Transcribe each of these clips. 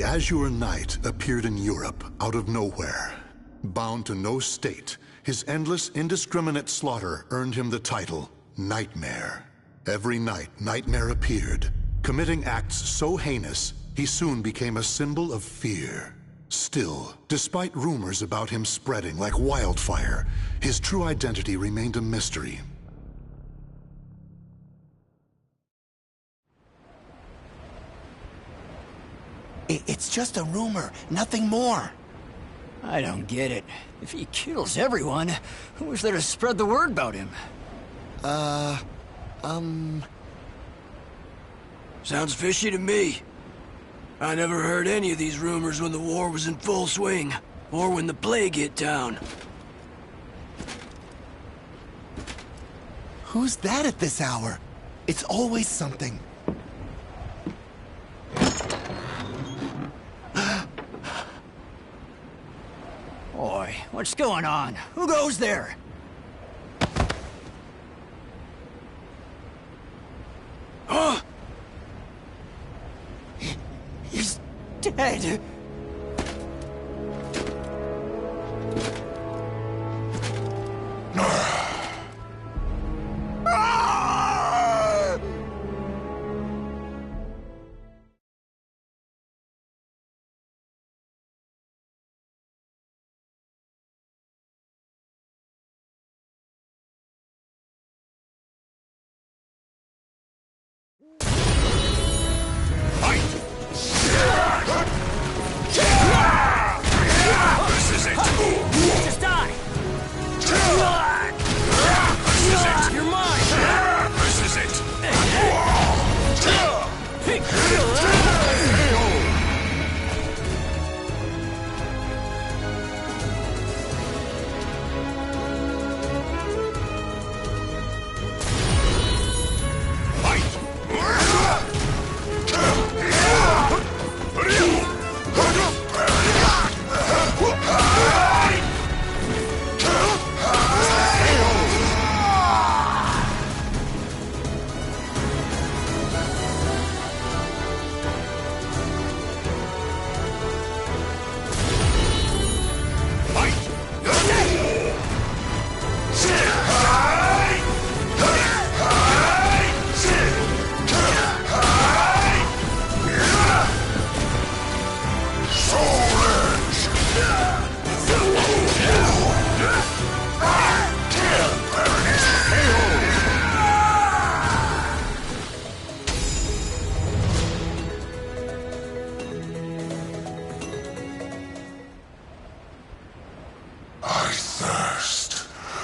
Azure Knight appeared in Europe out of nowhere. Bound to no state, his endless, indiscriminate slaughter earned him the title Nightmare. Every night, Nightmare appeared, committing acts so heinous, he soon became a symbol of fear. Still, despite rumors about him spreading like wildfire, his true identity remained a mystery. It's just a rumor, nothing more. I don't get it. If he kills everyone, who is there to spread the word about him? Sounds fishy to me. I never heard any of these rumors when the war was in full swing, or when the plague hit town. Who's that at this hour? It's always something. Boy, what's going on? Who goes there? Huh? He's dead. This is it! Just die! This is it! You're mine! This is it!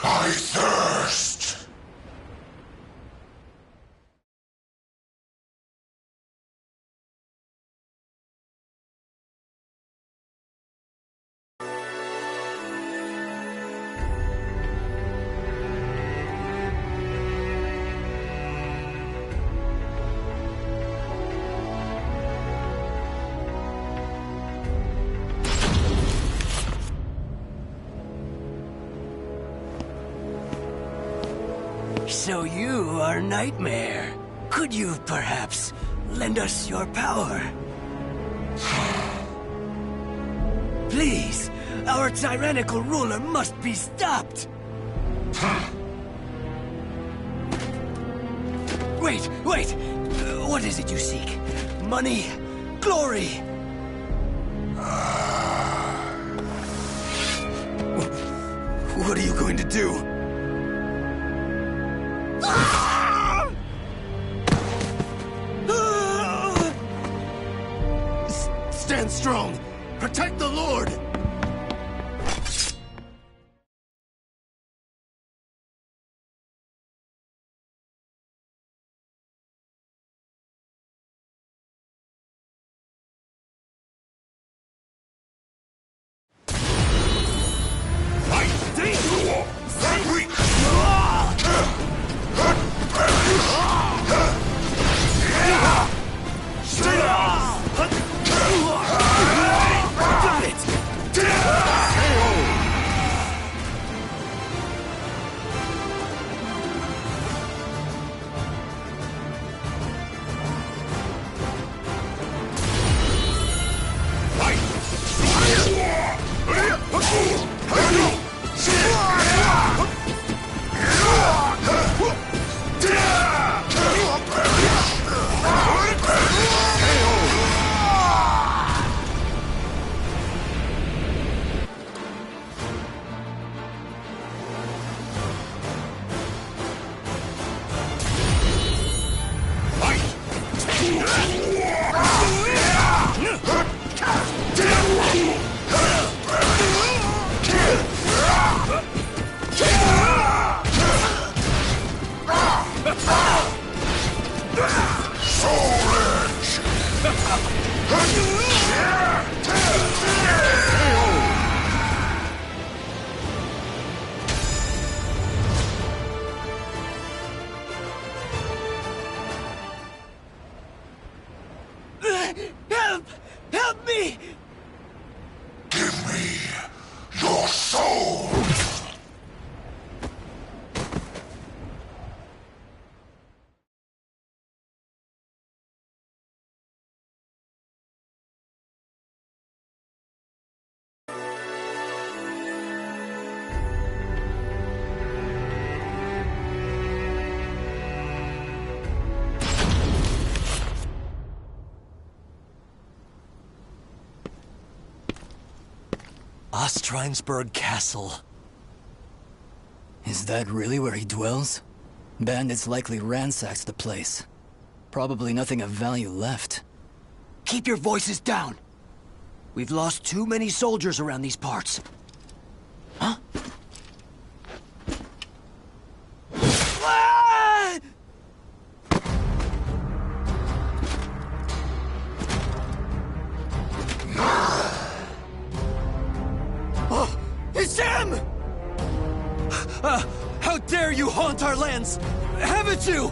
I thirst! So you are Nightmare. Could you perhaps lend us your power? Please, our tyrannical ruler must be stopped. Wait! What is it you seek? Money? Glory? What are you going to do? Stand strong! Protect the Lord! Got it! Help! Help me! Give me your soul! Ostrinsburg Castle. Is that really where he dwells? Bandits likely ransacked the place. Probably nothing of value left. Keep your voices down. We've lost too many soldiers around these parts. Huh? Ah! Oh, it's him! How dare you haunt our lands! Haven't you?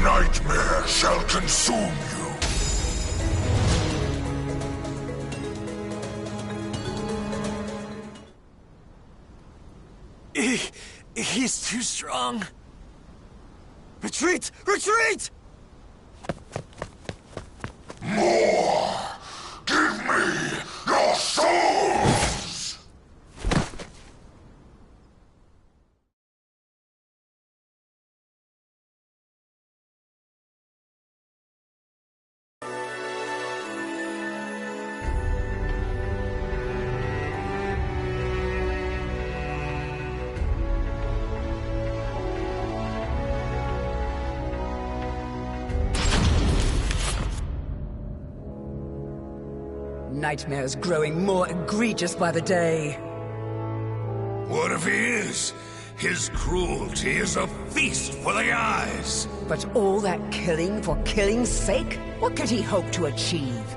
Nightmare shall consume you. He's too strong. Retreat! Retreat! More! Give me your souls! Nightmare's growing more egregious by the day. What if he is? His cruelty is a feast for the eyes. But all that killing for killing's sake? What could he hope to achieve?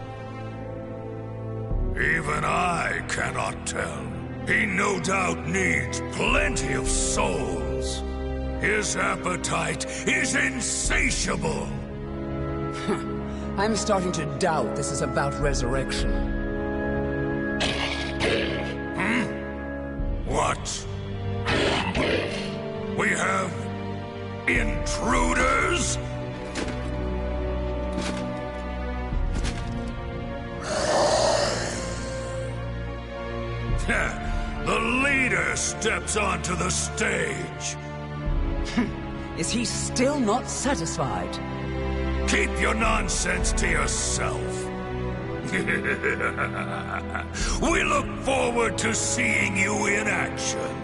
Even I cannot tell. He no doubt needs plenty of souls. His appetite is insatiable. I'm starting to doubt this is about resurrection. What? We have intruders? The leader steps onto the stage. Is he still not satisfied? Keep your nonsense to yourself. We look forward to seeing you in action.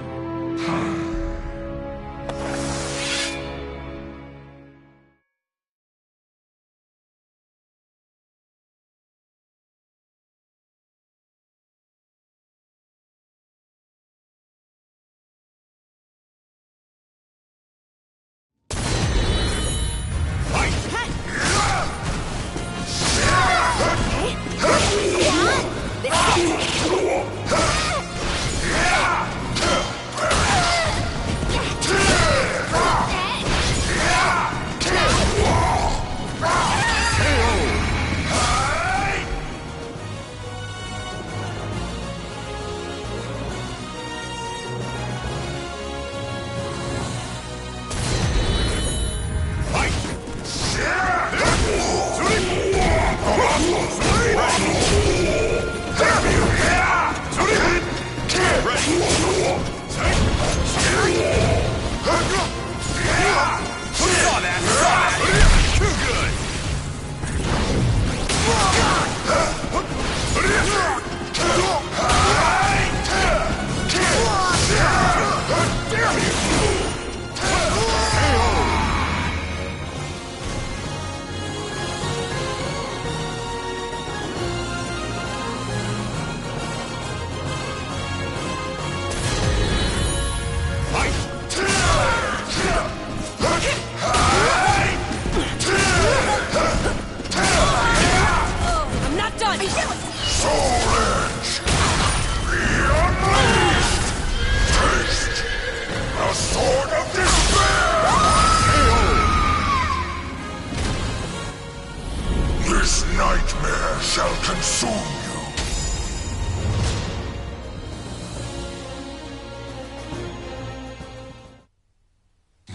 Shall consume you.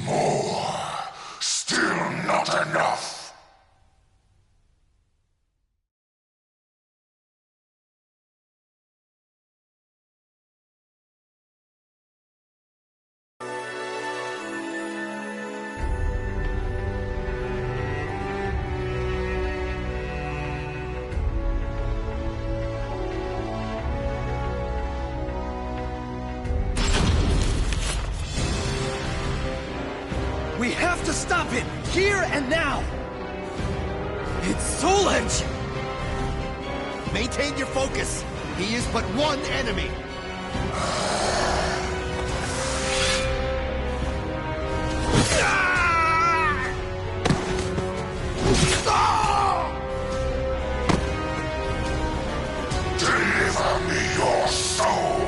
More. Still not enough. We have to stop him, here and now! It's Soul Edge! Maintain your focus. He is but one enemy. Deliver me your soul.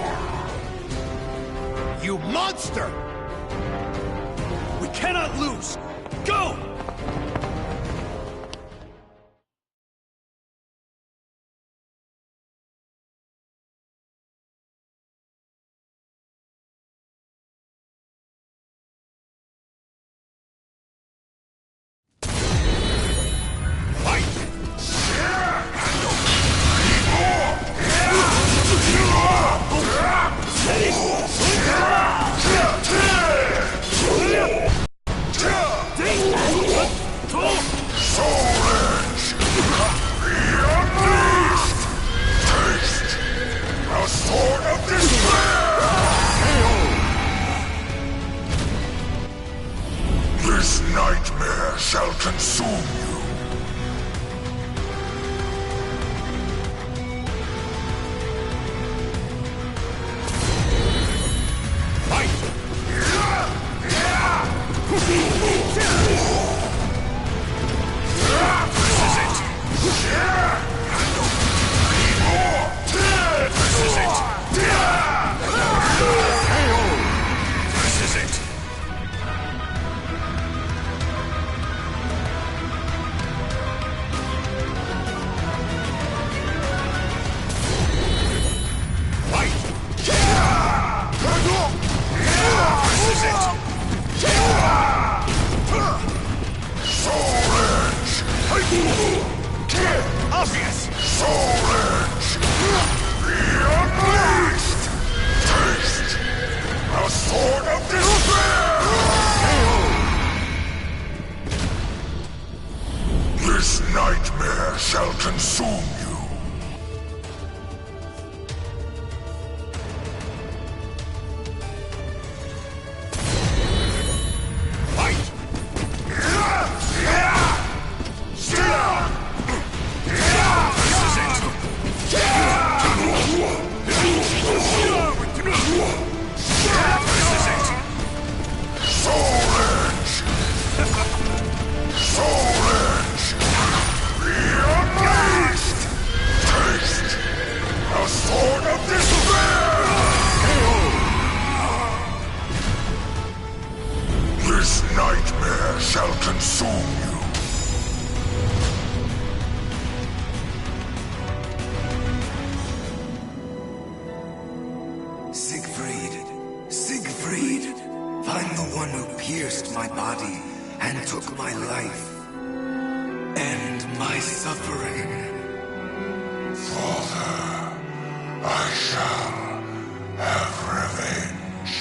You monster! We cannot lose! Go! This nightmare shall consume you. Obvious! Soul Edge! Be unleashed! Siegfried! Siegfried! I'm the one who pierced my body and took my life. End my suffering. Father, I shall have revenge.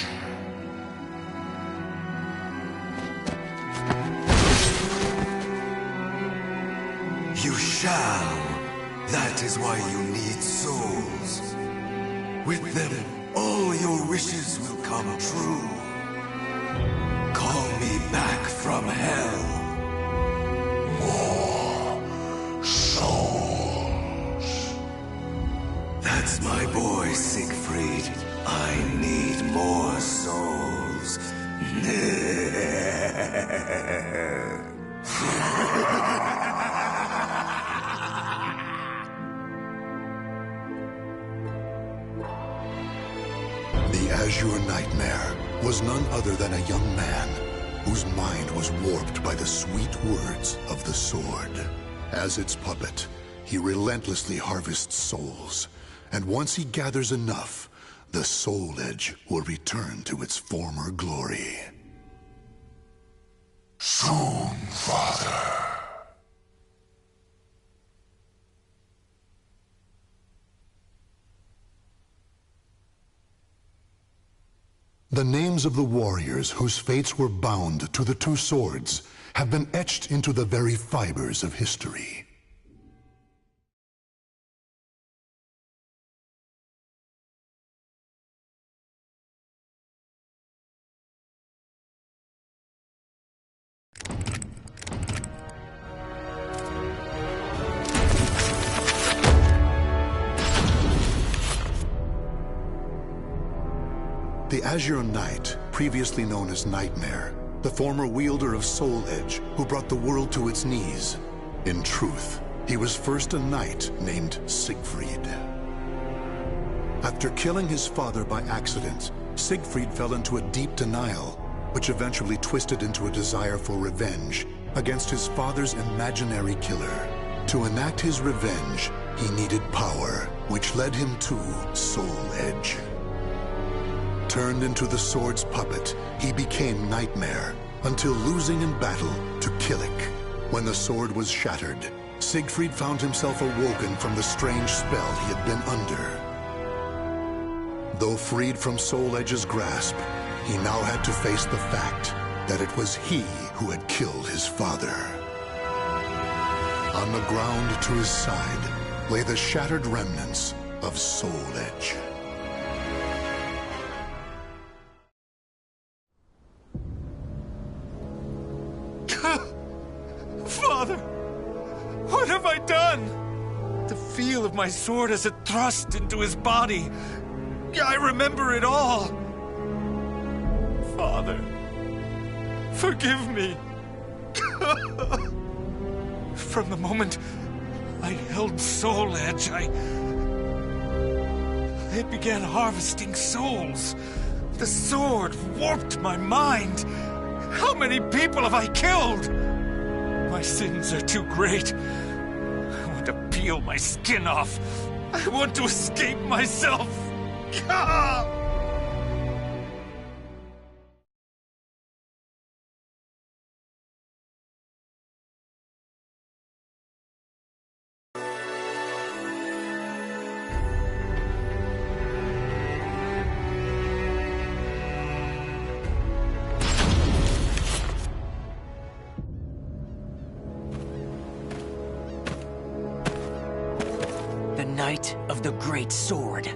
You shall. That is why you need souls. With them, all your wishes will come true. Call me back from hell. More souls. That's my boy, Siegfried. I need more souls. The Azure Nightmare was none other than a young man whose mind was warped by the sweet words of the sword. As its puppet, he relentlessly harvests souls, and once he gathers enough, the Soul Edge will return to its former glory. Soon, Father. The names of the warriors whose fates were bound to the two swords have been etched into the very fibers of history. The Azure Knight, previously known as Nightmare, the former wielder of Soul Edge who brought the world to its knees. In truth, he was first a knight named Siegfried. After killing his father by accident, Siegfried fell into a deep denial, which eventually twisted into a desire for revenge against his father's imaginary killer. To enact his revenge, he needed power, which led him to Soul Edge. Turned into the sword's puppet, he became Nightmare, until losing in battle to Killik. When the sword was shattered, Siegfried found himself awoken from the strange spell he had been under. Though freed from Soul Edge's grasp, he now had to face the fact that it was he who had killed his father. On the ground to his side lay the shattered remnants of Soul Edge. Father! What have I done? The feel of my sword as it thrust into his body. I remember it all. Father, forgive me. From the moment I held Soul Edge, I began harvesting souls. The sword warped my mind. How many people have I killed? My sins are too great. I want to peel my skin off. I want to escape myself. The Knight of the Great Sword.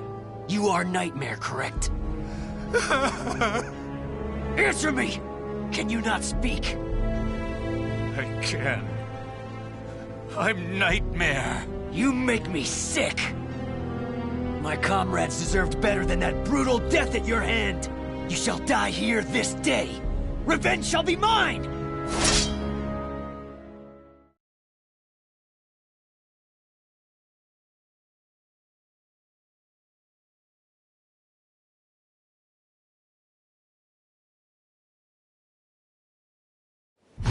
You are Nightmare, correct? Answer me! Can you not speak? I can. I'm Nightmare. You make me sick! My comrades deserved better than that brutal death at your hand! You shall die here this day! Revenge shall be mine!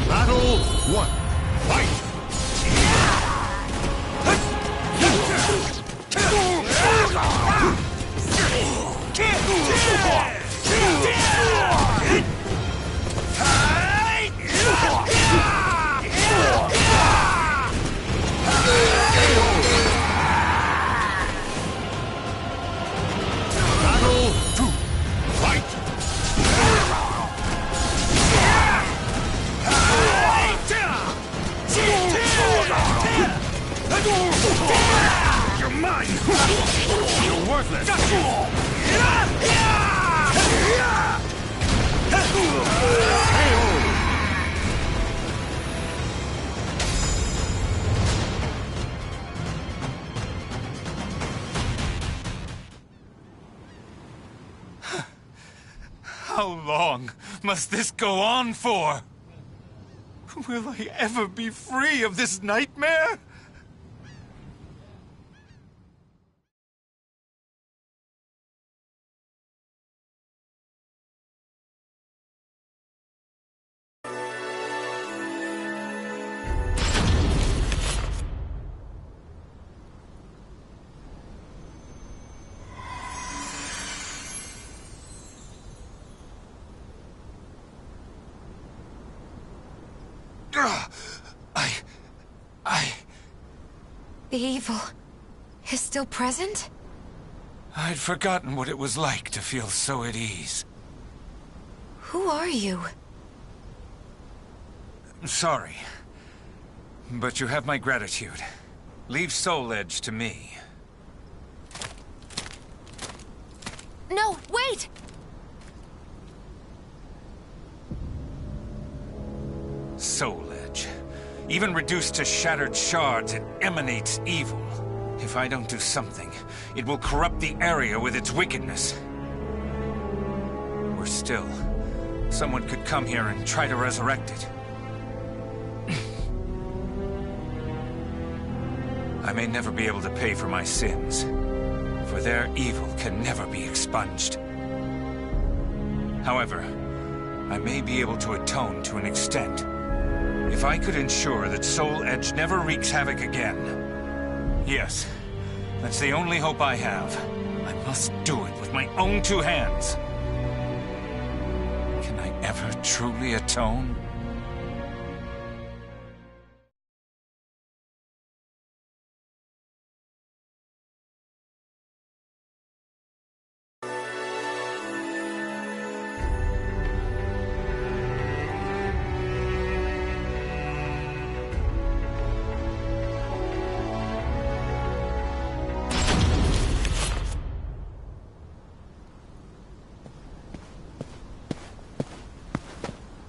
Battle 1. Fight! Can't! How long must this go on for? Will I ever be free of this nightmare? The evil is still present? I'd forgotten what it was like to feel so at ease. Who are you? Sorry, but you have my gratitude. Leave Soul Edge to me. No, wait! Soul Edge. Even reduced to shattered shards, it emanates evil. If I don't do something, it will corrupt the area with its wickedness. Or still, someone could come here and try to resurrect it. I may never be able to pay for my sins, for their evil can never be expunged. However, I may be able to atone to an extent. If I could ensure that Soul Edge never wreaks havoc again. Yes, that's the only hope I have. I must do it with my own two hands. Can I ever truly atone?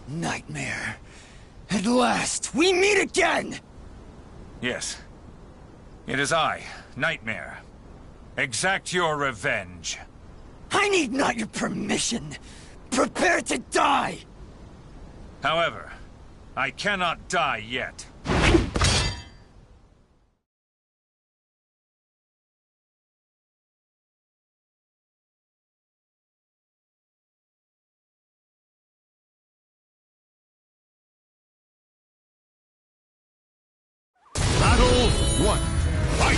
Nightmare. At last, we meet again! Yes. It is I, Nightmare. Exact your revenge. I need not your permission. Prepare to die! However, I cannot die yet. Battle 1. Fight!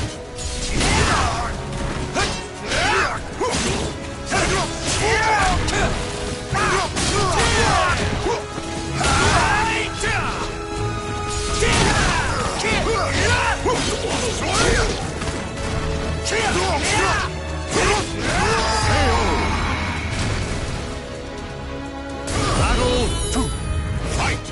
Battle 2. Fight!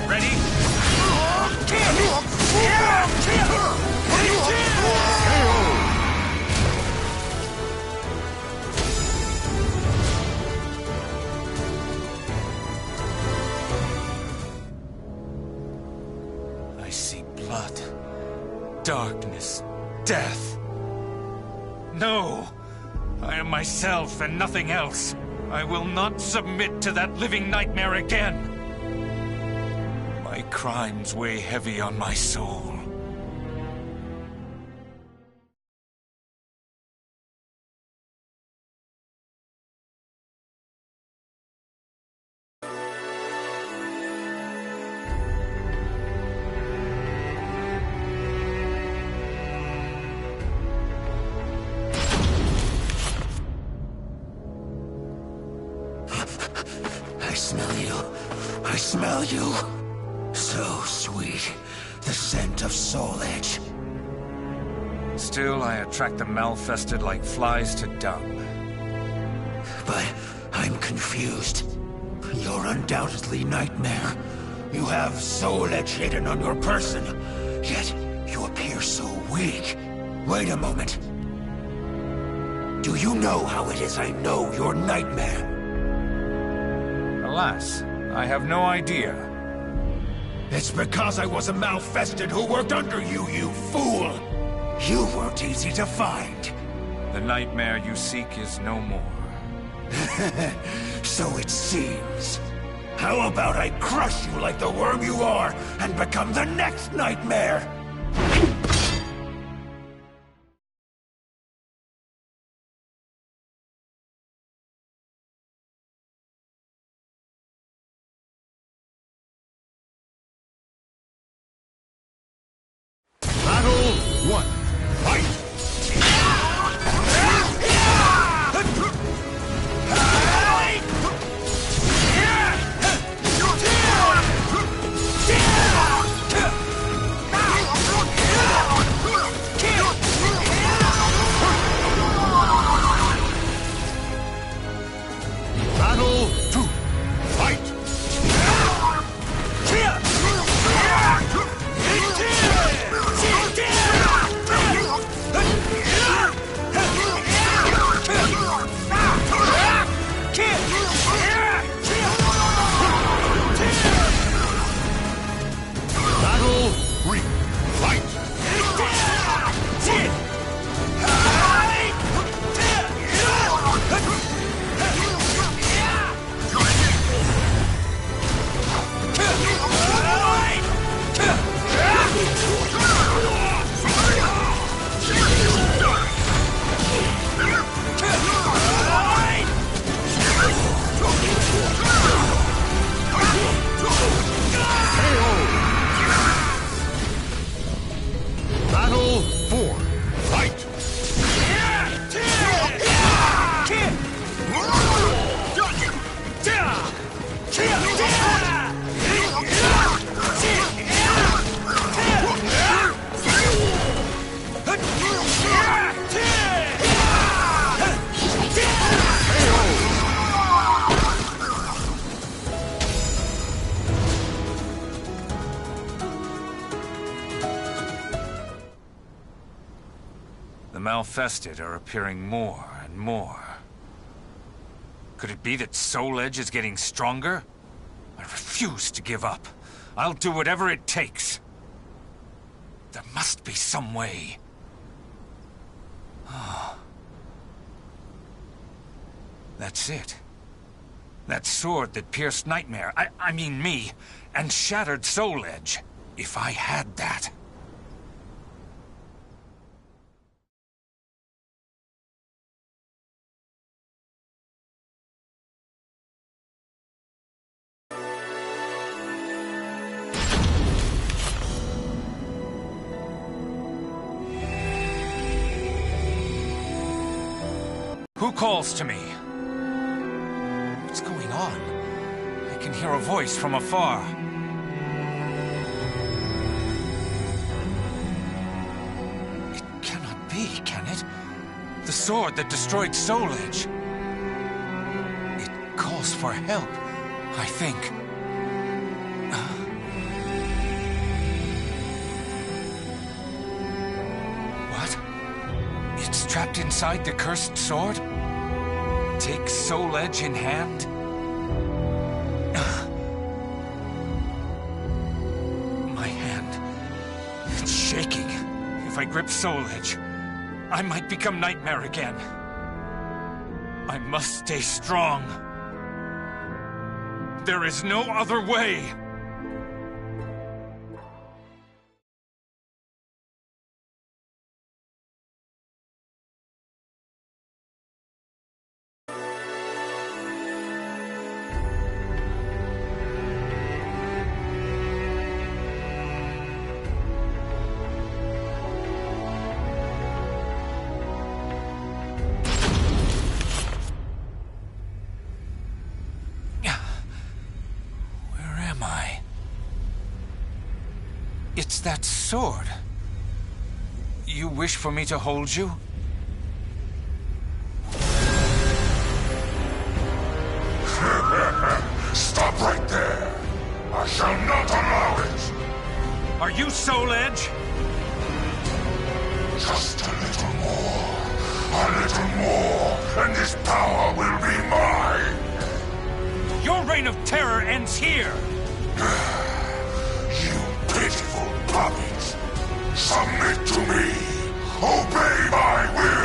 Ready? I see blood, darkness, death. No! I am myself and nothing else. I will not submit to that living nightmare again. My crimes weigh heavy on my soul. I smell you. I smell you. So sweet. The scent of Soul Edge. Still, I attract the malfested like flies to dung. But I'm confused. You're undoubtedly Nightmare. You have Soul Edge hidden on your person. Yet, you appear so weak. Wait a moment. Do you know how it is I know you're Nightmare? Alas, I have no idea. It's because I was a Malfested who worked under you, you fool! You weren't easy to find. The nightmare you seek is no more. So it seems. How about I crush you like the worm you are, and become the next nightmare? Battle 1. Fight! Battle 2. Fight! Battle 3. Fight! Battle 4. Fight! The Malfested are appearing more and more. Could it be that Soul Edge is getting stronger? I refuse to give up. I'll do whatever it takes. There must be some way. That's it. That sword that pierced Nightmare, I mean me, and shattered Soul Edge. If I had that... Who calls to me? What's going on? I can hear a voice from afar. It cannot be, can it? The sword that destroyed Soul Edge. It calls for help, I think. What? It's trapped inside the cursed sword? Take Soul Edge in hand? My hand... it's shaking. If I grip Soul Edge, I might become Nightmare again. I must stay strong. There is no other way! It's that sword. You wish for me to hold you? Stop right there! I shall not allow it! Are you Soul Edge? Just a little more, and this power will be mine! You're reign of terror ends here! You pitiful puppies! Submit to me! Obey my will!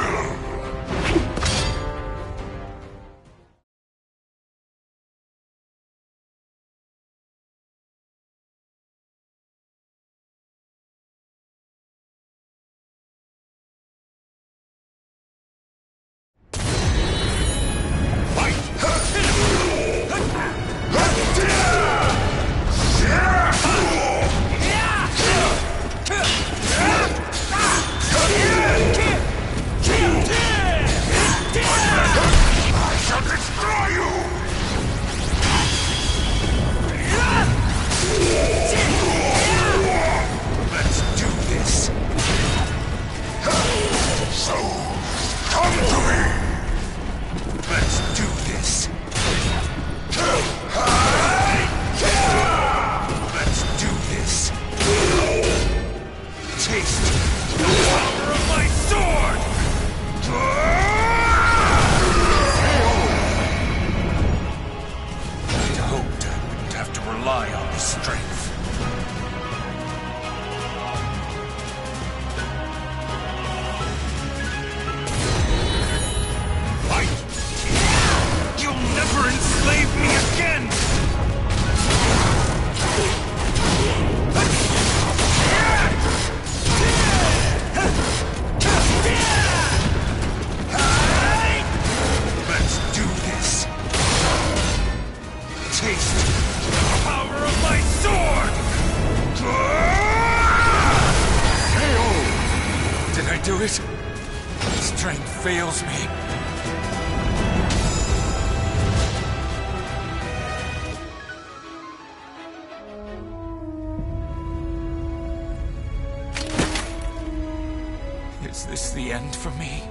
Fails me. Is this the end for me?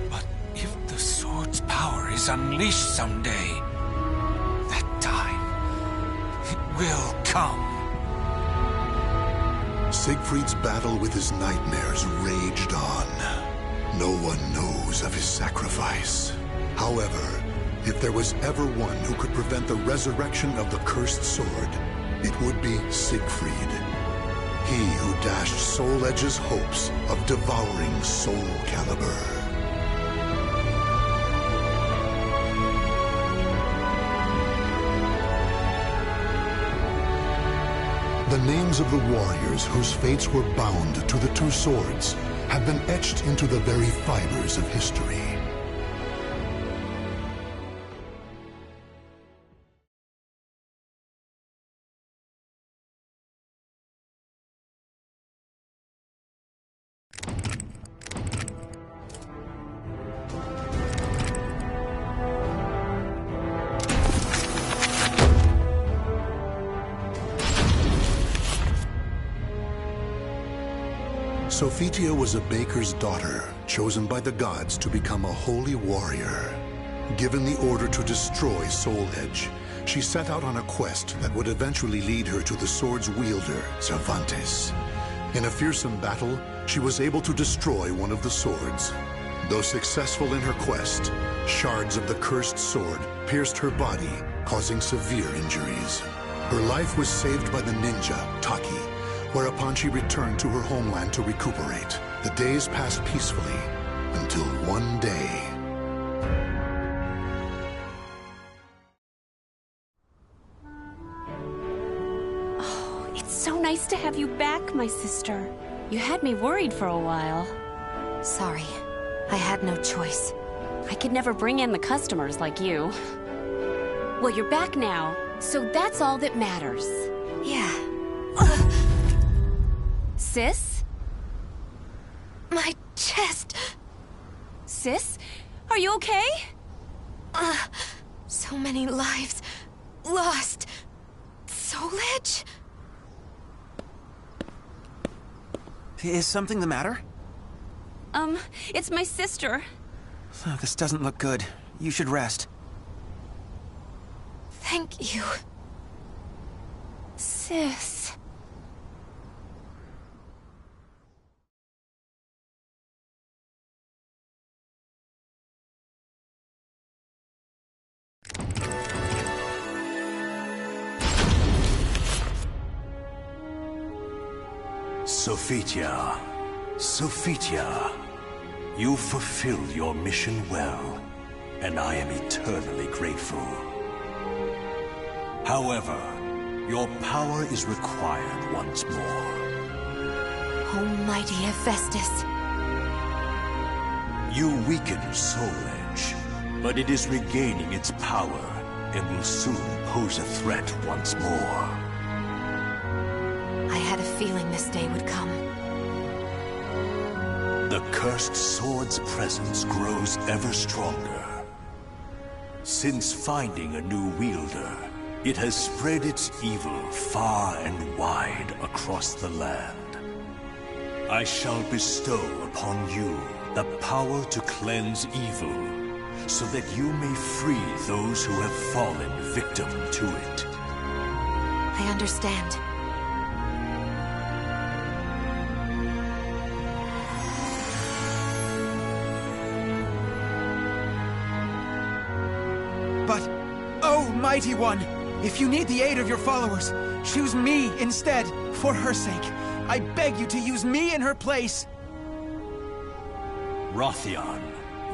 But if the sword's power is unleashed someday, that time, it will come. Siegfried's battle with his nightmares raged on. No one knows of his sacrifice. However, if there was ever one who could prevent the resurrection of the cursed sword, it would be Siegfried. He who dashed Soul Edge's hopes of devouring Soul Calibur. The names of the warriors whose fates were bound to the two swords have been etched into the very fibers of history. Sophitia was a baker's daughter, chosen by the gods to become a holy warrior. Given the order to destroy Soul Edge, she set out on a quest that would eventually lead her to the sword's wielder, Cervantes. In a fearsome battle, she was able to destroy one of the swords. Though successful in her quest, shards of the cursed sword pierced her body, causing severe injuries. Her life was saved by the ninja, Taki, whereupon she returned to her homeland to recuperate. The days passed peacefully, until one day. Oh, it's so nice to have you back, my sister. You had me worried for a while. Sorry. I had no choice. I could never bring in the customers like you. Well, you're back now, so that's all that matters. Yeah. Sis? My chest! Sis? Are you okay? So many lives lost. Soul Edge? Is something the matter? It's my sister. Oh, this doesn't look good. You should rest. Thank you. Sis. Sophitia, Sophitia, you fulfilled your mission well, and I am eternally grateful. However, your power is required once more. Almighty Hephaestus. You weakened Soul Edge, but it is regaining its power and will soon pose a threat once more. I had a feeling this day would come. The cursed sword's presence grows ever stronger. Since finding a new wielder, it has spread its evil far and wide across the land. I shall bestow upon you the power to cleanse evil, so that you may free those who have fallen victim to it. I understand. But, oh, Mighty One, if you need the aid of your followers, choose me instead, for her sake. I beg you to use me in her place. Rothion,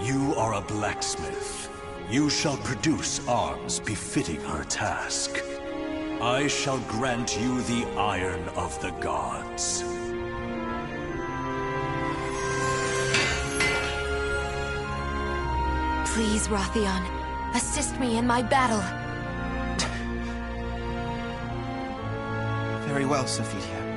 you are a blacksmith. You shall produce arms befitting her task. I shall grant you the Iron of the Gods. Please, Rothion, assist me in my battle. Very well, Sophitia.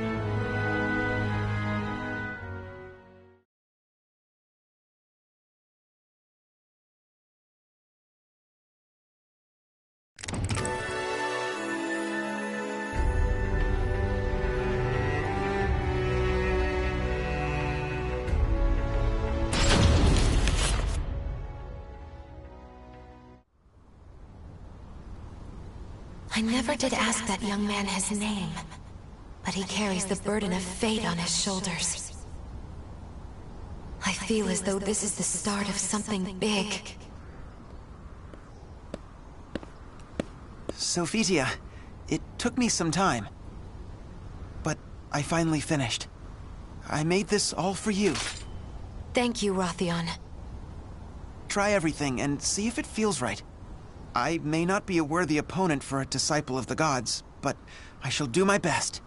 I never did ask that young man his name, but he carries the burden of fate on his shoulders. I feel as though this is the start of something big. Sophitia, it took me some time, but I finally finished. I made this all for you. Thank you, Rothion. Try everything and see if it feels right. I may not be a worthy opponent for a disciple of the gods, but I shall do my best.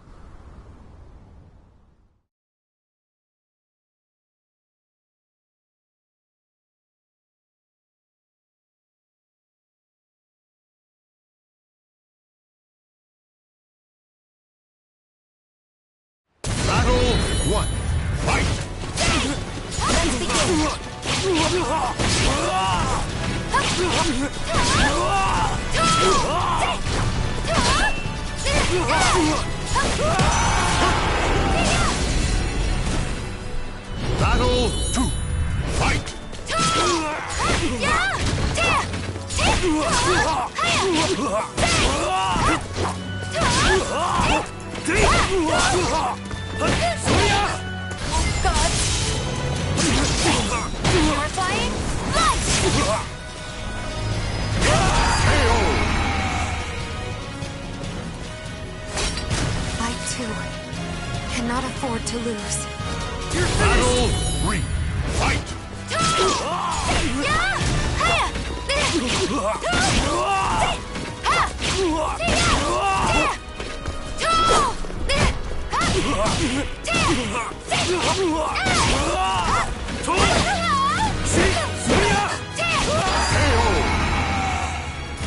Battle 1. Fight! Let's begin! Battle 2. Fight! God! Purifying light! I, too, cannot afford to lose. Battle 3. Fight!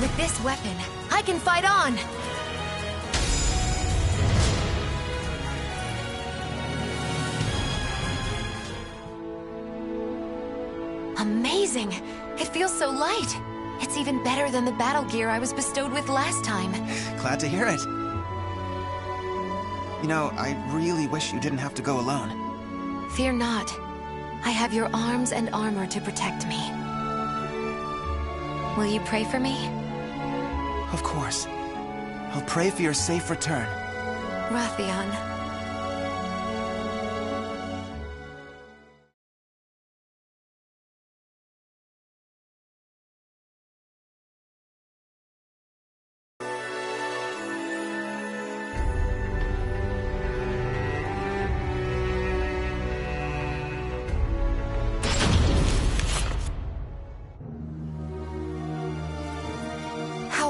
With this weapon, I can fight on! Amazing! It feels so light! It's even better than the battle gear I was bestowed with last time. Glad to hear it. You know, I really wish you didn't have to go alone. Fear not. I have your arms and armor to protect me. Will you pray for me? Of course. I'll pray for your safe return. Rothion.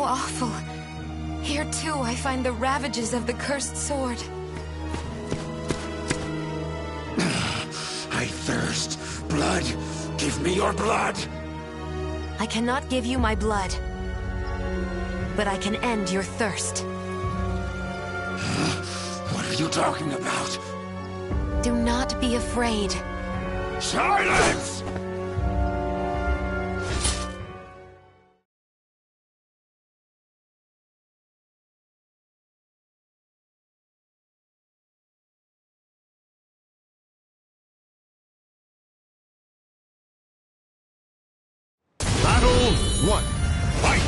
How awful. Here too I find the ravages of the cursed sword. I thirst. Blood. Give me your blood. I cannot give you my blood, but I can end your thirst. What are you talking about? Do not be afraid. Silence! Battle 1. Fight!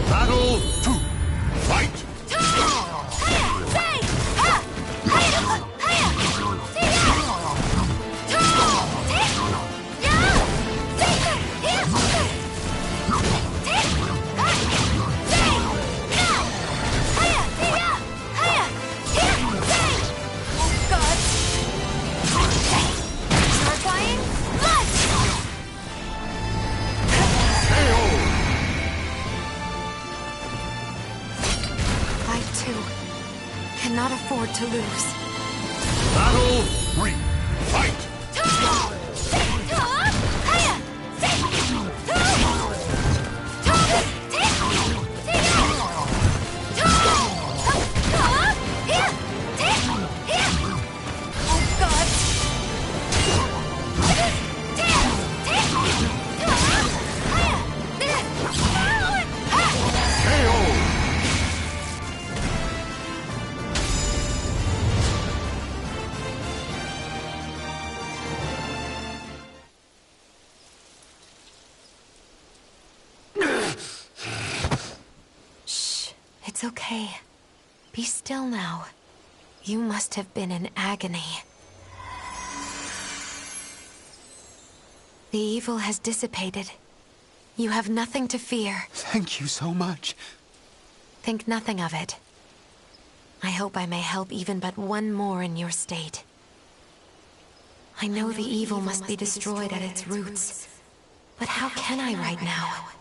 Battle 2. Fight! Cannot afford to lose. Battle 3. Fight! It's okay. Be still now. You must have been in agony. The evil has dissipated. You have nothing to fear. Thank you so much. Think nothing of it. I hope I may help even but one more in your state. I know the evil must be destroyed at its roots. But how can I right now?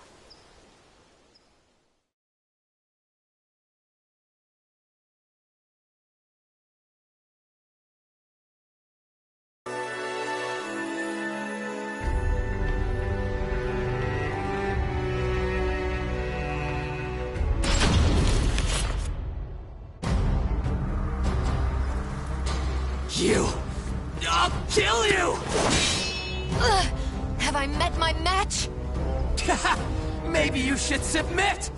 I'll kill you! Have I met my match? Maybe you should submit!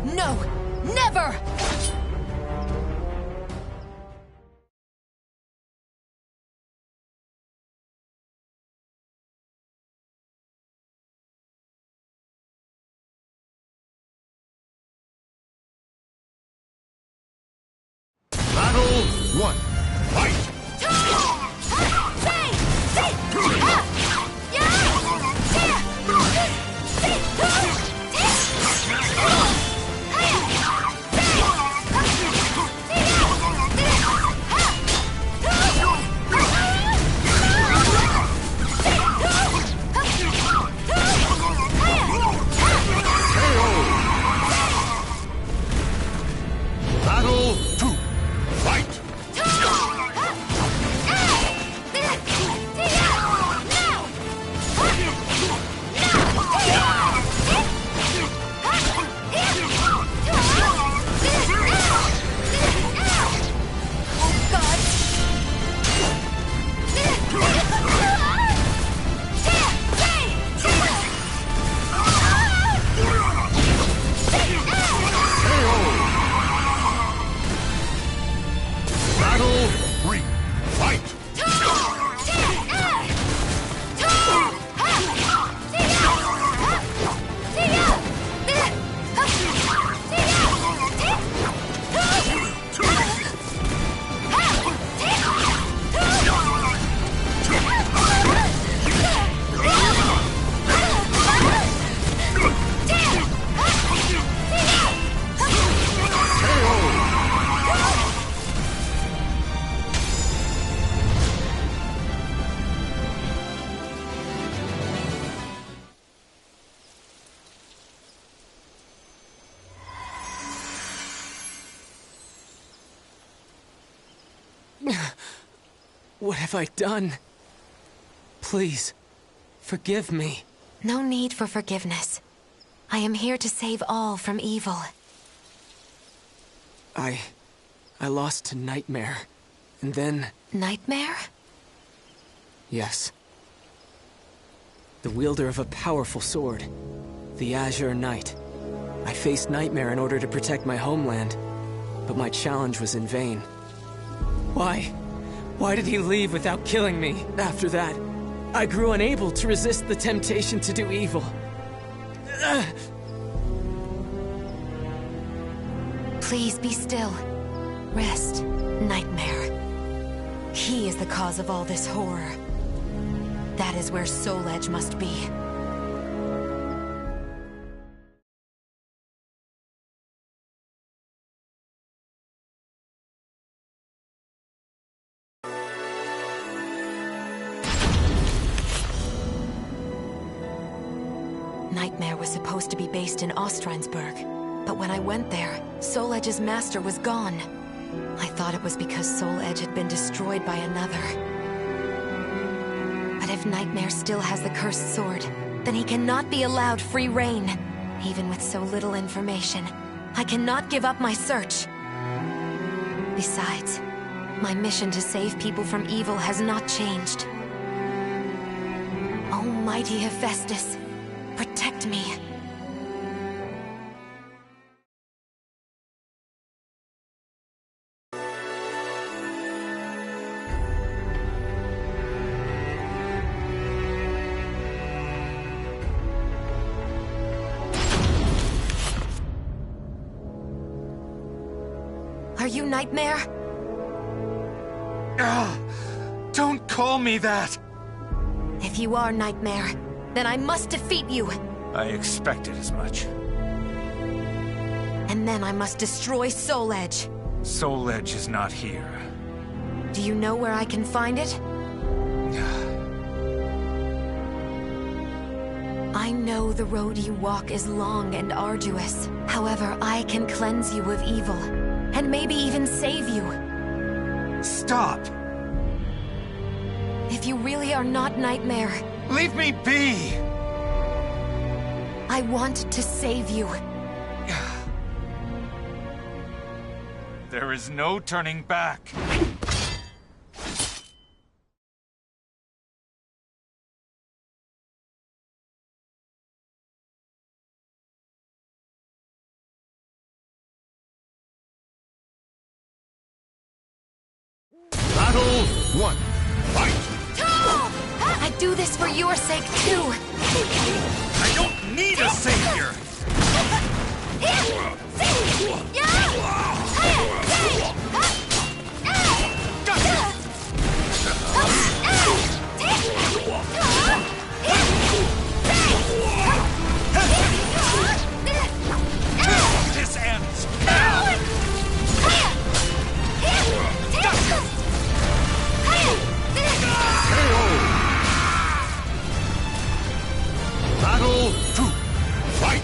No! Never! Battle 1. Fight! What have I done? Please, forgive me. No need for forgiveness. I am here to save all from evil. I lost to Nightmare, and then... Nightmare? Yes. The wielder of a powerful sword, the Azure Knight. I faced Nightmare in order to protect my homeland, but my challenge was in vain. Why? Why did he leave without killing me? After that, I grew unable to resist the temptation to do evil. Please be still. Rest, Nightmare. He is the cause of all this horror. That is where Soul Edge must be. Nightmare was supposed to be based in Ostrheinsburg, but when I went there, Soul Edge's master was gone. I thought it was because Soul Edge had been destroyed by another. But if Nightmare still has the cursed sword, then he cannot be allowed free reign. Even with so little information, I cannot give up my search. Besides, my mission to save people from evil has not changed. Almighty Hephaestus, protect me. Are you Nightmare? Don't call me that! If you are Nightmare, then I must defeat you. I expected as much. And then I must destroy Soul Edge. Soul Edge is not here. Do you know where I can find it? I know the road you walk is long and arduous. However, I can cleanse you of evil, and maybe even save you. Stop! If you really are not Nightmare... Leave me be! I want to save you. There is no turning back. Battle 1. Fight! I do this for your sake, too. I don't need a savior! This ends now! Battle 2. Fight!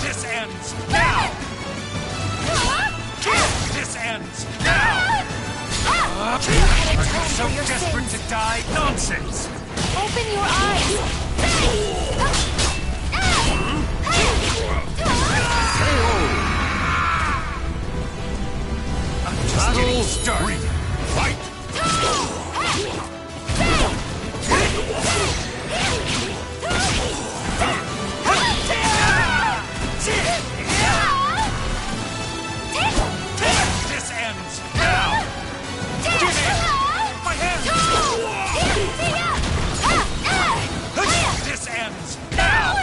This ends now! This ends now! Are you so desperate to die? Nonsense! Open your eyes! I'm just getting started! Fight! This ends now! Give it! My hand! This ends now!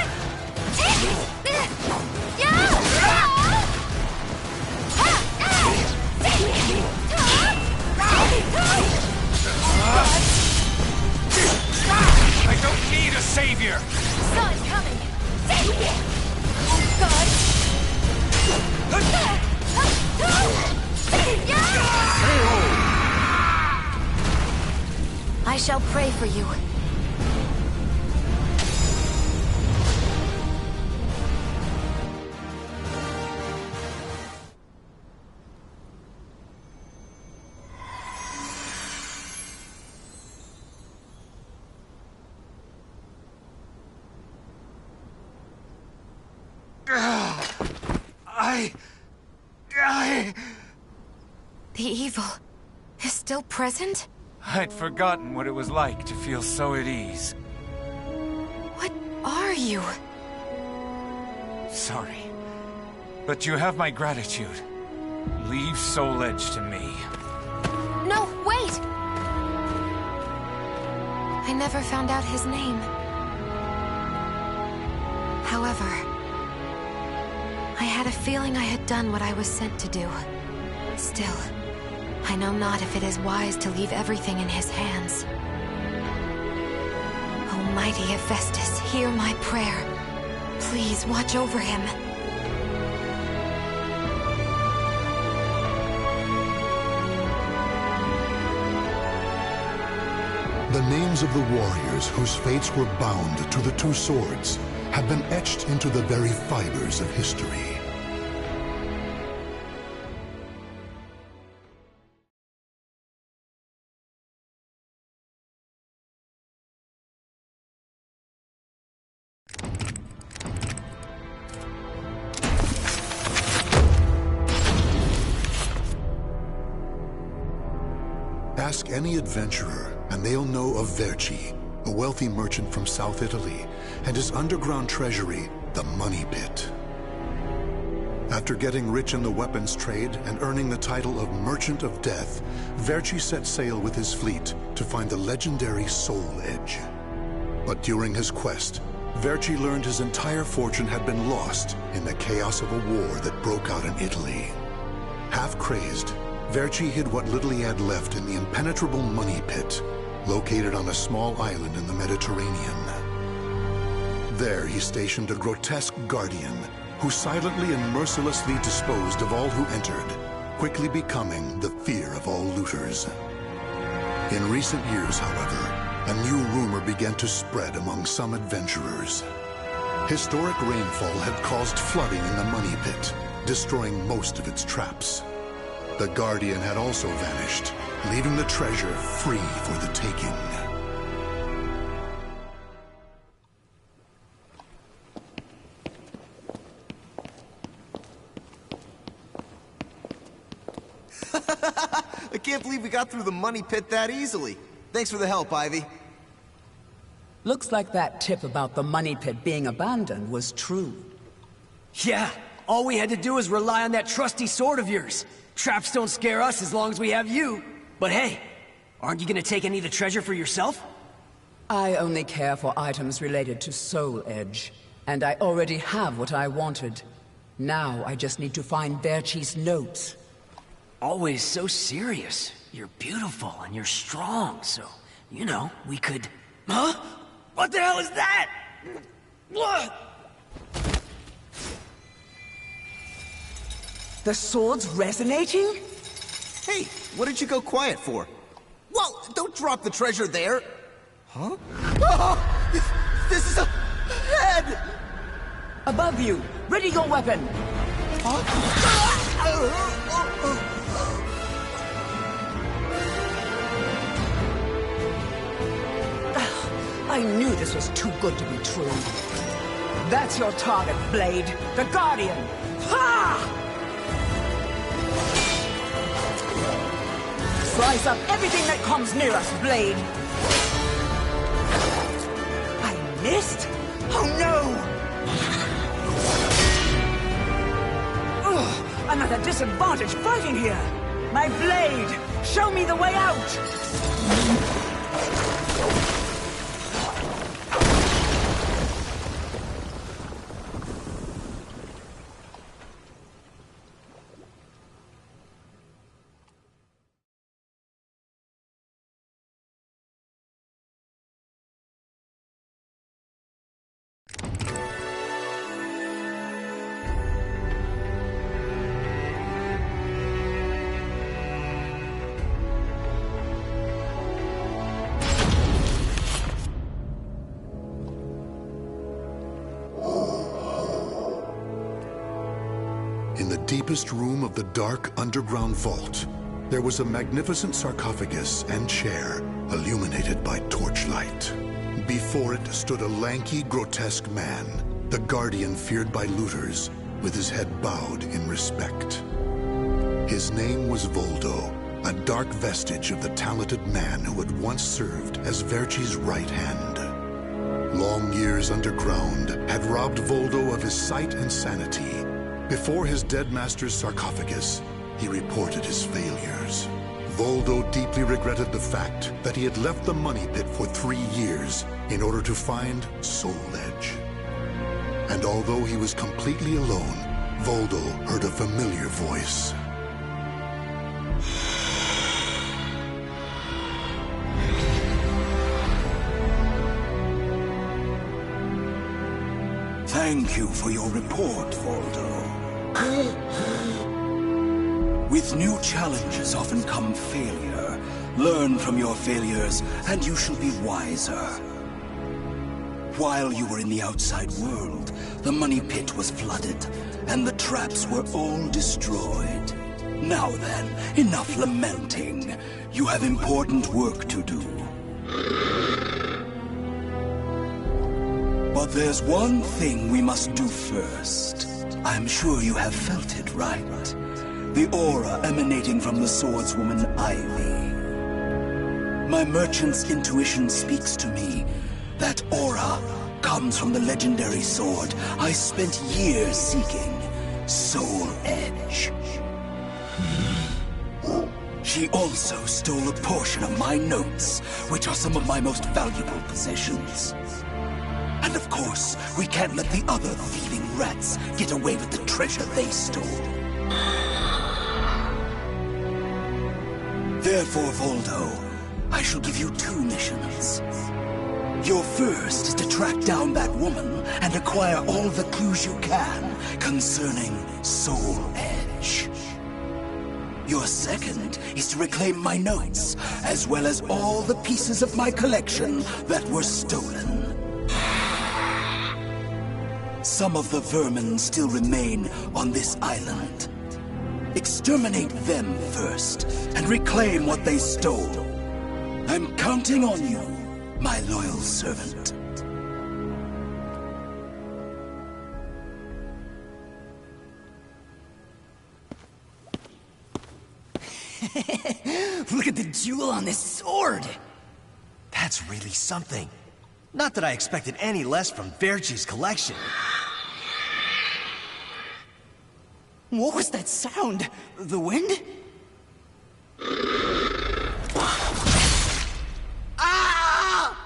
I don't need a savior! Saw it coming! God! I shall pray for you. The evil is still present? I'd forgotten what it was like to feel so at ease. What are you? Sorry, but you have my gratitude. Leave Soul Edge to me. No, wait! I never found out his name. However, I had a feeling I had done what I was sent to do. Still, I know not if it is wise to leave everything in his hands. Almighty Hephaestus, hear my prayer. Please watch over him. The names of the warriors whose fates were bound to the two swords have been etched into the very fibers of history. Ask any adventurer, and they'll know of Verci, a wealthy merchant from South Italy, and his underground treasury, the Money Pit. After getting rich in the weapons trade and earning the title of Merchant of Death, Verci set sail with his fleet to find the legendary Soul Edge. But during his quest, Verci learned his entire fortune had been lost in the chaos of a war that broke out in Italy. Half crazed, Verci hid what little he had left in the impenetrable Money Pit, located on a small island in the Mediterranean. There he stationed a grotesque guardian, who silently and mercilessly disposed of all who entered, quickly becoming the fear of all looters. In recent years, however, a new rumor began to spread among some adventurers. Historic rainfall had caused flooding in the Money Pit, destroying most of its traps. The Guardian had also vanished, leaving the treasure free for the taking. I can't believe we got through the Money Pit that easily. Thanks for the help, Ivy. Looks like that tip about the Money Pit being abandoned was true. Yeah, all we had to do was rely on that trusty sword of yours. Traps don't scare us as long as we have you. But hey, aren't you gonna take any of the treasure for yourself? I only care for items related to Soul Edge, and I already have what I wanted. Now I just need to find Verci's notes. Always so serious. You're beautiful and you're strong, so, you know, we could... Huh? What the hell is that? What? The sword's resonating? Hey, what did you go quiet for? Whoa, don't drop the treasure there! Huh? Oh, this is a head! Above you! Ready your weapon! I knew this was too good to be true. That's your target, Blade. The Guardian! Ha! Slice up everything that comes near us, Blade! I missed? Oh no! Ugh, I'm at a disadvantage fighting here! My blade! Show me the way out! deepest room of the dark underground vault, there was a magnificent sarcophagus and chair illuminated by torchlight. Before it stood a lanky, grotesque man, the guardian feared by looters, with his head bowed in respect. His name was Voldo, a dark vestige of the talented man who had once served as Verci's right hand. Long years underground had robbed Voldo of his sight and sanity. Before his dead master's sarcophagus, he reported his failures. Voldo deeply regretted the fact that he had left the money pit for 3 years in order to find Soul Edge. And although he was completely alone, Voldo heard a familiar voice. Thank you for your report, Voldo. With new challenges often come failure. Learn from your failures, and you shall be wiser. While you were in the outside world, the money pit was flooded, and the traps were all destroyed. Now then, enough lamenting. You have important work to do. But there's one thing we must do first. I'm sure you have felt it, right? The aura emanating from the swordswoman Ivy. My merchant's intuition speaks to me. That aura comes from the legendary sword I spent years seeking, Soul Edge. She also stole a portion of my notes, which are some of my most valuable possessions. And of course, we can't let the other thieving rats get away with the treasure they stole. Therefore, Voldo, I shall give you 2 missions. Your first is to track down that woman and acquire all the clues you can concerning Soul Edge. Your second is to reclaim my notes, as well as all the pieces of my collection that were stolen. Some of the vermin still remain on this island. Exterminate them first, and reclaim what they stole. I'm counting on you, my loyal servant. Look at the jewel on this sword! That's really something. Not that I expected any less from Verci's collection. What was that sound? The wind? Ah!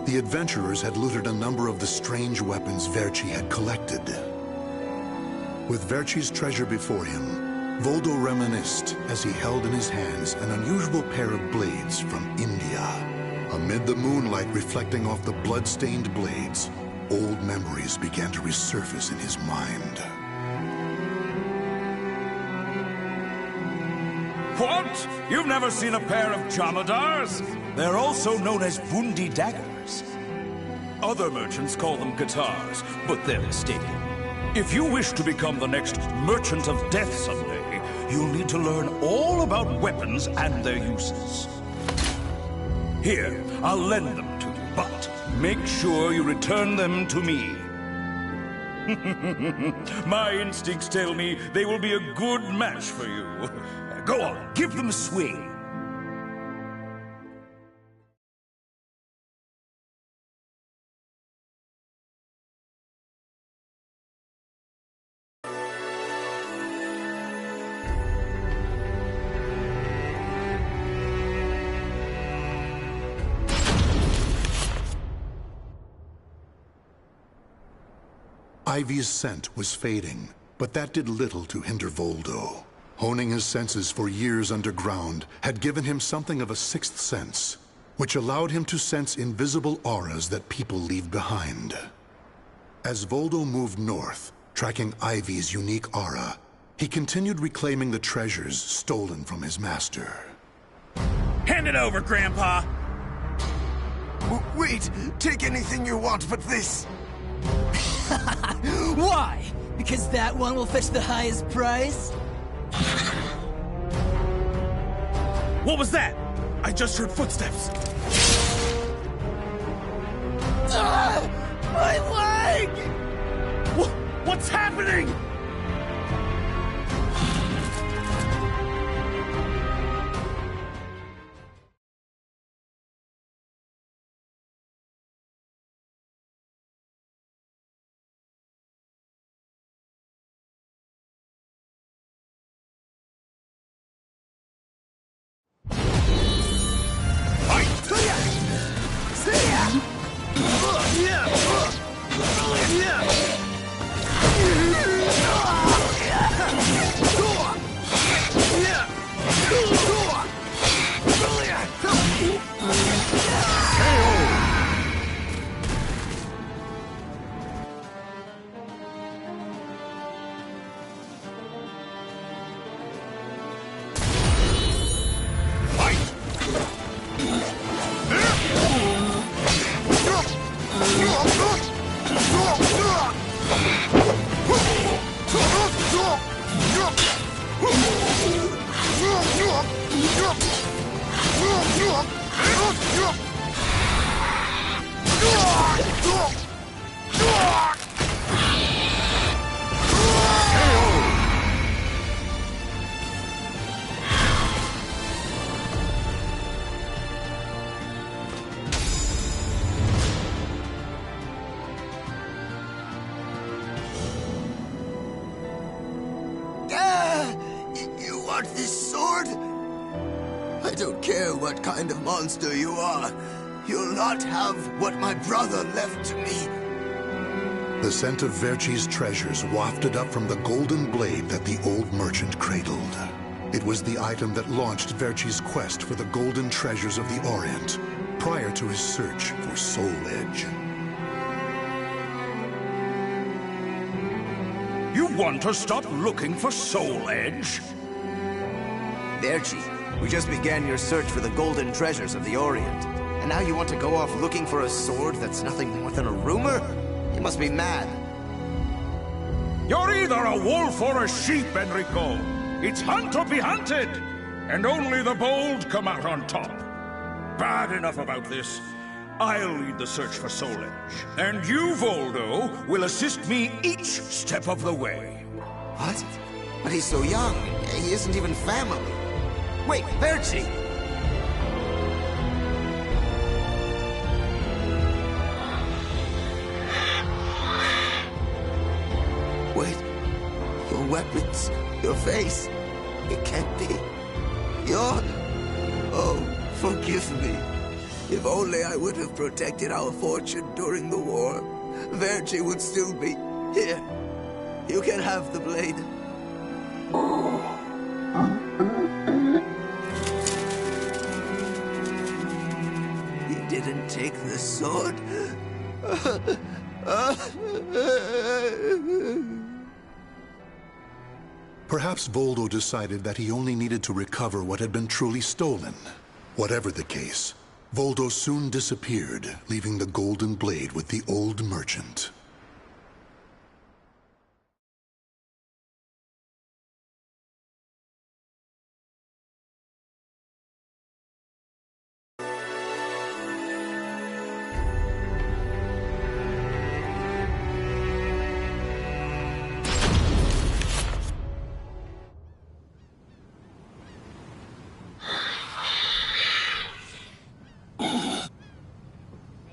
The adventurers had looted a number of the strange weapons Verci had collected. With Verci's treasure before him, Voldo reminisced as he held in his hands an unusual pair of blades from India. Amid the moonlight reflecting off the blood-stained blades, old memories began to resurface in his mind. What? You've never seen a pair of Jamadars? They're also known as Bundi daggers. Other merchants call them guitars, but they're mistaken. If you wish to become the next Merchant of Death someday, you'll need to learn all about weapons and their uses. Here, I'll lend them to you, but make sure you return them to me. My instincts tell me they will be a good match for you. Go on, give them a swing. Ivy's scent was fading, but that did little to hinder Voldo. Honing his senses for years underground had given him something of a sixth sense, which allowed him to sense invisible auras that people leave behind. As Voldo moved north, tracking Ivy's unique aura, he continued reclaiming the treasures stolen from his master. Hand it over, Grandpa! Wait! Take anything you want but this! Why? Because that one will fetch the highest price? What was that? I just heard footsteps. My leg! What's happening? You want this sword? I don't care what kind of monster you are. You'll not have what my brother left to me. The scent of Verci's treasures wafted up from the golden blade that the old merchant cradled. It was the item that launched Verci's quest for the golden treasures of the Orient, prior to his search for Soul Edge. You want to stop looking for Soul Edge? Verci, we just began your search for the golden treasures of the Orient. And now you want to go off looking for a sword that's nothing more than a rumor? You must be mad. You're either a wolf or a sheep, Enrico. It's hunt or be hunted. And only the bold come out on top. Bad enough about this. I'll lead the search for Soul Edge. And you, Voldo, will assist me each step of the way. What? But he's so young. He isn't even family. Wait, Verci! Wait. Your weapons, your face. It can't be. You're... Oh, forgive me. If only I would have protected our fortune during the war, Verci would still be here. You can have the blade. He didn't take the sword. Perhaps Voldo decided that he only needed to recover what had been truly stolen. Whatever the case, Voldo soon disappeared, leaving the golden blade with the old merchant.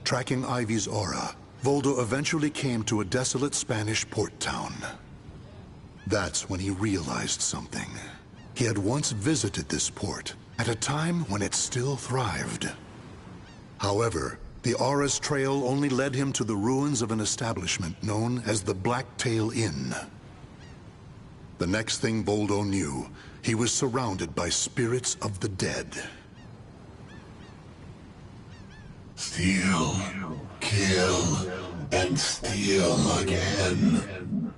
Tracking Ivy's aura, Voldo eventually came to a desolate Spanish port town. That's when he realized something. He had once visited this port, at a time when it still thrived. However, the aura's trail only led him to the ruins of an establishment known as the Blacktail Inn. The next thing Voldo knew, he was surrounded by spirits of the dead. Steal, kill, and steal again.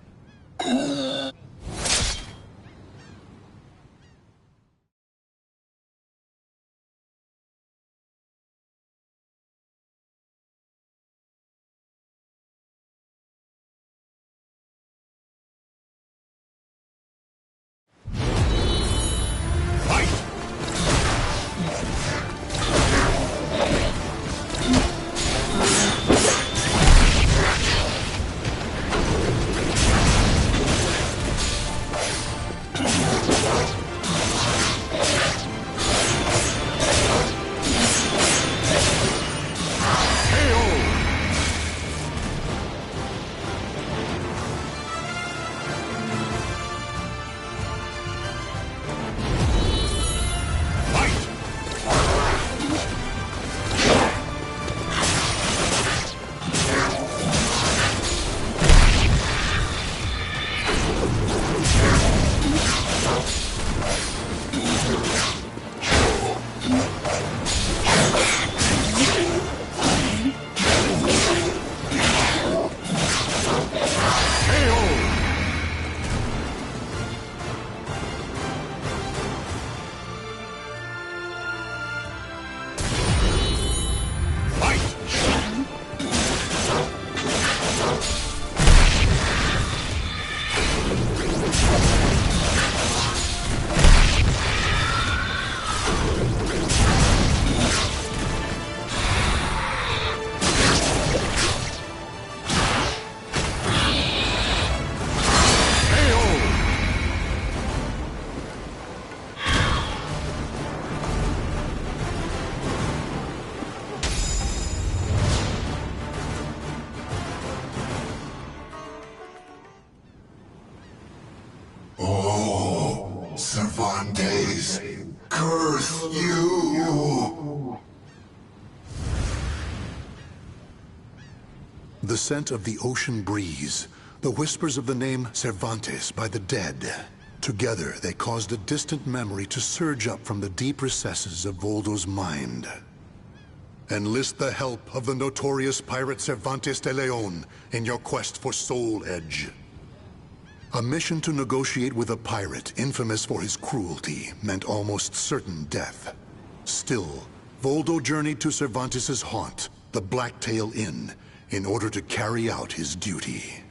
Cervantes, curse you! The scent of the ocean breeze, the whispers of the name Cervantes by the dead. Together, they caused a distant memory to surge up from the deep recesses of Voldo's mind. Enlist the help of the notorious pirate Cervantes de Leon in your quest for Soul Edge. A mission to negotiate with a pirate infamous for his cruelty meant almost certain death. Still, Voldo journeyed to Cervantes' haunt, the Blacktail Inn, in order to carry out his duty.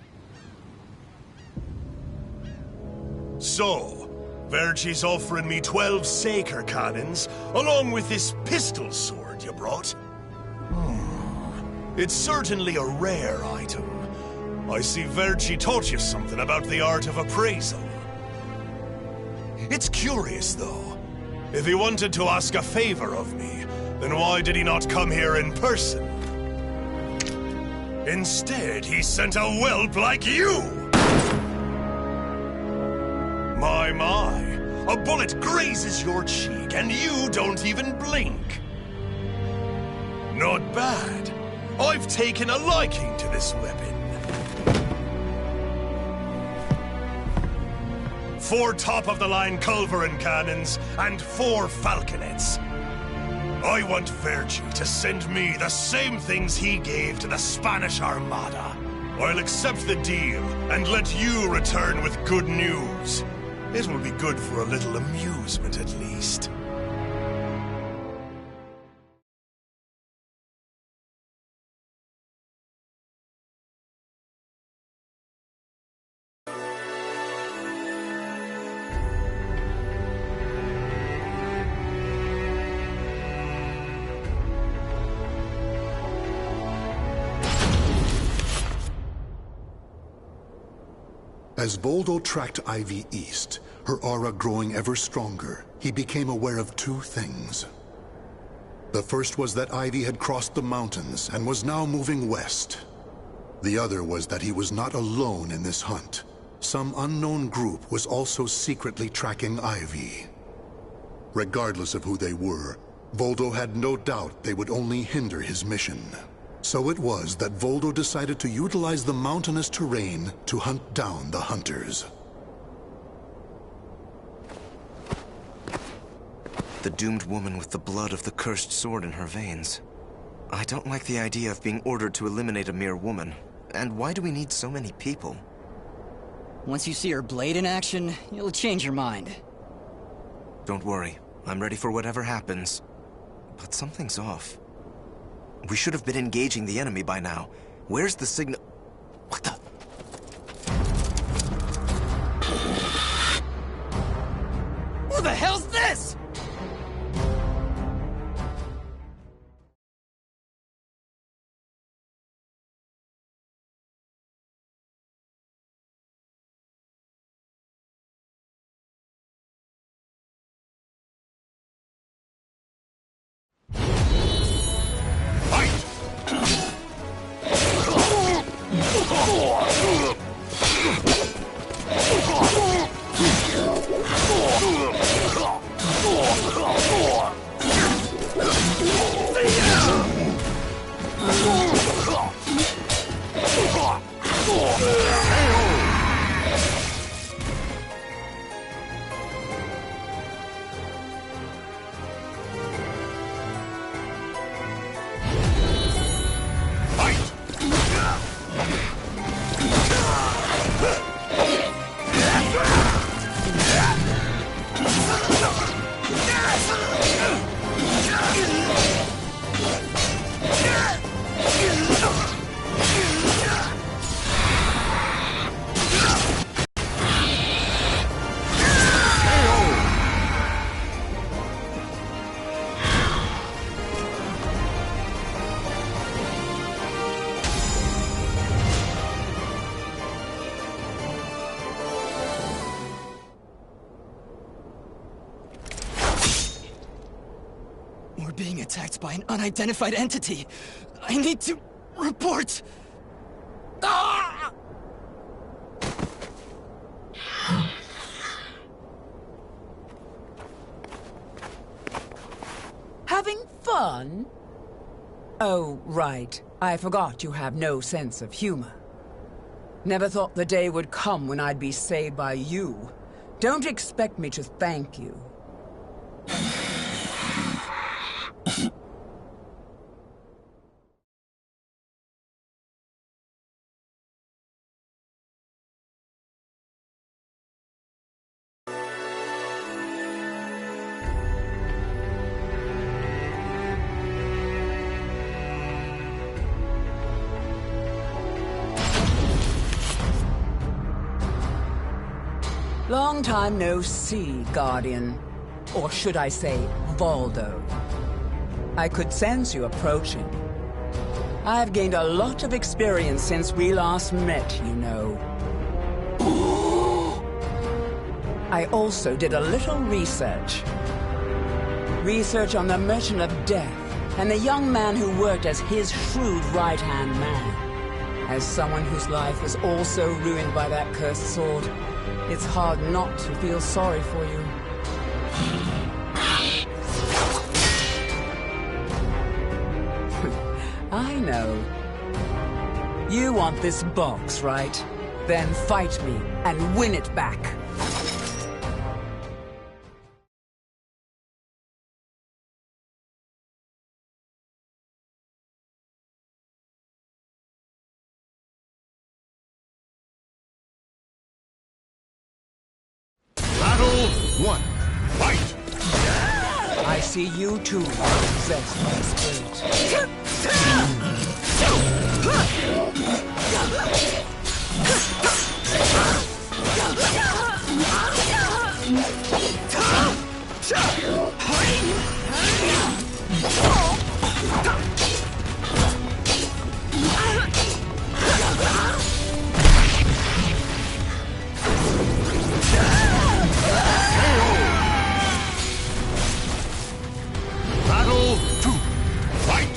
So, Verci's offering me 12 Saker cannons, along with this pistol sword you brought. It's certainly a rare item. I see Verci taught you something about the art of appraisal. It's curious, though. If he wanted to ask a favor of me, then why did he not come here in person? Instead, he sent a whelp like you! My, a bullet grazes your cheek and you don't even blink. Not bad. I've taken a liking to this weapon. 4 top-of-the-line culverin cannons and 4 falconets. I want Verci to send me the same things he gave to the Spanish Armada. I'll accept the deal and let you return with good news. It will be good for a little amusement, at least. As Voldo tracked Ivy east, her aura growing ever stronger, he became aware of two things. The first was that Ivy had crossed the mountains and was now moving west. The other was that he was not alone in this hunt. Some unknown group was also secretly tracking Ivy. Regardless of who they were, Voldo had no doubt they would only hinder his mission. So it was that Voldo decided to utilize the mountainous terrain to hunt down the hunters. The doomed woman with the blood of the cursed sword in her veins. I don't like the idea of being ordered to eliminate a mere woman. And why do we need so many people? Once you see her blade in action, you'll change your mind. Don't worry. I'm ready for whatever happens. But something's off. We should have been engaging the enemy by now. Where's the signal? What the? Who the hell's this? We're being attacked by an unidentified entity. I need to report. Ah! Having fun? Oh, right. I forgot you have no sense of humor. Never thought the day would come when I'd be saved by you. Don't expect me to thank you. Long time no see, Guardian. Or should I say, Voldo. I could sense you approaching. I've gained a lot of experience since we last met, you know. I also did a little research. Research on the Merchant of Death, and the young man who worked as his shrewd right-hand man. As someone whose life was also ruined by that cursed sword, it's hard not to feel sorry for you. I know. You want this box, right? Then fight me and win it back. 1, fight! I see you too, possessed by spirit. Battle 2, fight!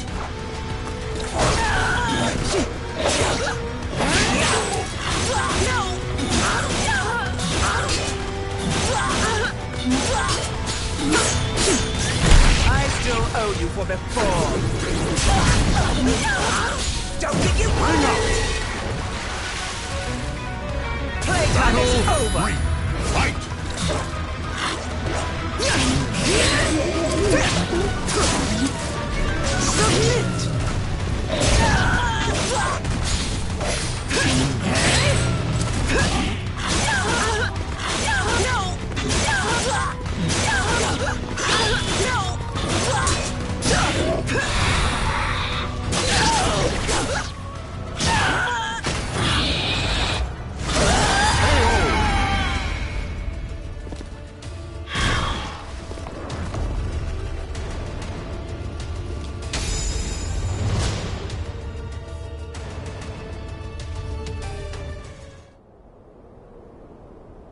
I still owe you for before. Don't think you will not. Playtime is over. 3, fight! Submit.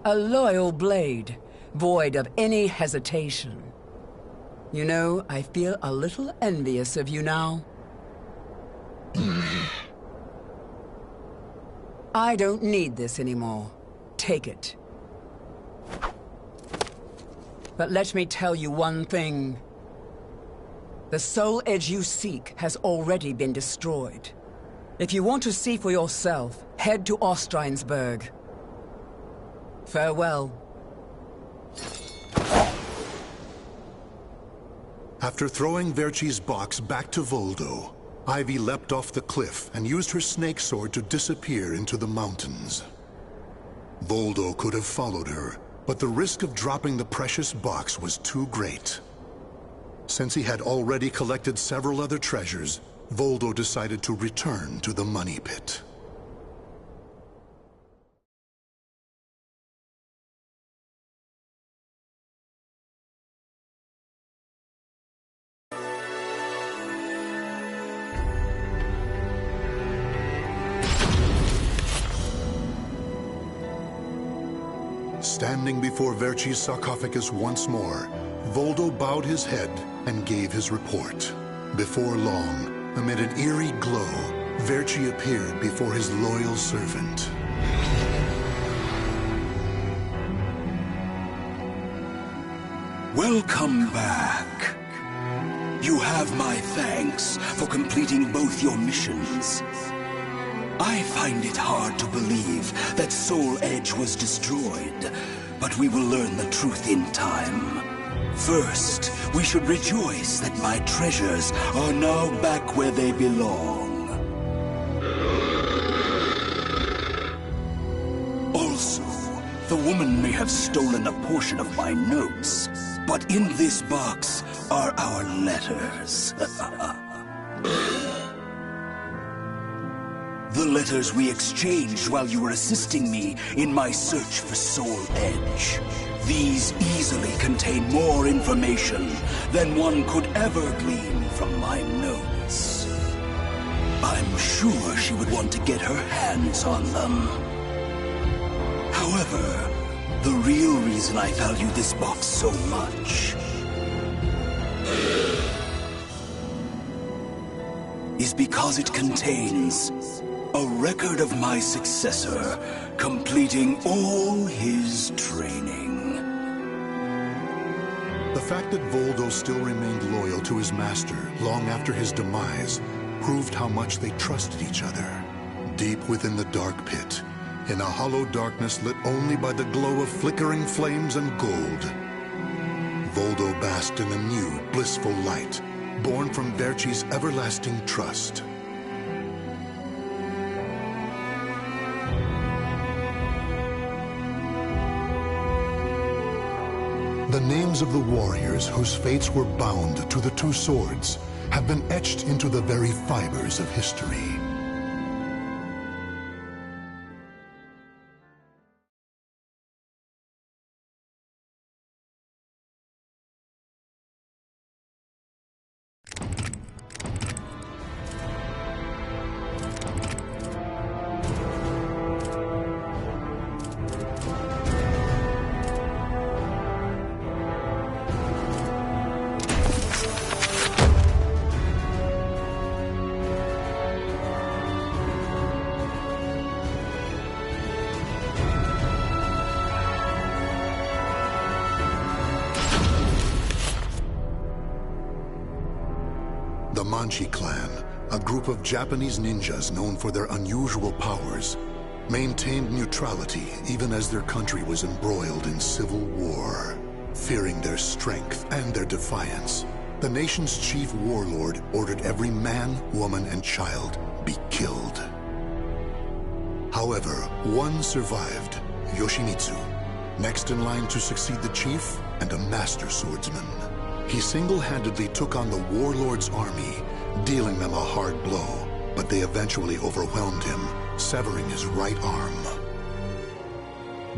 A loyal blade, void of any hesitation. You know, I feel a little envious of you now. I don't need this anymore. Take it. But let me tell you one thing. The soul edge you seek has already been destroyed. If you want to see for yourself, head to Ostreinsburg. Farewell. After throwing Verci's box back to Voldo, Ivy leapt off the cliff and used her snake sword to disappear into the mountains. Voldo could have followed her, but the risk of dropping the precious box was too great. Since he had already collected several other treasures, Voldo decided to return to the money pit. Standing before Verci's sarcophagus once more, Voldo bowed his head and gave his report. Before long, amid an eerie glow, Verci appeared before his loyal servant. Welcome back. You have my thanks for completing both your missions. I find it hard to believe that Soul Edge was destroyed, but we will learn the truth in time. First, we should rejoice that my treasures are now back where they belong. Also, the woman may have stolen a portion of my notes, but in this box are our letters. The letters we exchanged while you were assisting me in my search for Soul Edge. These easily contain more information than one could ever glean from my notes. I'm sure she would want to get her hands on them. However, the real reason I value this box so much is because it contains a record of my successor completing all his training. The fact that Voldo still remained loyal to his master long after his demise proved how much they trusted each other. Deep within the dark pit, in a hollow darkness lit only by the glow of flickering flames and gold, Voldo basked in a new, blissful light, born from Verci's everlasting trust. The names of the warriors whose fates were bound to the two swords have been etched into the very fibers of history. The Manchi clan, a group of Japanese ninjas known for their unusual powers, maintained neutrality even as their country was embroiled in civil war. Fearing their strength and their defiance, the nation's chief warlord ordered every man, woman, and child be killed. However, one survived, Yoshimitsu, next in line to succeed the chief and a master swordsman. He single-handedly took on the warlord's army, dealing them a hard blow, but they eventually overwhelmed him, severing his right arm.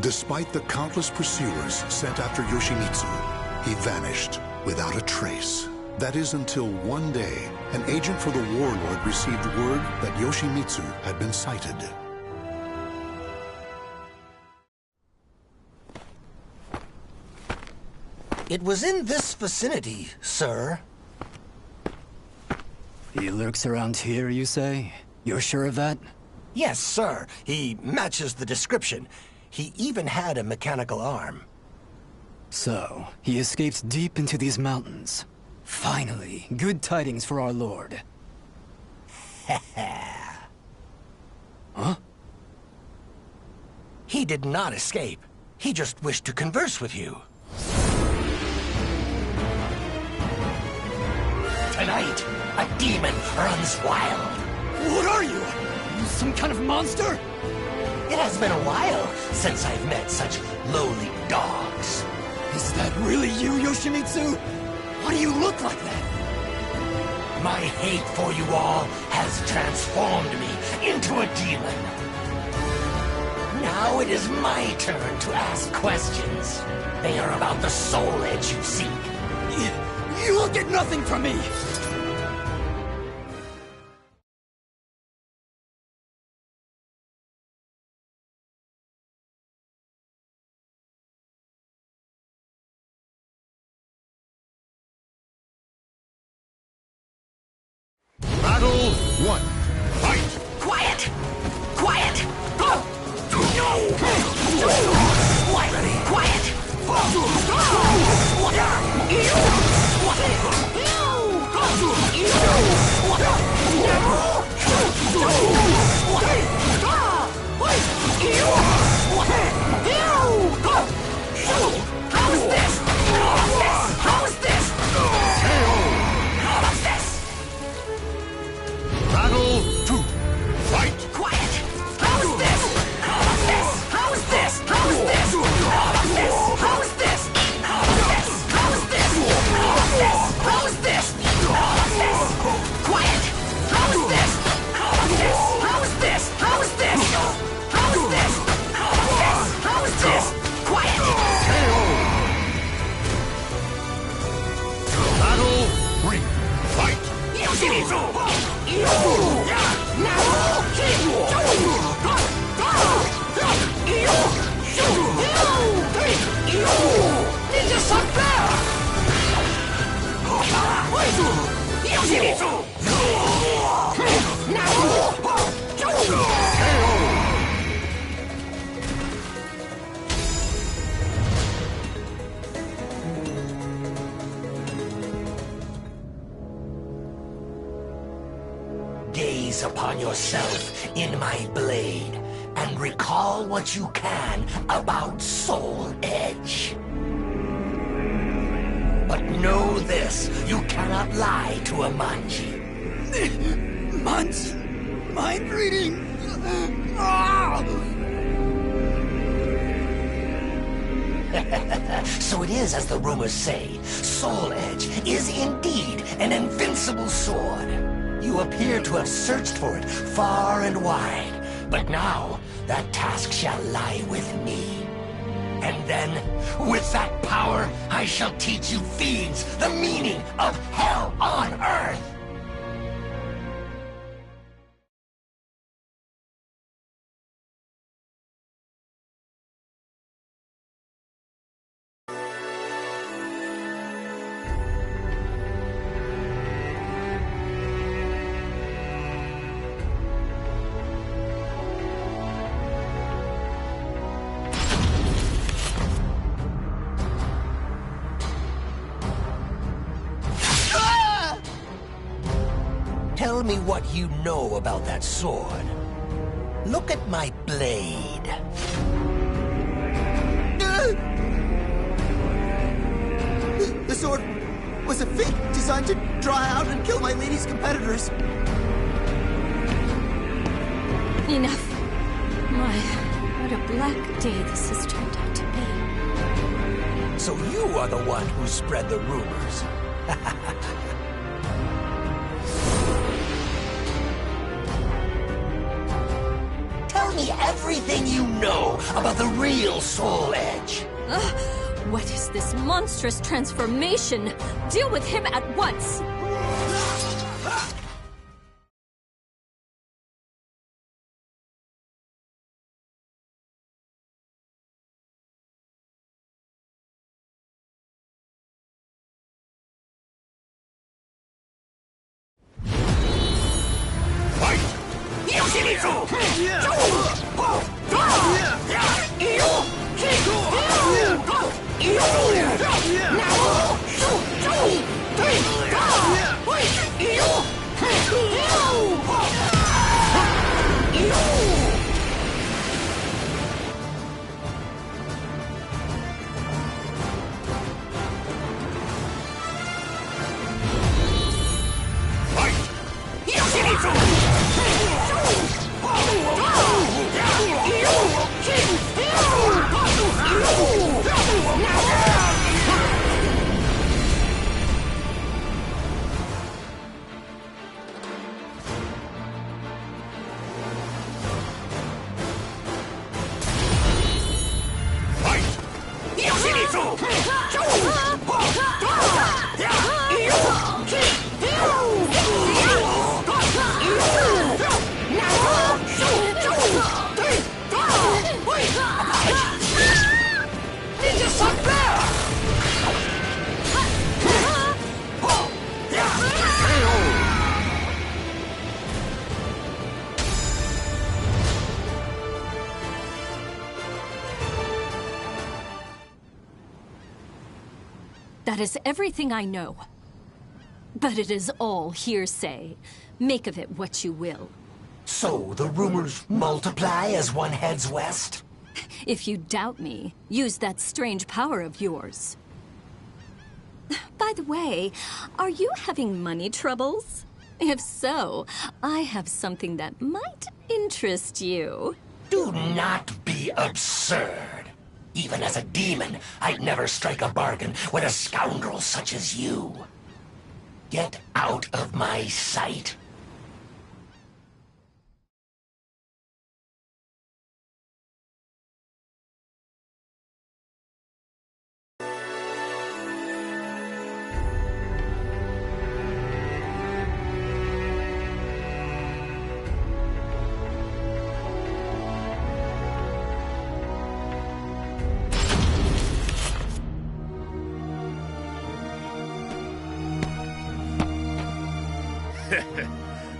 Despite the countless pursuers sent after Yoshimitsu, he vanished without a trace. That is until one day, an agent for the warlord received word that Yoshimitsu had been sighted. It was in this vicinity, sir. He lurks around here, you say? You're sure of that? Yes, sir. He matches the description. He even had a mechanical arm. So, he escaped deep into these mountains. Finally, good tidings for our lord. Huh? He did not escape. He just wished to converse with you. Tonight, a demon runs wild. What are you? You some kind of monster? It has been a while since I've met such lowly dogs. Is that really you, Yoshimitsu? Why do you look like that? My hate for you all has transformed me into a demon. Now it is my turn to ask questions. They are about the soul edge you seek. You'll get nothing from me! Battle 1. Fight! Quiet! Quiet! No! Quiet! Quiet! How's this? How's this? How's this? Battle 2. Fight! Quiet! How's this? How's this? How's this? How's this? How's this? How's this? How's this? How's this? How's this? How's this? Quiet! How's this? How's this? How's this? How's this? How's this? How's this? How's this? Quiet! Battle 3. Fight! Yoshimitsu! Ninja Sucker! Yoshimitsu! Gaze upon yourself in my blade and recall what you can about Soul Edge. But know this, you cannot lie to a Manji. Manji? Mind reading? Ah! So it is as the rumors say. Soul Edge is indeed an invincible sword. You appear to have searched for it far and wide. But now, that task shall lie with me. And then, with that power, I shall teach you fiends the meaning of hell on earth. Tell me what you know about that sword. Look at my blade. The sword was a fake designed to draw out and kill my lady's competitors. Enough. My, what a black day this has turned out to be. So you are the one who spread the rumors. Tell me everything you know about the real Soul Edge. What is this monstrous transformation? Deal with him at once! That is everything I know. But it is all hearsay. Make of it what you will. So the rumors multiply as one heads west? If you doubt me, use that strange power of yours. By the way, are you having money troubles? If so, I have something that might interest you. Do not be absurd. Even as a demon, I'd never strike a bargain with a scoundrel such as you. Get out of my sight.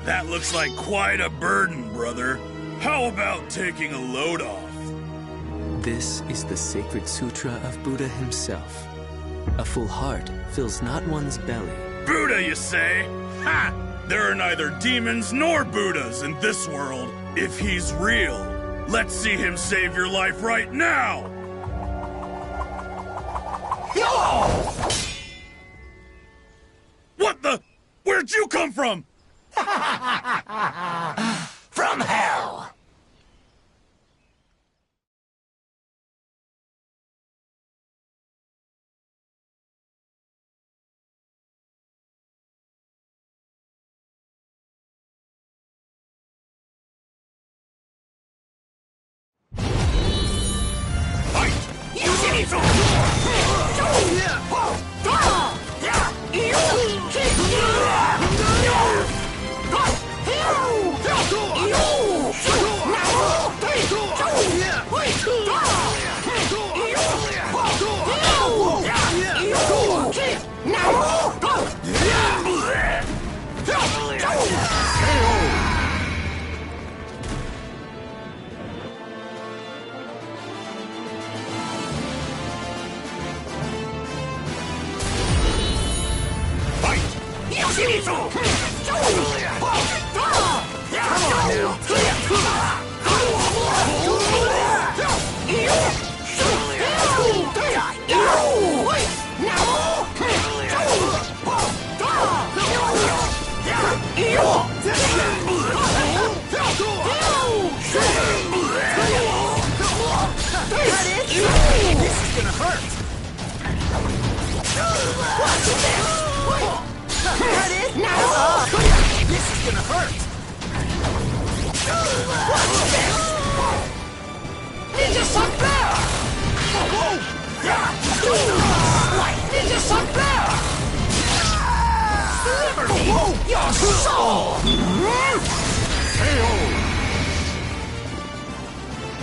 That looks like quite a burden, brother. How about taking a load off? This is the sacred sutra of Buddha himself. A full heart fills not one's belly. Buddha, you say? Ha! There are neither demons nor Buddhas in this world. If he's real, let's see him save your life right now! What the? Where'd you come from? From hell!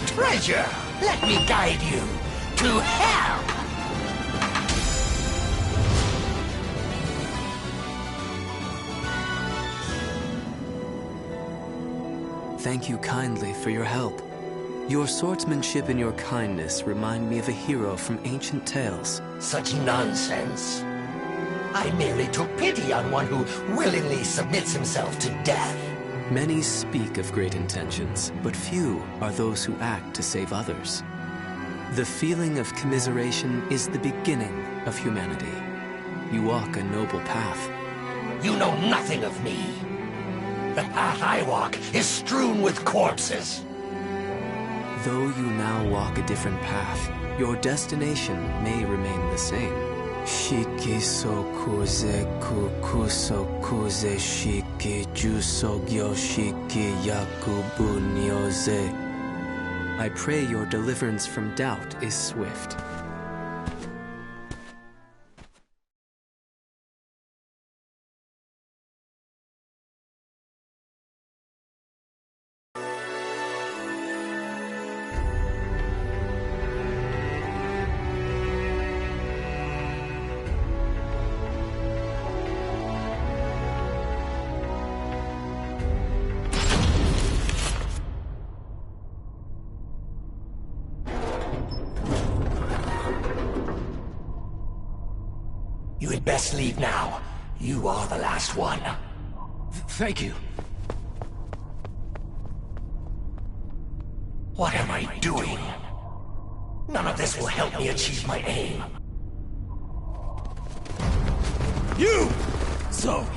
Treasure, let me guide you to hell! Thank you kindly for your help. Your swordsmanship and your kindness remind me of a hero from ancient tales. Such nonsense. I merely took pity on one who willingly submits himself to death. Many speak of great intentions, but few are those who act to save others. The feeling of commiseration is the beginning of humanity. You walk a noble path. You know nothing of me. The path I walk is strewn with corpses. Though you now walk a different path, your destination may remain the same. Shiki sokuze kukuso kuze shiki jusogyo shiki yakubu nyoze. I pray your deliverance from doubt is swift. You had best leave now. You are the last one. Thank you. What am I doing? None of this will help me achieve my aim. You! So,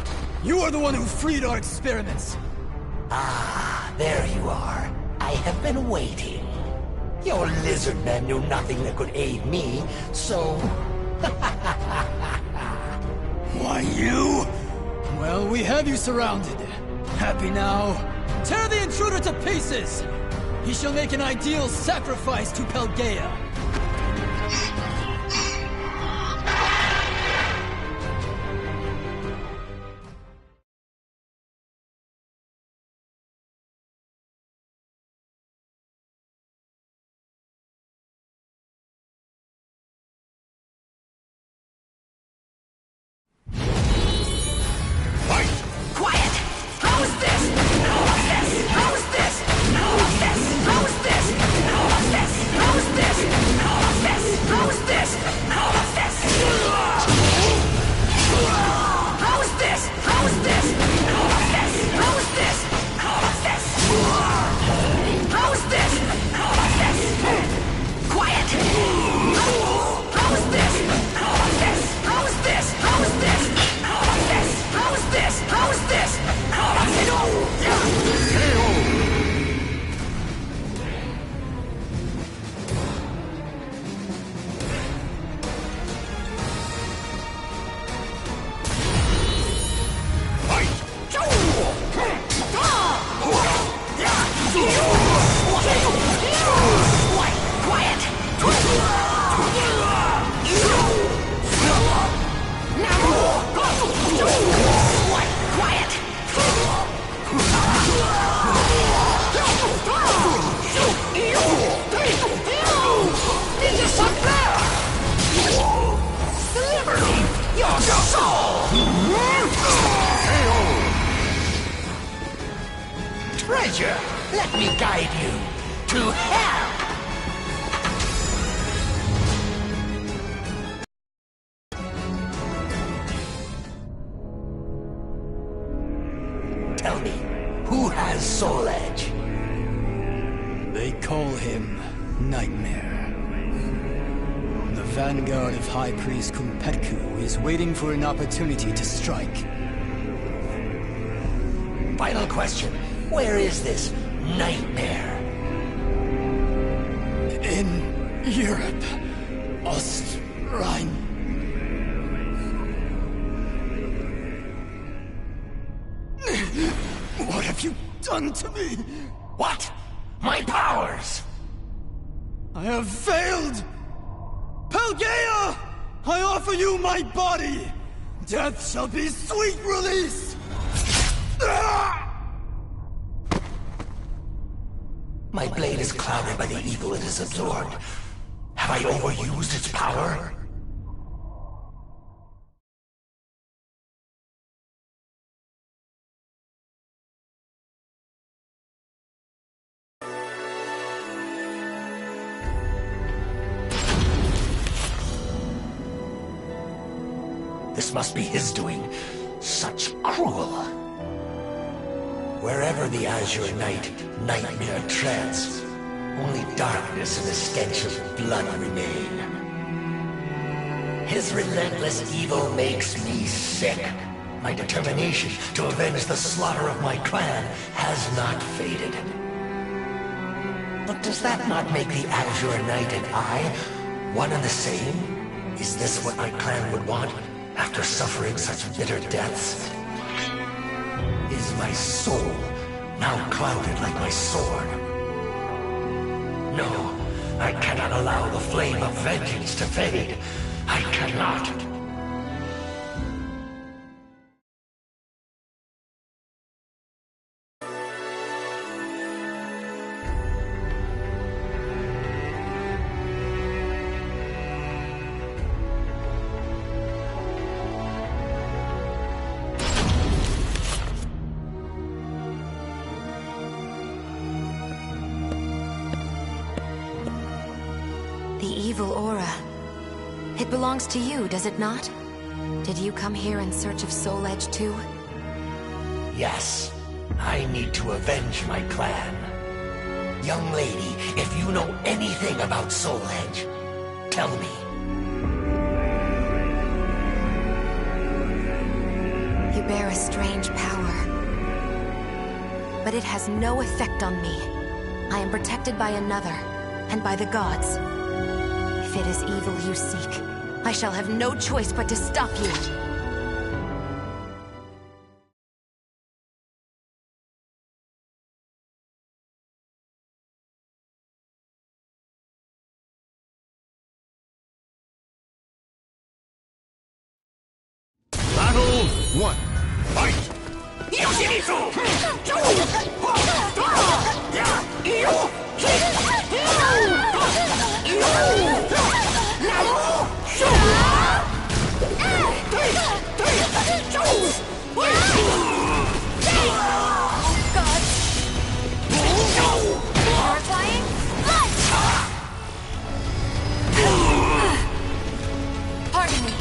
you are the one who freed our experiments. Ah, there you are. I have been waiting. Your lizard men knew nothing that could aid me, so... Why, you? Well, we have you surrounded. Happy now? Tear the intruder to pieces! He shall make an ideal sacrifice to Pelgaea. How is this? treasure. Let me guide you to hell! Tell me, who has Soul Edge? They call him Nightmare. The vanguard of High Priest Kumpetku is waiting for an opportunity to strike. Final question. Where is this Nightmare? In Europe. Ostrine. What have you done to me? What? My powers! I have failed! Pelgaea! I offer you my body! Death shall be sweet release! My blade is clouded by the evil it has absorbed. Have I overused its power? This must be his doing. Such cruel. Wherever the Azure Knight, Nightmare treads, only darkness and the stench of blood remain. His relentless evil makes me sick. My determination to avenge the slaughter of my clan has not faded. But does that not make the Azure Knight and I one and the same? Is this what my clan would want after suffering such bitter deaths? Is my soul now clouded like my sword? No, I cannot allow the flame of vengeance to fade. I cannot. The evil aura. It belongs to you, does it not? Did you come here in search of Soul Edge too? Yes, I need to avenge my clan. Young lady, if you know anything about Soul Edge, tell me. You bear a strange power. But it has no effect on me. I am protected by another, and by the gods. If it is evil you seek, I shall have no choice but to stop you. Battle 1. Fight! Horrifying? Pardon me.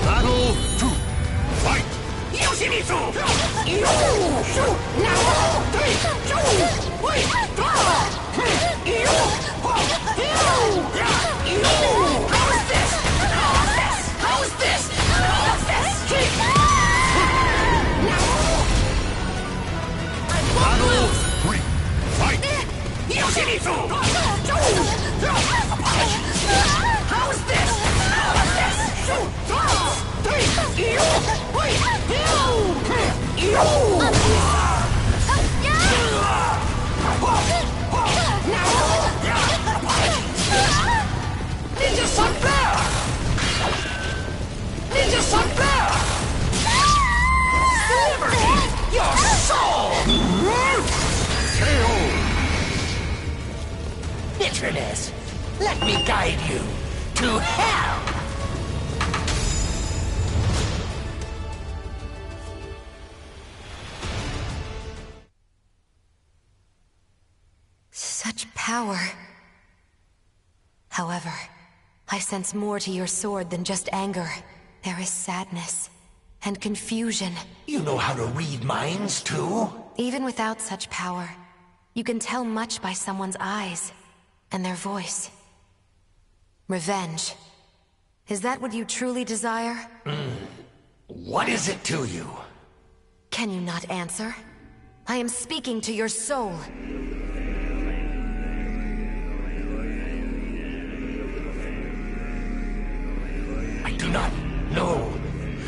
Battle 2. Fight! Battle 3. Fight! How's this? Ninja Sun Bear! Ninja Sun Bear! Liberty! Your soul! guide you to hell! Such power. However, I sense more to your sword than just anger. There is sadness and confusion. You know how to read minds, too? Even without such power, you can tell much by someone's eyes and their voice. Revenge. Is that what you truly desire? What is it to you? Can you not answer? I am speaking to your soul. I do not know.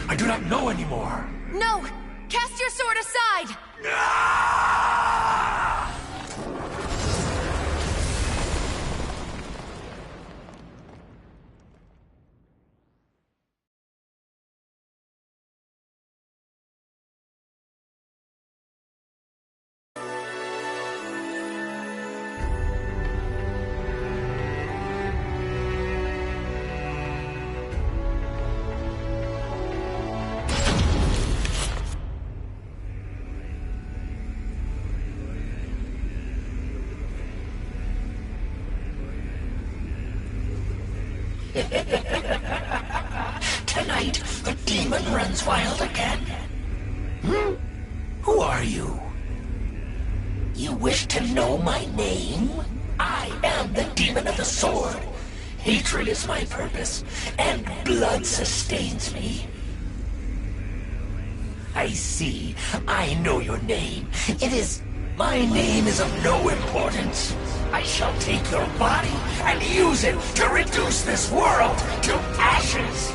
I do not know anymore. No! Cast your sword aside! Tonight, the demon runs wild again. Who are you? You wish to know my name? I am the demon of the sword. Hatred is my purpose, and blood sustains me. I see. I know your name. It is... My name is of no importance. I shall take your body and use it to reduce this world to ashes.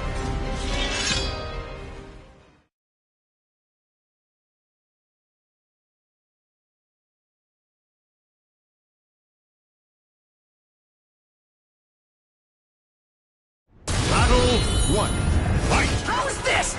Battle 1. Fight! How's this?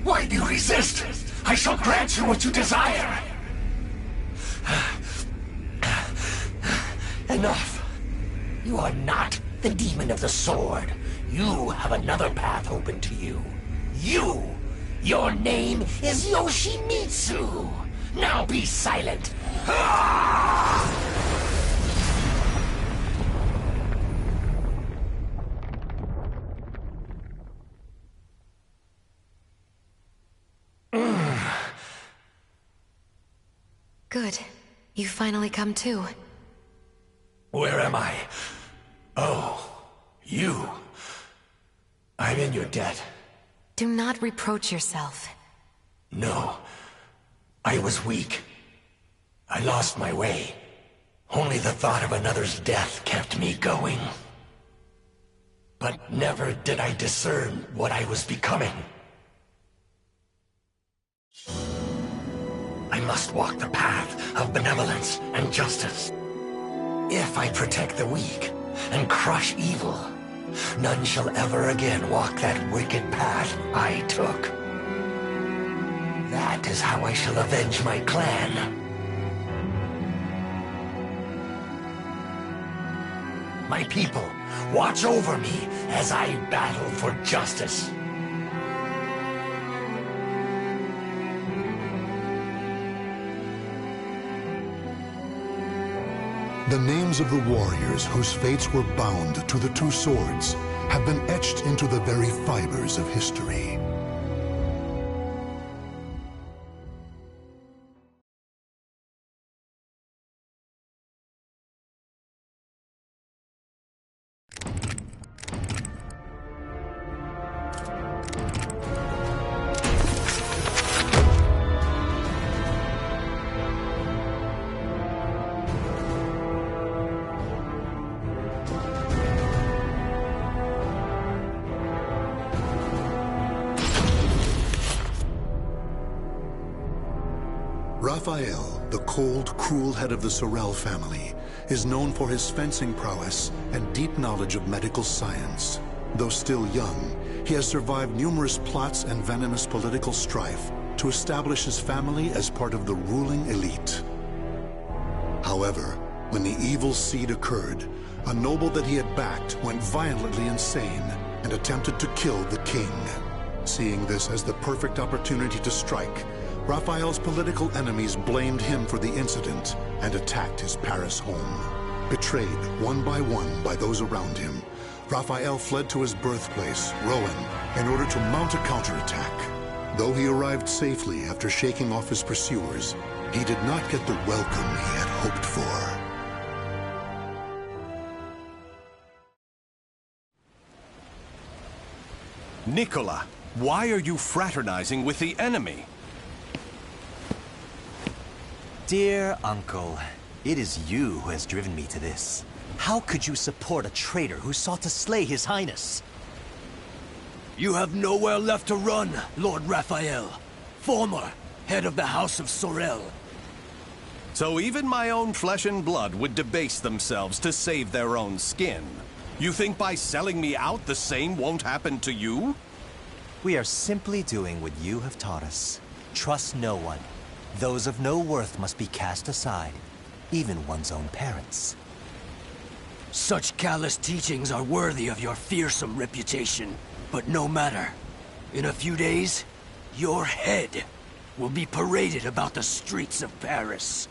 Why do you resist? I shall grant you what you desire. Enough. You are not the demon of the sword. You have another path open to you. Your name is Yoshimitsu. Now be silent. Good. You finally come to. Where am I? Oh, you. I'm in your debt. Do not reproach yourself. No. I was weak. I lost my way. Only the thought of another's death kept me going. But never did I discern what I was becoming. I must walk the path of benevolence and justice. If I protect the weak and crush evil, none shall ever again walk that wicked path I took. That is how I shall avenge my clan. My people, watch over me as I battle for justice. The names of the warriors whose fates were bound to the two swords have been etched into the very fibers of history. Raphael, the cold, cruel head of the Sorel family, is known for his fencing prowess and deep knowledge of medical science. Though still young, he has survived numerous plots and venomous political strife to establish his family as part of the ruling elite. However, when the evil seed occurred, a noble that he had backed went violently insane and attempted to kill the king. Seeing this as the perfect opportunity to strike, Raphael's political enemies blamed him for the incident and attacked his Paris home. Betrayed one by those around him, Raphael fled to his birthplace, Rouen, in order to mount a counterattack. Though he arrived safely after shaking off his pursuers, he did not get the welcome he had hoped for. Nicola, why are you fraternizing with the enemy? Dear Uncle, it is you who has driven me to this. How could you support a traitor who sought to slay His Highness? You have nowhere left to run, Lord Raphael, former head of the House of Sorel. So even my own flesh and blood would debase themselves to save their own skin. You think by selling me out the same won't happen to you? We are simply doing what you have taught us. Trust no one. Those of no worth must be cast aside, even one's own parents. Such callous teachings are worthy of your fearsome reputation. But no matter. In a few days, your head will be paraded about the streets of Paris.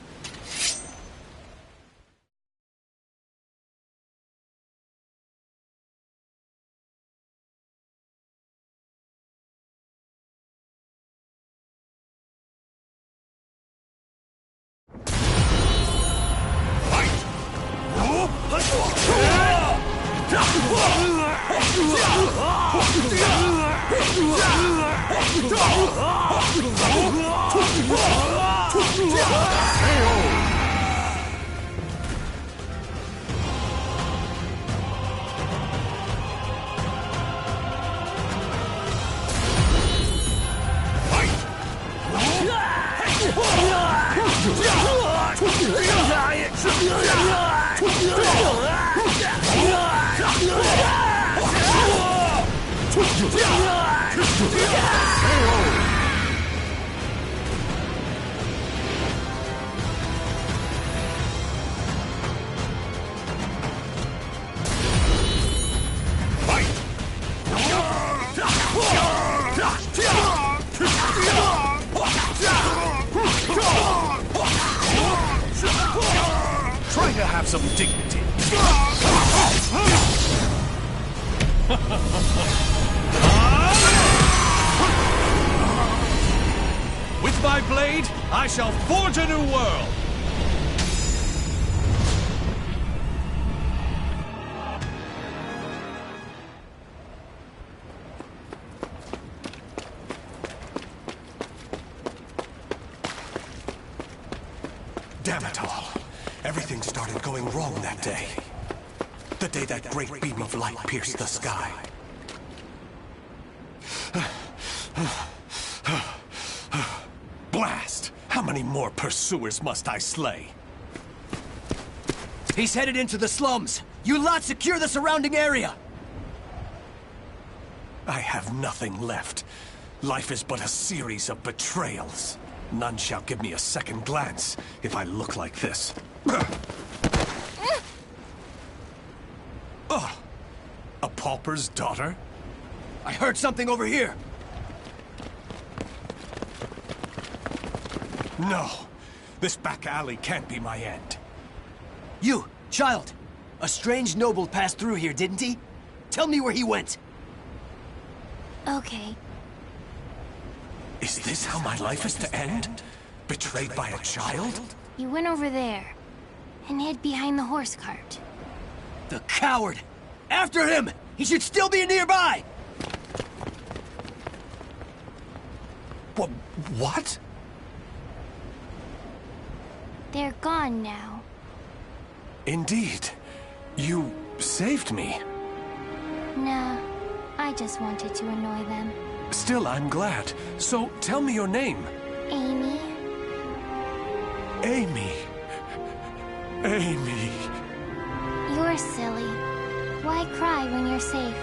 KO! some dignity. With my blade, I shall forge a new world! Damn it all. Everything started going wrong that day. The day that great beam of light pierced the sky. Blast! How many more pursuers must I slay? He's headed into the slums. You lot secure the surrounding area. I have nothing left. Life is but a series of betrayals. None shall give me a second glance if I look like this. A pauper's daughter? I heard something over here. No. This back alley can't be my end. You, child. A strange noble passed through here, didn't he? Tell me where he went. Okay. Is this how my life is to end? Betrayed by a child? He went over there and hid behind the horse cart. The coward! After him! He should still be nearby! What? They're gone now. Indeed. You saved me. Nah, I just wanted to annoy them. Still, I'm glad. So, tell me your name. Amy. Amy. Amy. You're silly. Why cry when you're safe?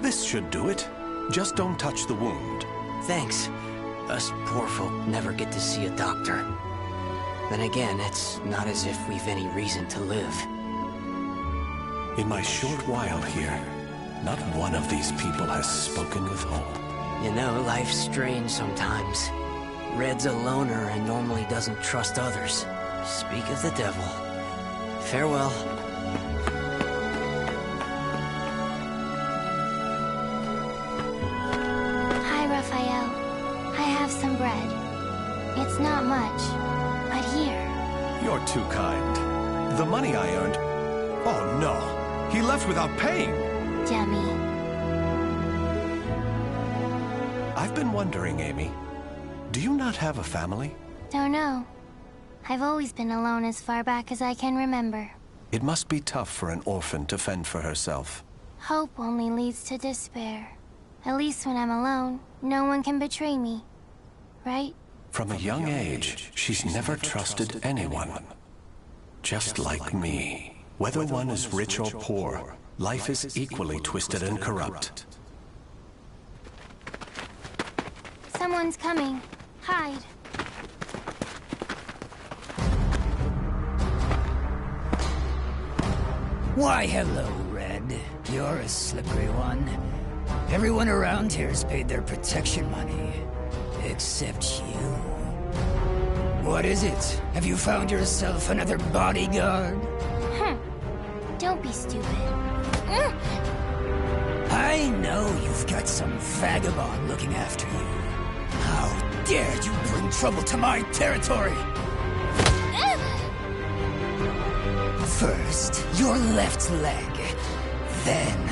This should do it. Just don't touch the wound. Thanks. Us poor folk never get to see a doctor. Then again, it's not as if we've any reason to live. In my short while here, not one of these people has spoken with hope. You know, life's strange sometimes. Red's a loner and normally doesn't trust others. Speak of the devil. Farewell. Some bread. It's not much, but here. You're too kind. The money I earned... Oh no, he left without paying. Dummy. I've been wondering, Amy, do you not have a family? Don't know. I've always been alone as far back as I can remember. It must be tough for an orphan to fend for herself. Hope only leads to despair. At least when I'm alone, no one can betray me. Right? From a young age, she's never trusted anyone. Just like me. Whether one is rich or poor, life is equally twisted and corrupt. Someone's coming. Hide. Why, hello, Red. You're a slippery one. Everyone around here's paid their protection money. Except you. What is it? Have you found yourself another bodyguard? Don't be stupid. I know you've got some vagabond looking after you. How dare you bring trouble to my territory? First, your left leg. Then...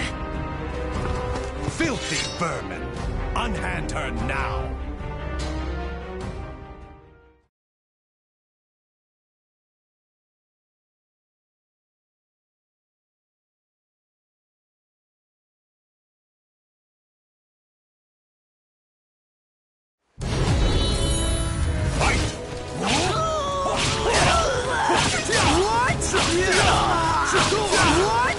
Filthy vermin! Unhand her now! What?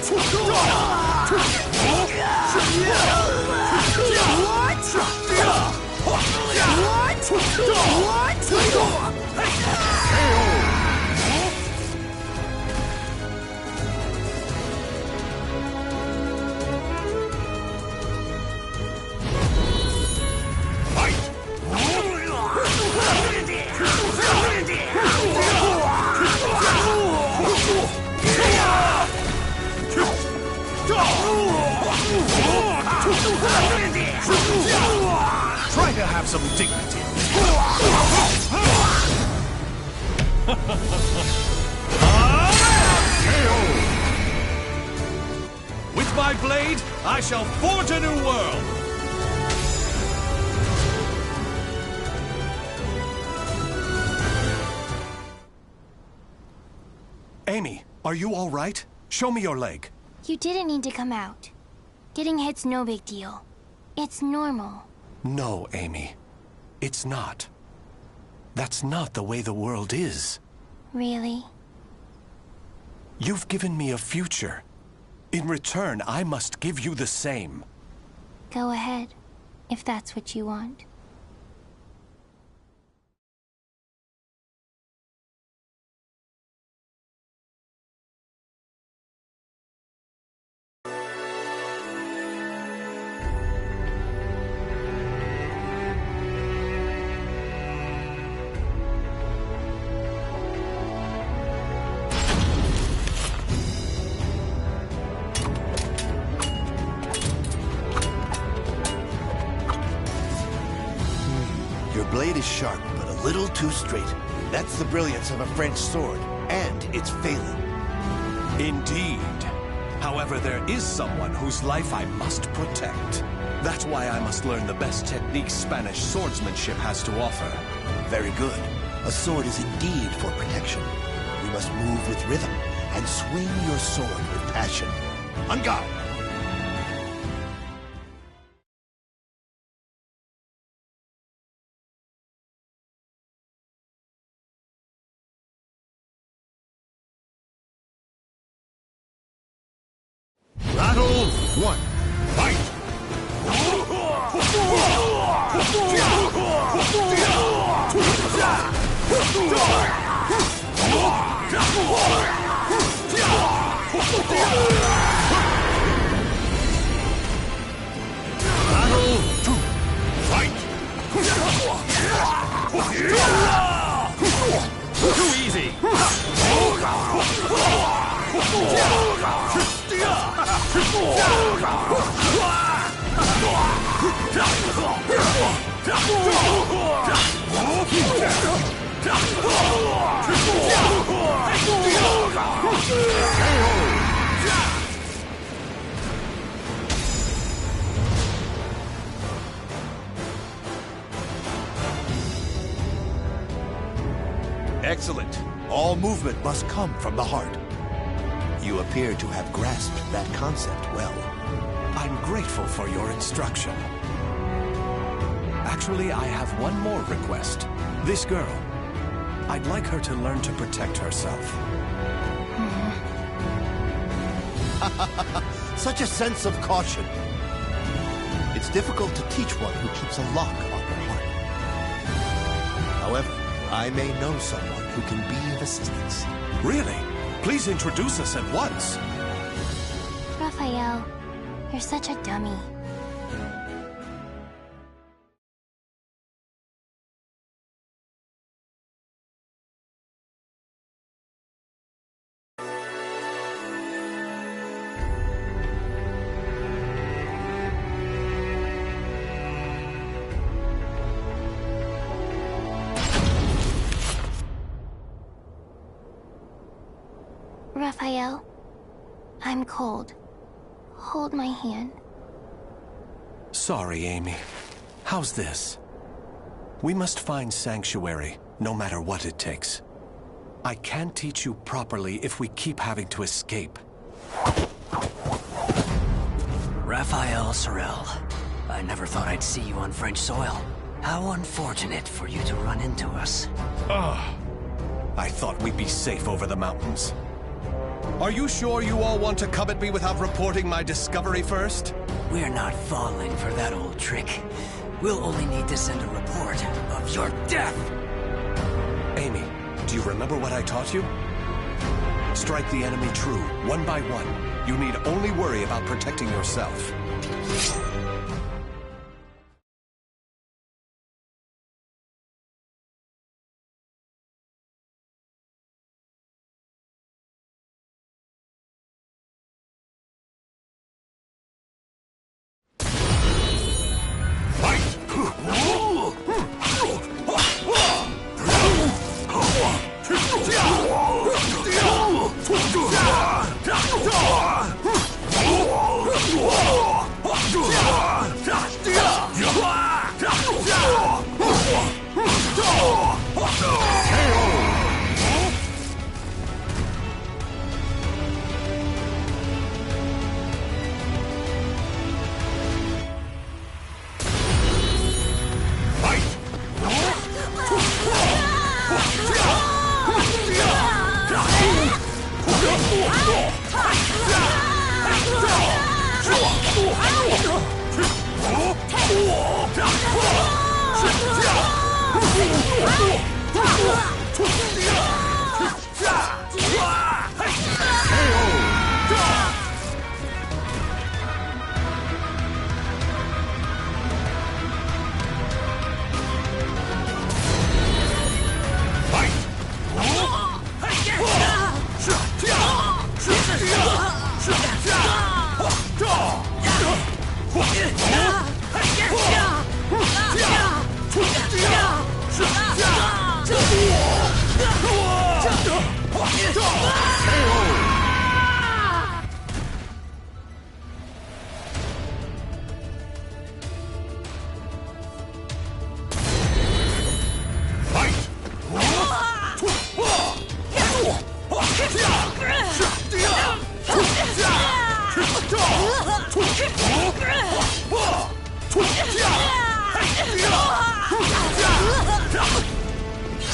Try to have some dignity. With my blade, I shall forge a new world. Amy, are you all right? Show me your leg. You didn't need to come out. Getting hit's no big deal. It's normal. No, Amy. It's not. That's not the way the world is. Really? You've given me a future. In return, I must give you the same. Go ahead, if that's what you want. Blade is sharp, but a little too straight. That's the brilliance of a French sword, and it's failing. Indeed. However, there is someone whose life I must protect. That's why I must learn the best techniques Spanish swordsmanship has to offer. Very good. A sword is indeed for protection. You must move with rhythm, and swing your sword with passion. On guard! Battle 1. Fight! Battle 2. Fight! Too easy! Excellent. All movement must come from the heart. You appear to have grasped that concept well. I'm grateful for your instruction. Actually, I have one more request. This girl. I'd like her to learn to protect herself. Such a sense of caution. It's difficult to teach one who keeps a lock on her heart. However, I may know someone who can be of assistance. Really? Please introduce us at once. Raphael, you're such a dummy. Raphael, I'm cold. Hold my hand. Sorry, Amy. How's this? We must find sanctuary, no matter what it takes. I can't teach you properly if we keep having to escape. Raphael Sorel, I never thought I'd see you on French soil. How unfortunate for you to run into us. I thought we'd be safe over the mountains. Are you sure you all want to come at me without reporting my discovery first? We're not falling for that old trick. We'll only need to send a report of your death. you remember what I taught you? Strike the enemy true, one by one. You need only worry about protecting yourself.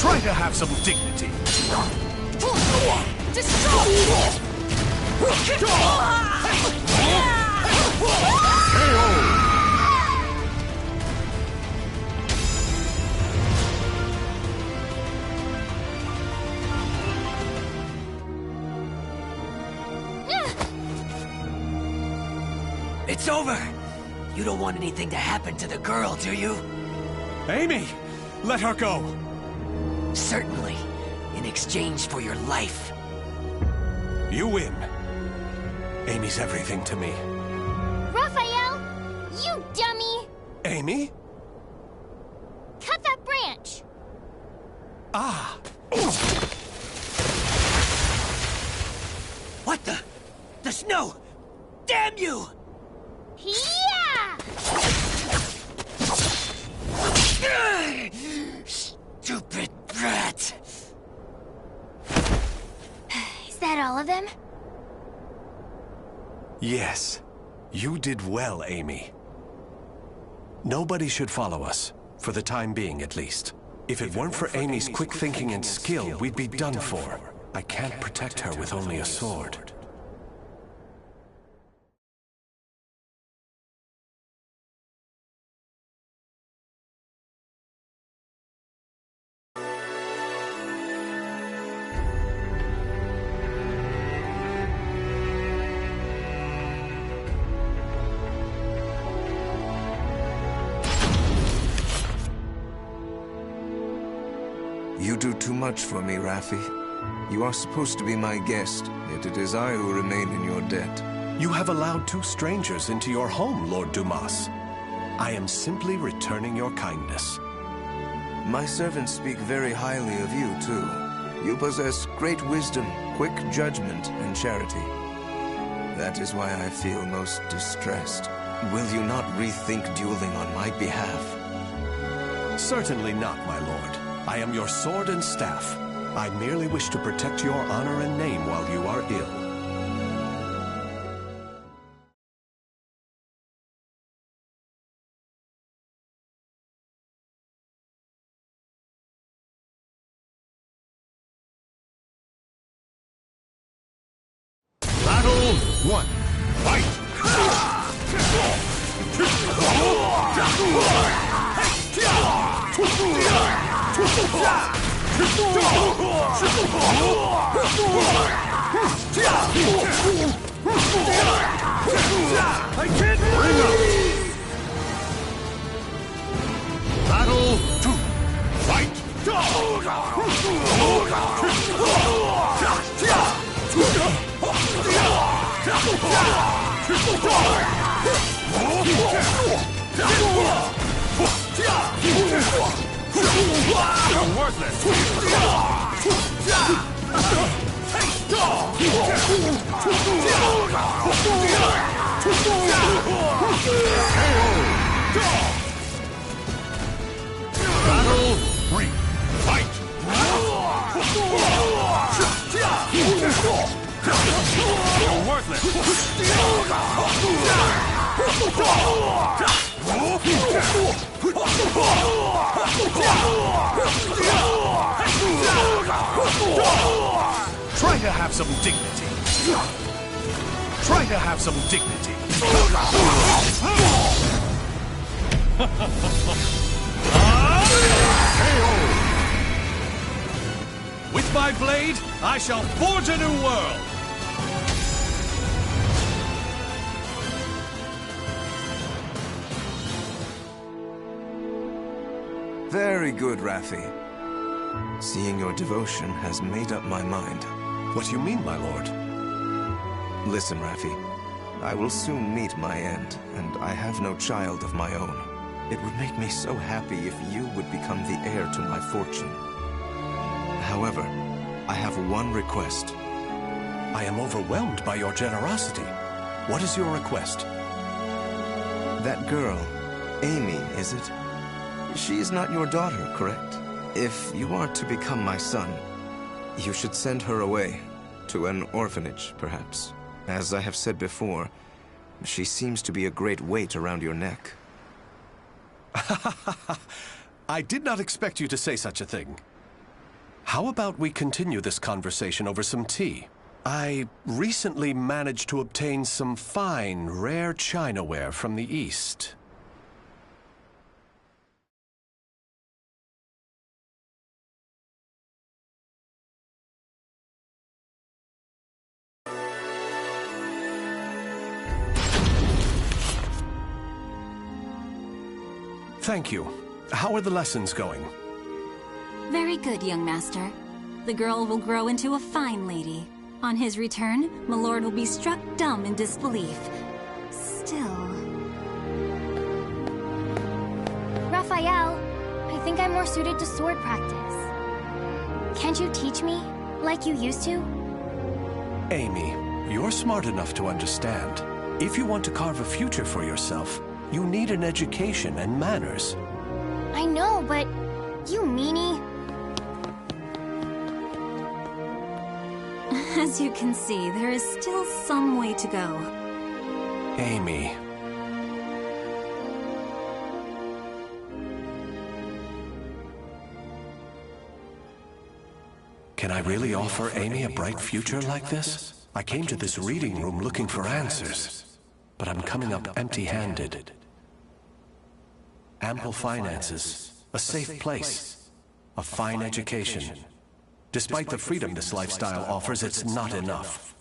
Try to have some dignity. It's over! You don't want anything to happen to the girl, do you? Amy! Let her go! Certainly. In exchange for your life. You win. Amy's everything to me. Raphael! You dummy! Amy? Cut that branch! Ah! What the? The snow! Damn you! Yeah! Stupid brat! Is that all of them? Yes. You did well, Amy. Nobody should follow us, for the time being at least. If it weren't for Amy's quick thinking and skill, we'd be done for. I can't protect her with only a sword. You do too much for me, Raffi. You are supposed to be my guest, yet it is I who remain in your debt. You have allowed 2 strangers into your home, Lord Dumas. I am simply returning your kindness. My servants speak very highly of you, too. You possess great wisdom, quick judgment, and charity. That is why I feel most distressed. Will you not rethink dueling on my behalf? Certainly not, my lord. I am your sword and staff. I merely wish to protect your honor and name while you are ill. Battle 1. Fight! I can't bring up! Battle 2. Fight! You're worthless! Battle 3. Fight! You're worthless! Try to have some dignity. Try to have some dignity. With my blade, I shall forge a new world! Very good, Raffi. Seeing your devotion has made up my mind. What do you mean, my lord? Listen, Raffi. I will soon meet my end, and I have no child of my own. It would make me so happy if you would become the heir to my fortune. However, I have one request. I am overwhelmed by your generosity. What is your request? That girl, Amy, is it? She is not your daughter, correct? If you are to become my son, you should send her away, to an orphanage, perhaps. As I have said before, she seems to be a great weight around your neck. I did not expect you to say such a thing. How about we continue this conversation over some tea? I recently managed to obtain some fine, rare chinaware from the East. Thank you. How are the lessons going? Very good, young master. The girl will grow into a fine lady. On his return, my lord will be struck dumb in disbelief. Still... Raphael, I think I'm more suited to sword practice. Can't you teach me, like you used to? Amy, you're smart enough to understand. If you want to carve a future for yourself, you need an education and manners. I know, but... you meanie. As you can see, there is still some way to go. Amy. Can I really offer Amy a bright future like this? I came to this reading room looking for answers, but I'm coming up empty-handed. Ample finances, a safe place, a fine education. Despite the freedom this lifestyle offers, it's not enough.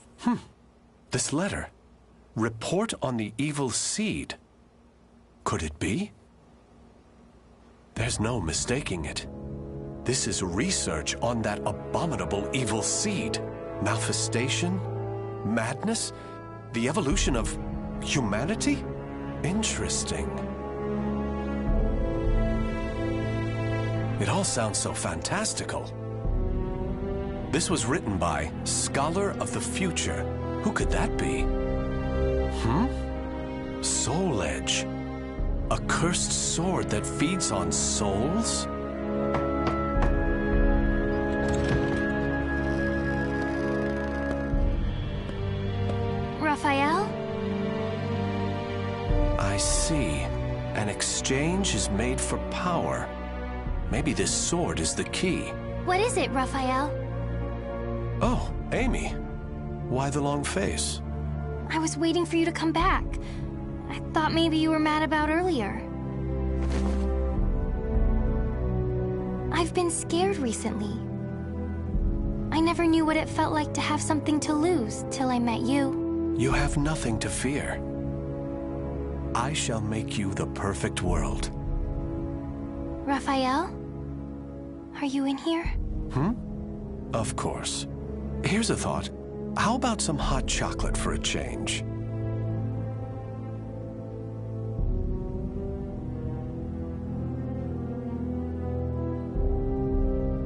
This letter. Report on the evil seed. Could it be? There's no mistaking it. This is research on that abominable evil seed. Malfestation? Madness? The evolution of humanity? Interesting. It all sounds so fantastical. This was written by Scholar of the Future. Who could that be? Soul Edge. A cursed sword that feeds on souls? Raphael? I see. An exchange is made for power. Maybe this sword is the key. What is it, Raphael? Oh, Amy. Why the long face? I was waiting for you to come back. I thought maybe you were mad about earlier. I've been scared recently. I never knew what it felt like to have something to lose till I met you. You have nothing to fear. I shall make you the perfect world. Raphael? Are you in here? Of course. Here's a thought. How about some hot chocolate for a change?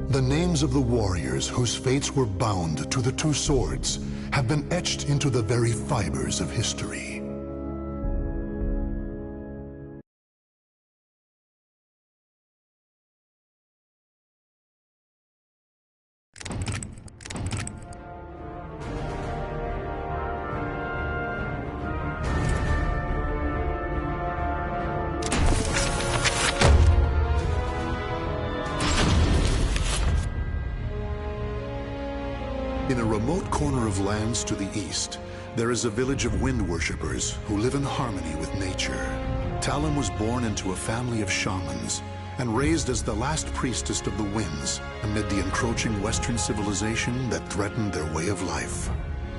The names of the warriors whose fates were bound to the two swords have been etched into the very fibers of history. In a remote corner of lands to the east, there is a village of wind worshippers who live in harmony with nature. Talon was born into a family of shamans and raised as the last priestess of the winds amid the encroaching Western civilization that threatened their way of life.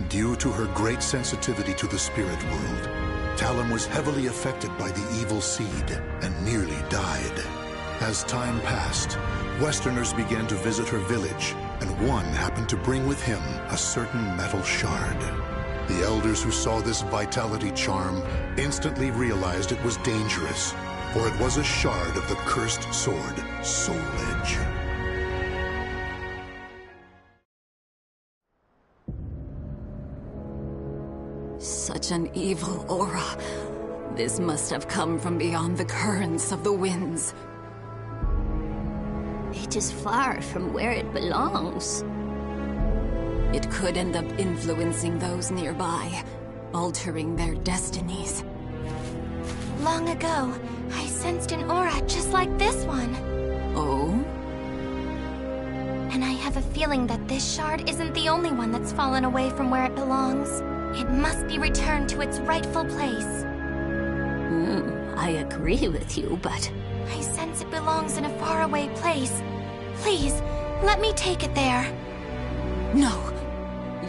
Due to her great sensitivity to the spirit world, Talon was heavily affected by the evil seed and nearly died. As time passed, Westerners began to visit her village, and one happened to bring with him a certain metal shard. The elders who saw this vitality charm instantly realized it was dangerous, for it was a shard of the cursed sword, Soul Edge. Such an evil aura. This must have come from beyond the currents of the winds. It is far from where it belongs. It could end up influencing those nearby, altering their destinies. Long ago, I sensed an aura just like this one. Oh? And I have a feeling that this shard isn't the only one that's fallen away from where it belongs. It must be returned to its rightful place. I agree with you, but... I sense it belongs in a faraway place. Please, let me take it there. No.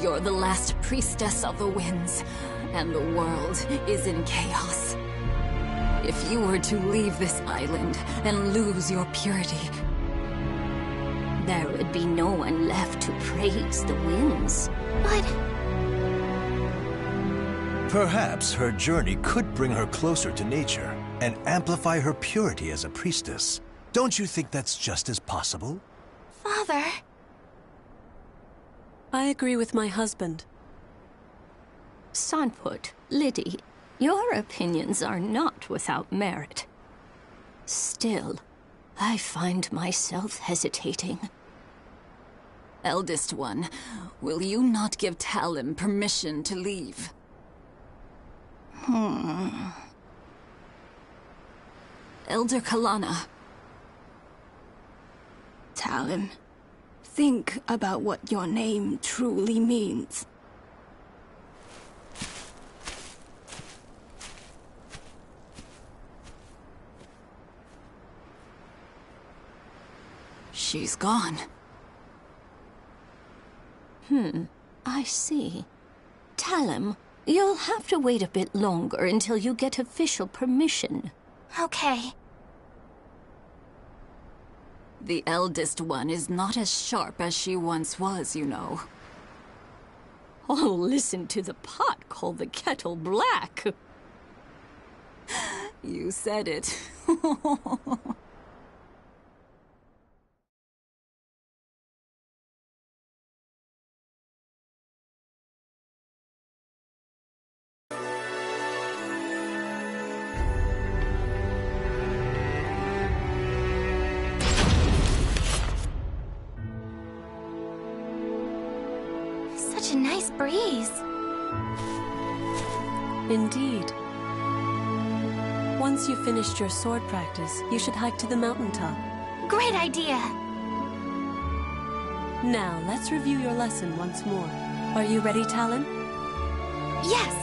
You're the last priestess of the winds, and the world is in chaos. If you were to leave this island and lose your purity, there would be no one left to praise the winds. But... Perhaps her journey could bring her closer to nature and amplify her purity as a priestess. Don't you think that's just as possible? Father... I agree with my husband. Sanput, Liddy, your opinions are not without merit. Still, I find myself hesitating. Eldest one, will you not give Talon permission to leave? Elder Kalana. Talon, think about what your name truly means. She's gone. I see. Talon, you'll have to wait a bit longer until you get official permission. Okay. The eldest one is not as sharp as she once was, you know. Oh, listen to the pot call the kettle black. You said it. Such a nice breeze. Indeed. Once you've finished your sword practice, you should hike to the mountaintop. Great idea! Now, let's review your lesson once more. Are you ready, Talon? Yes!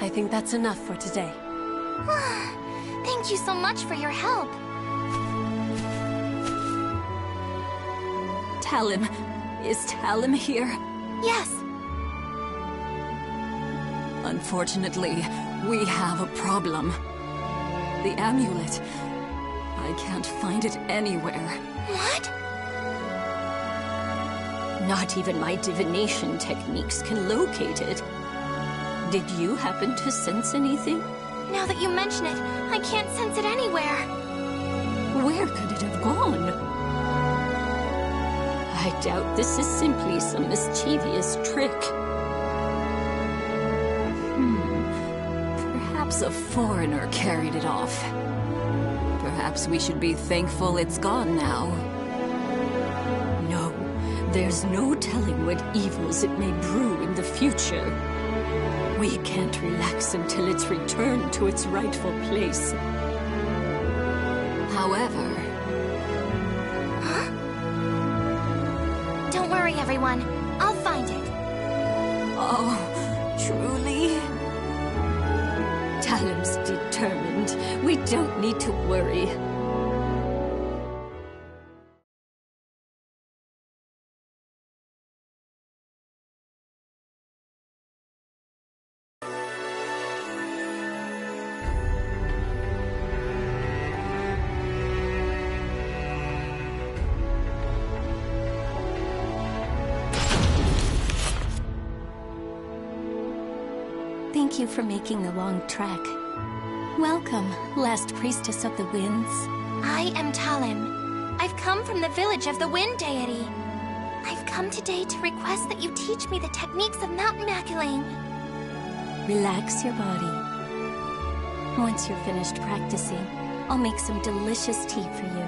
I think that's enough for today. Thank you so much for your help. Talim. Is Talim here? Yes. Unfortunately, we have a problem. The amulet. I can't find it anywhere. What? Not even my divination techniques can locate it. Did you happen to sense anything? Now that you mention it, I can't sense it anywhere. Where could it have gone? I doubt this is simply some mischievous trick. Perhaps a foreigner carried it off. Perhaps we should be thankful it's gone now. No, there's no telling what evils it may brew in the future. We can't relax until it's returned to its rightful place. However... Huh? Don't worry, everyone. I'll find it. Oh, truly? Talim's determined. We don't need to worry. Thank you for making the long trek. Welcome, last priestess of the winds. I am Talim. I've come from the village of the wind deity. I've come today to request that you teach me the techniques of Mountain Maculing. Relax your body. Once you're finished practicing, I'll make some delicious tea for you.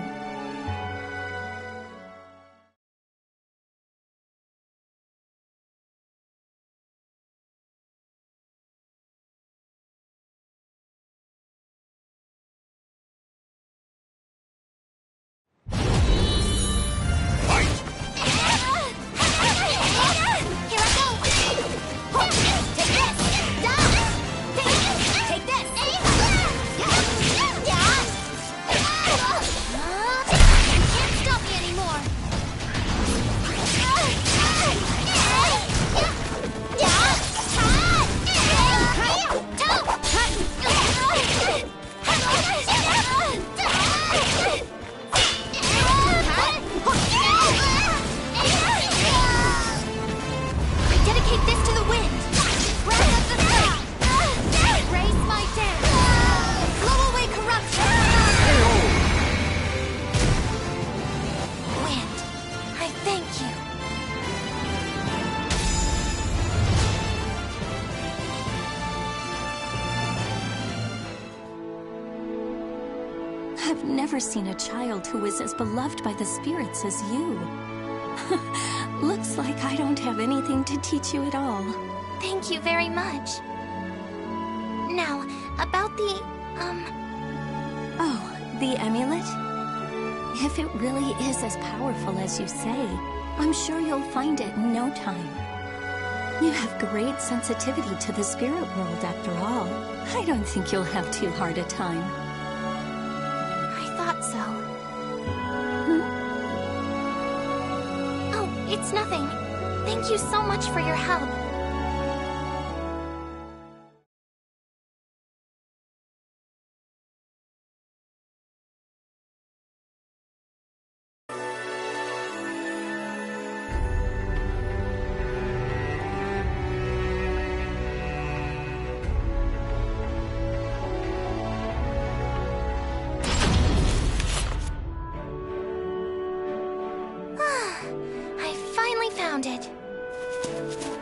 I've never seen a child who is as beloved by the spirits as you. Looks like I don't have anything to teach you at all. Thank you very much. Now, about the, Oh, the amulet? If it really is as powerful as you say, I'm sure you'll find it in no time. You have great sensitivity to the spirit world, after all. I don't think you'll have too hard a time. I thought so. Oh, it's nothing. Thank you so much for your help. Found it.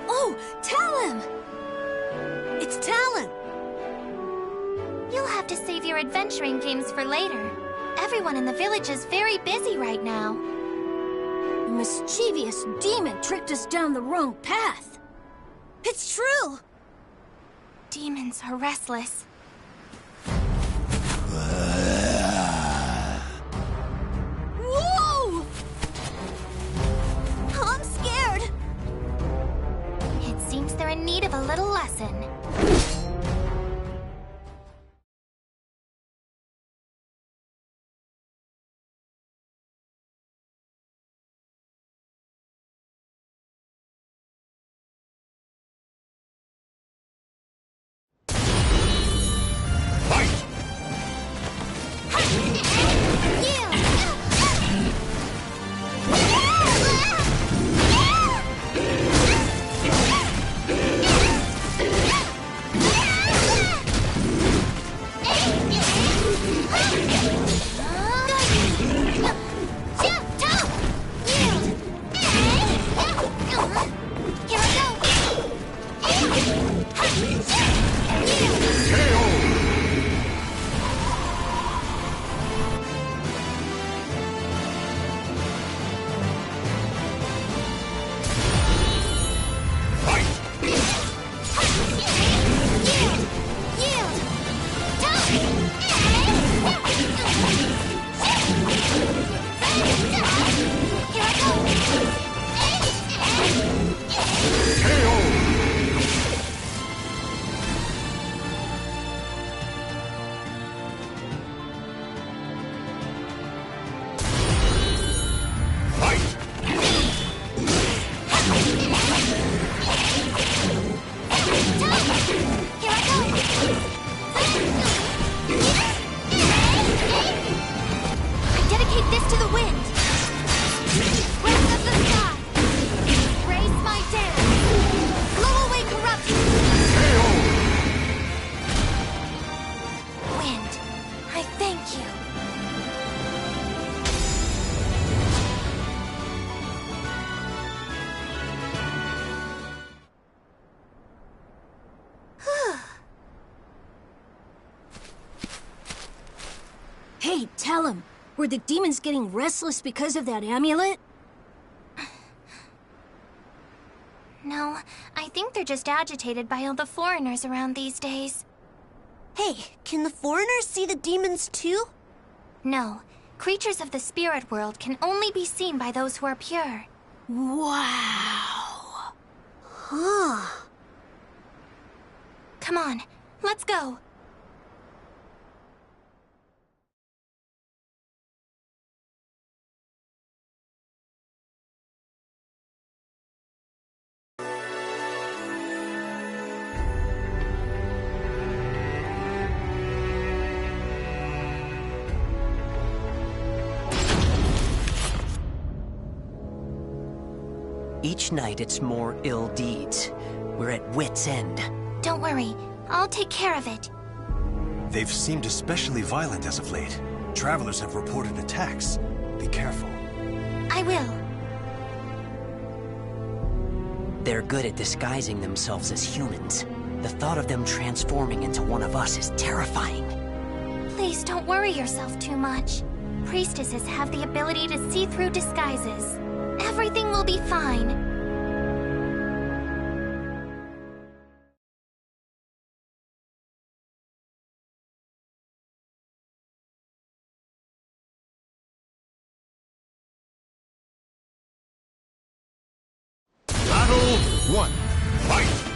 Oh, Talon! It's Talon! You'll have to save your adventuring games for later. Everyone in the village is very busy right now. A mischievous demon tricked us down the wrong path. It's true! Demons are restless. Whoa! I'm scared. It seems they're in need of a little lesson. Hey, tell him. Were the demons getting restless because of that amulet? No, I think they're just agitated by all the foreigners around these days. Hey, can the foreigners see the demons too? No. Creatures of the spirit world can only be seen by those who are pure. Wow. Huh. Come on, let's go. Each night it's more ill deeds. We're at wit's end. Don't worry, I'll take care of it. They've seemed especially violent as of late. Travelers have reported attacks. Be careful. I will. They're good at disguising themselves as humans. The thought of them transforming into one of us is terrifying. Please don't worry yourself too much. Priestesses have the ability to see through disguises. Everything will be fine. Battle 1. Fight!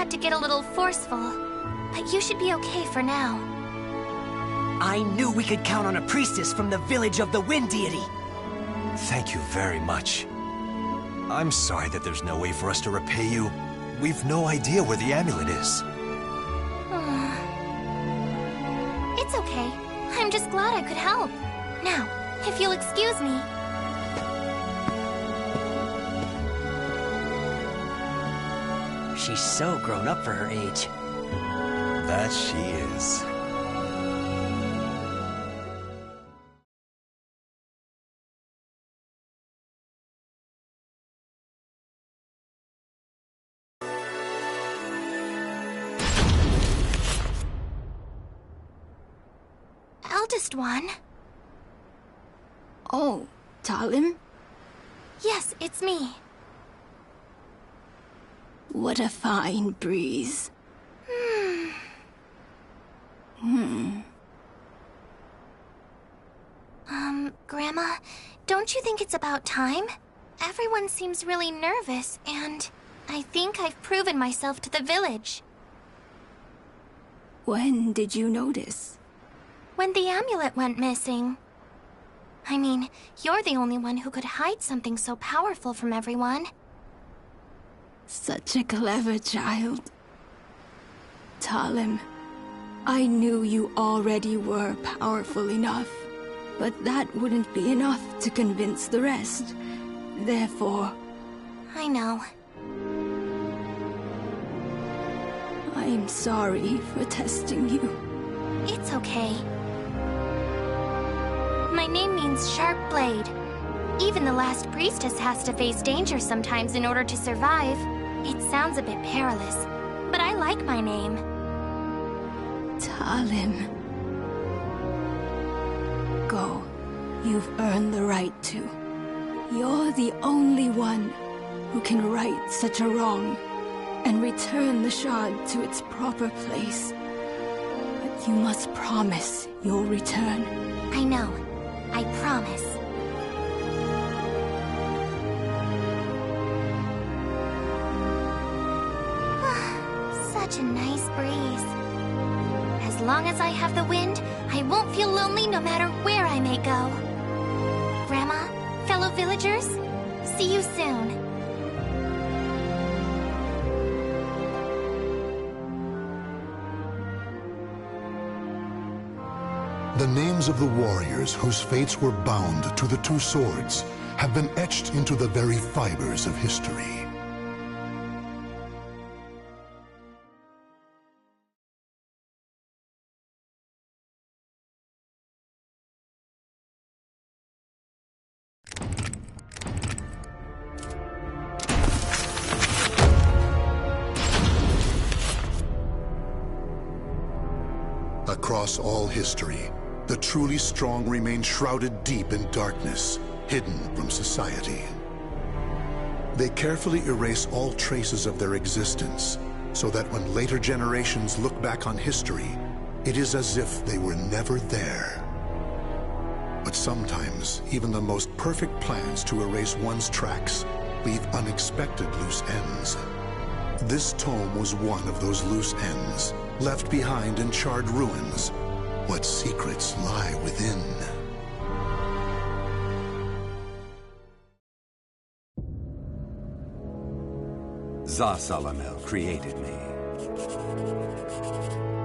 had to get a little forceful. But you should be okay for now. I knew we could count on a priestess from the village of the Wind Deity. Thank you very much. I'm sorry that there's no way for us to repay you. We've no idea where the amulet is. It's okay. I'm just glad I could help. Now, if you'll excuse me. She's so grown up for her age. That she is. Eldest one? Oh, Talim? Yes, it's me. What a fine breeze. Grandma, don't you think it's about time? Everyone seems really nervous, and I think I've proven myself to the village. When did you notice? When the amulet went missing. I mean, you're the only one who could hide something so powerful from everyone. Such a clever child. Talim, I knew you already were powerful enough, but that wouldn't be enough to convince the rest. Therefore... I know. I'm sorry for testing you. It's okay. My name means Sharp Blade. Even the last priestess has to face danger sometimes in order to survive. It sounds a bit perilous, but I like my name. Talim. Go. You've earned the right to. You're the only one who can right such a wrong and return the shard to its proper place. But you must promise you'll return. I know. I promise. Such a nice breeze. As long as I have the wind, I won't feel lonely no matter where I may go. Grandma, fellow villagers, see you soon. The names of the warriors whose fates were bound to the two swords have been etched into the very fibers of history. Across all history, the truly strong remain shrouded deep in darkness, hidden from society. They carefully erase all traces of their existence, so that when later generations look back on history, it is as if they were never there. But sometimes, even the most perfect plans to erase one's tracks leave unexpected loose ends. This tome was one of those loose ends, left behind in charred ruins. What secrets lie within? Za-Salamel created me.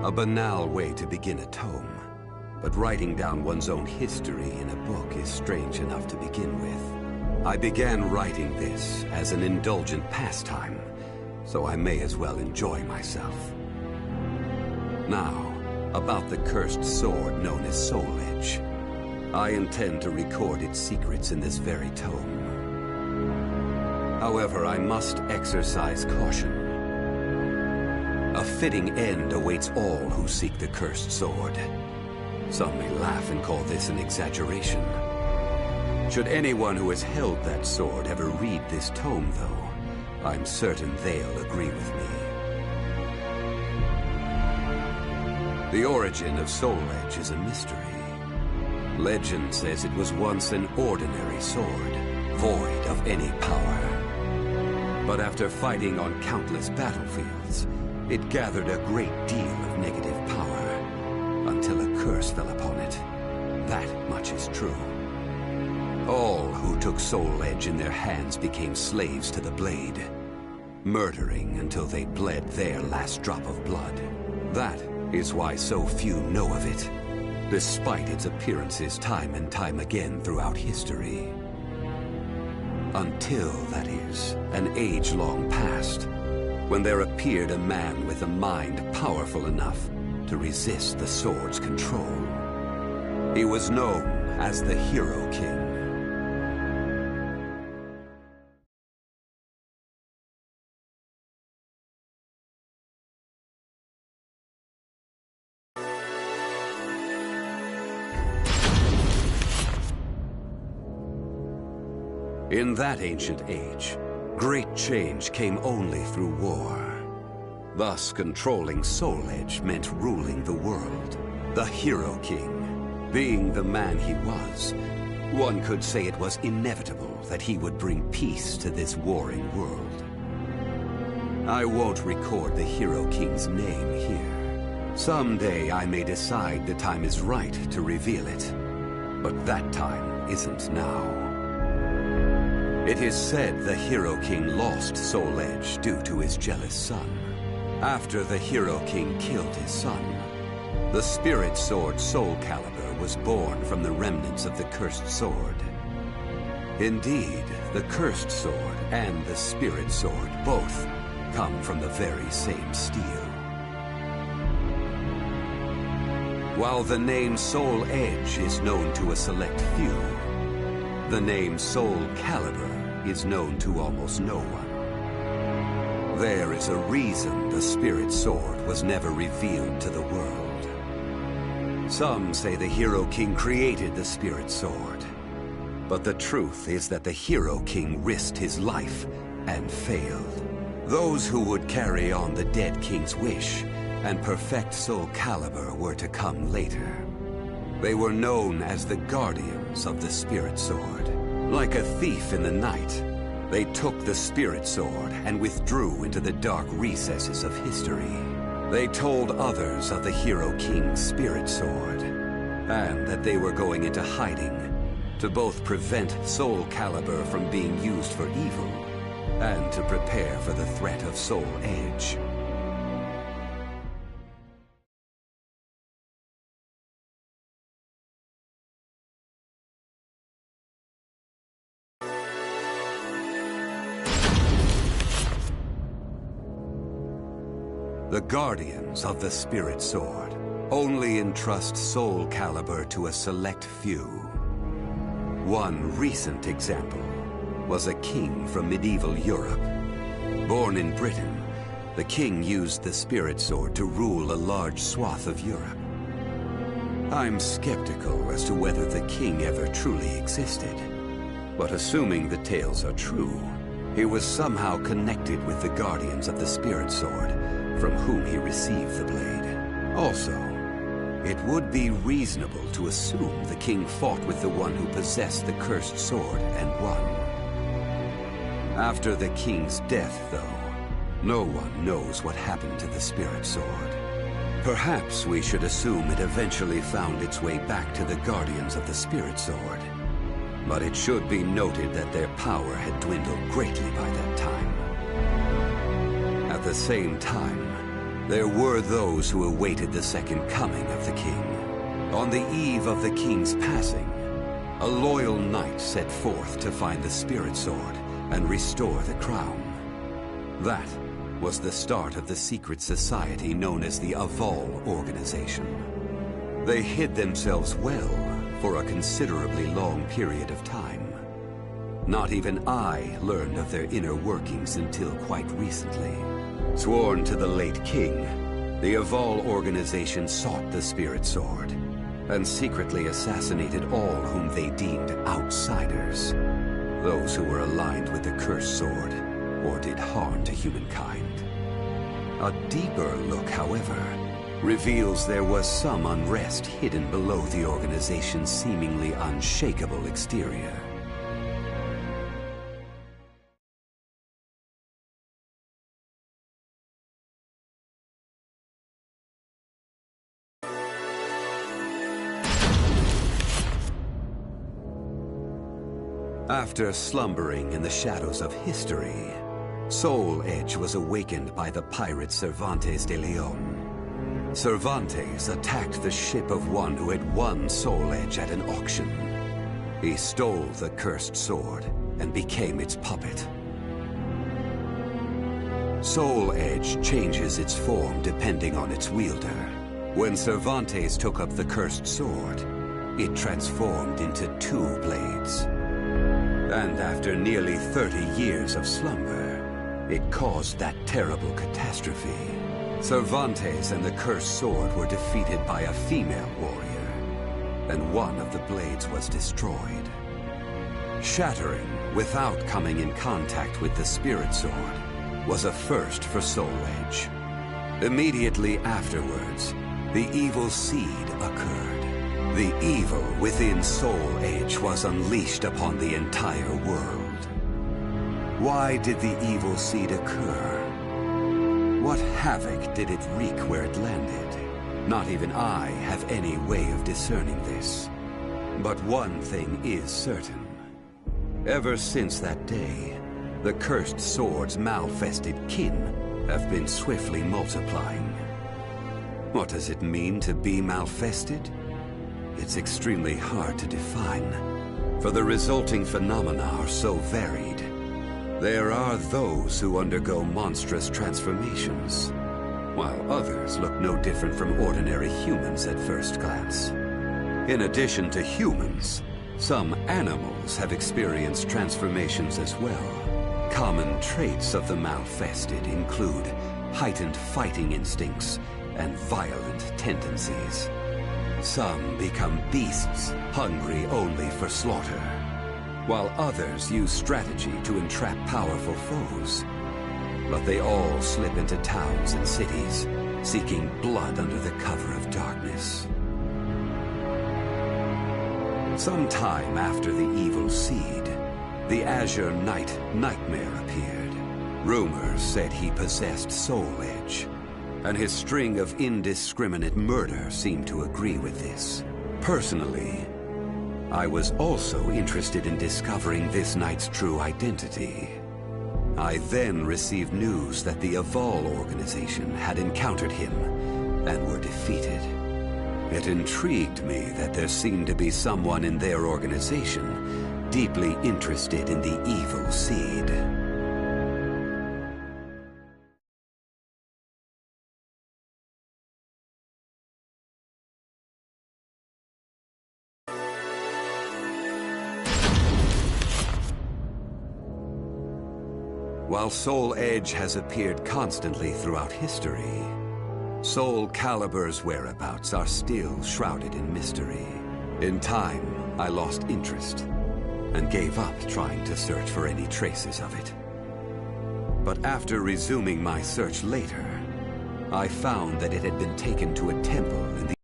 A banal way to begin a tome, but writing down one's own history in a book is strange enough to begin with. I began writing this as an indulgent pastime, so I may as well enjoy myself. Now, about the cursed sword known as Soul Edge. I intend to record its secrets in this very tome. However, I must exercise caution. A fitting end awaits all who seek the cursed sword. Some may laugh and call this an exaggeration. Should anyone who has held that sword ever read this tome, though, I'm certain they'll agree with me. The origin of Soul Edge is a mystery. Legend says it was once an ordinary sword, void of any power. But after fighting on countless battlefields, It gathered a great deal of negative power, until a curse fell upon it. That much is true. All who took Soul Edge in their hands became slaves to the blade, murdering until they bled their last drop of blood. That is why so few know of it, despite its appearances time and time again throughout history. Until, that is, an age-long past, when there appeared a man with a mind powerful enough to resist the sword's control. He was known as the Hero King. In that ancient age, great change came only through war. Thus, controlling Soul Edge meant ruling the world. The Hero King, being the man he was, one could say it was inevitable that he would bring peace to this warring world. I won't record the Hero King's name here. Someday I may decide the time is right to reveal it, but that time isn't now. It is said the Hero King lost Soul Edge due to his jealous son. After the Hero King killed his son, the spirit sword SOULCALIBUR was born from the remnants of the cursed sword. Indeed, the cursed sword and the spirit sword both come from the very same steel. While the name Soul Edge is known to a select few, the name SOULCALIBUR is known to almost no one. There is a reason the spirit sword was never revealed to the world. Some say the Hero King created the spirit sword, but the truth is that the Hero King risked his life and failed. Those who would carry on the dead king's wish and perfect SOULCALIBUR were to come later. They were known as the Guardians of the Spirit Sword. Like a thief in the night, they took the Spirit Sword and withdrew into the dark recesses of history. They told others of the Hero King's Spirit Sword, and that they were going into hiding to both prevent SOULCALIBUR from being used for evil, and to prepare for the threat of Soul Edge. The Guardians of the Spirit Sword only entrust SOULCALIBUR to a select few. One recent example was a king from medieval Europe. Born in Britain, the king used the Spirit Sword to rule a large swath of Europe. I'm skeptical as to whether the king ever truly existed, but assuming the tales are true, he was somehow connected with the Guardians of the Spirit Sword, from whom he received the blade. Also, it would be reasonable to assume the king fought with the one who possessed the cursed sword and won. After the king's death, though, no one knows what happened to the Spirit Sword. Perhaps we should assume it eventually found its way back to the Guardians of the Spirit Sword. But it should be noted that their power had dwindled greatly by that time. At the same time, there were those who awaited the second coming of the king. On the eve of the king's passing, a loyal knight set forth to find the Spirit Sword and restore the crown. That was the start of the secret society known as the Aval Organization. They hid themselves well for a considerably long period of time. Not even I learned of their inner workings until quite recently. Sworn to the late king, the Aval Organization sought the Spirit Sword and secretly assassinated all whom they deemed outsiders, those who were aligned with the cursed sword or did harm to humankind. A deeper look, however, reveals there was some unrest hidden below the organization's seemingly unshakable exterior. After slumbering in the shadows of history, Soul Edge was awakened by the pirate Cervantes de Leon. Cervantes attacked the ship of one who had won Soul Edge at an auction. He stole the cursed sword and became its puppet. Soul Edge changes its form depending on its wielder. When Cervantes took up the cursed sword, it transformed into 2 blades. And after nearly 30 years of slumber, it caused that terrible catastrophe. Cervantes and the cursed sword were defeated by a female warrior, and one of the blades was destroyed. Shattering without coming in contact with the spirit sword was a first for Soul Edge. Immediately afterwards, the evil seed occurred. The evil within Soul Edge was unleashed upon the entire world. Why did the evil seed occur? What havoc did it wreak where it landed? Not even I have any way of discerning this. But one thing is certain. Ever since that day, the cursed sword's malfested kin have been swiftly multiplying. What does it mean to be malfested? It's extremely hard to define, for the resulting phenomena are so varied. There are those who undergo monstrous transformations, while others look no different from ordinary humans at first glance. In addition to humans, some animals have experienced transformations as well. Common traits of the malfested include heightened fighting instincts and violent tendencies. Some become beasts, hungry only for slaughter, while others use strategy to entrap powerful foes. But they all slip into towns and cities, seeking blood under the cover of darkness. Sometime after the evil seed, the Azure Knight Nightmare appeared. Rumors said he possessed Soul Edge, and his string of indiscriminate murder seemed to agree with this. Personally, I was also interested in discovering this knight's true identity. I then received news that the Aval organization had encountered him and were defeated. It intrigued me that there seemed to be someone in their organization deeply interested in the evil seed. While Soul Edge has appeared constantly throughout history, SOULCALIBUR's whereabouts are still shrouded in mystery. In time, I lost interest and gave up trying to search for any traces of it. But after resuming my search later, I found that it had been taken to a temple in the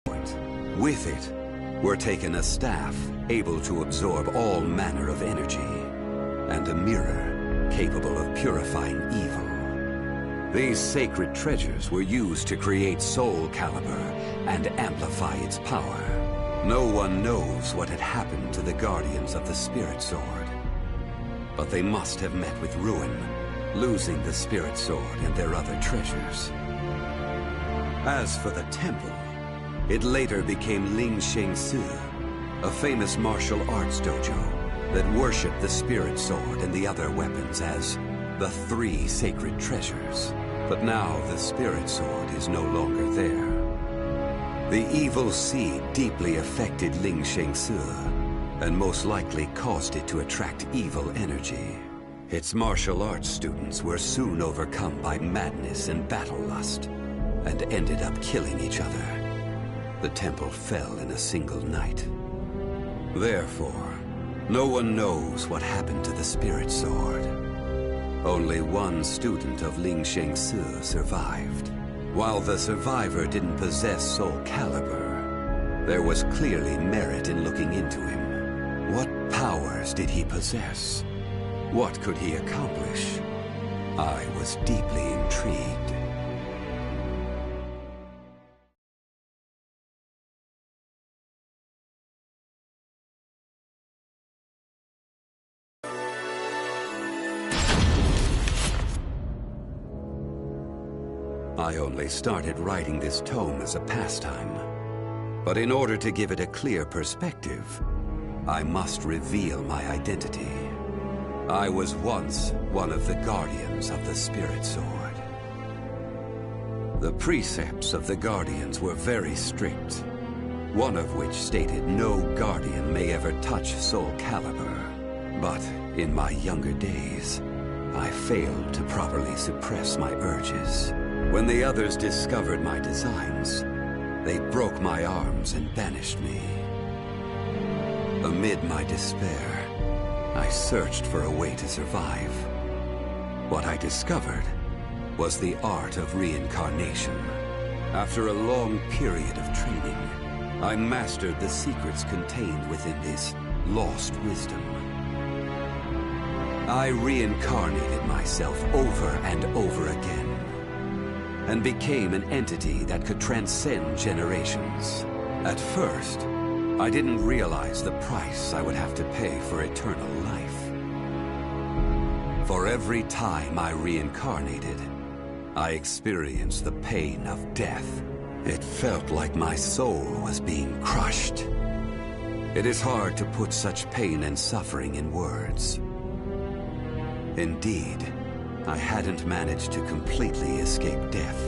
point. With it were taken a staff able to absorb all manner of energy, and a mirror capable of purifying evil. These sacred treasures were used to create SOULCALIBUR and amplify its power. No one knows what had happened to the Guardians of the Spirit Sword, but they must have met with ruin, losing the Spirit Sword and their other treasures. As for the temple, it later became Ling Sheng Su, a famous martial arts dojo that worshipped the Spirit Sword and the other weapons as the 3 sacred treasures. But now the Spirit Sword is no longer there. The evil seed deeply affected Ling Sheng Su, and most likely caused it to attract evil energy. Its martial arts students were soon overcome by madness and battle lust, and ended up killing each other. The temple fell in a single night. Therefore, no one knows what happened to the Spirit Sword. Only one student of Ling Sheng Su survived. While the survivor didn't possess SOULCALIBUR, there was clearly merit in looking into him. What powers did he possess? What could he accomplish? I was deeply intrigued. I only started writing this tome as a pastime. But in order to give it a clear perspective, I must reveal my identity. I was once one of the guardians of the Spirit Sword. The precepts of the Guardians were very strict, one of which stated no Guardian may ever touch SOULCALIBUR. But in my younger days, I failed to properly suppress my urges. When the others discovered my designs, they broke my arms and banished me. Amid my despair, I searched for a way to survive. What I discovered was the art of reincarnation. After a long period of training, I mastered the secrets contained within this lost wisdom. I reincarnated myself over and over again, and became an entity that could transcend generations. At first, I didn't realize the price I would have to pay for eternal life. For every time I reincarnated, I experienced the pain of death. It felt like my soul was being crushed. It is hard to put such pain and suffering in words. Indeed, I hadn't managed to completely escape death.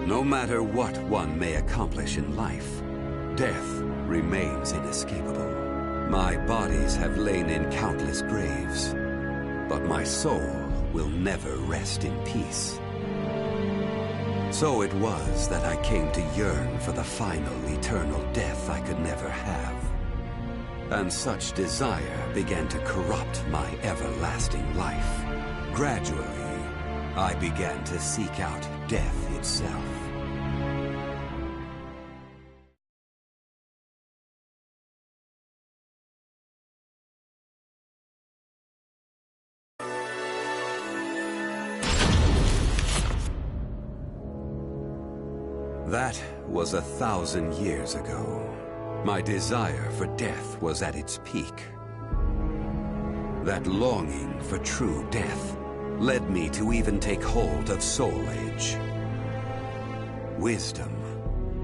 No matter what one may accomplish in life, death remains inescapable. My bodies have lain in countless graves, but my soul will never rest in peace. So it was that I came to yearn for the final eternal death I could never have. And such desire began to corrupt my everlasting life. Gradually, I began to seek out death itself. That was 1,000 years ago. My desire for death was at its peak. That longing for true death led me to even take hold of Soul Age. Wisdom,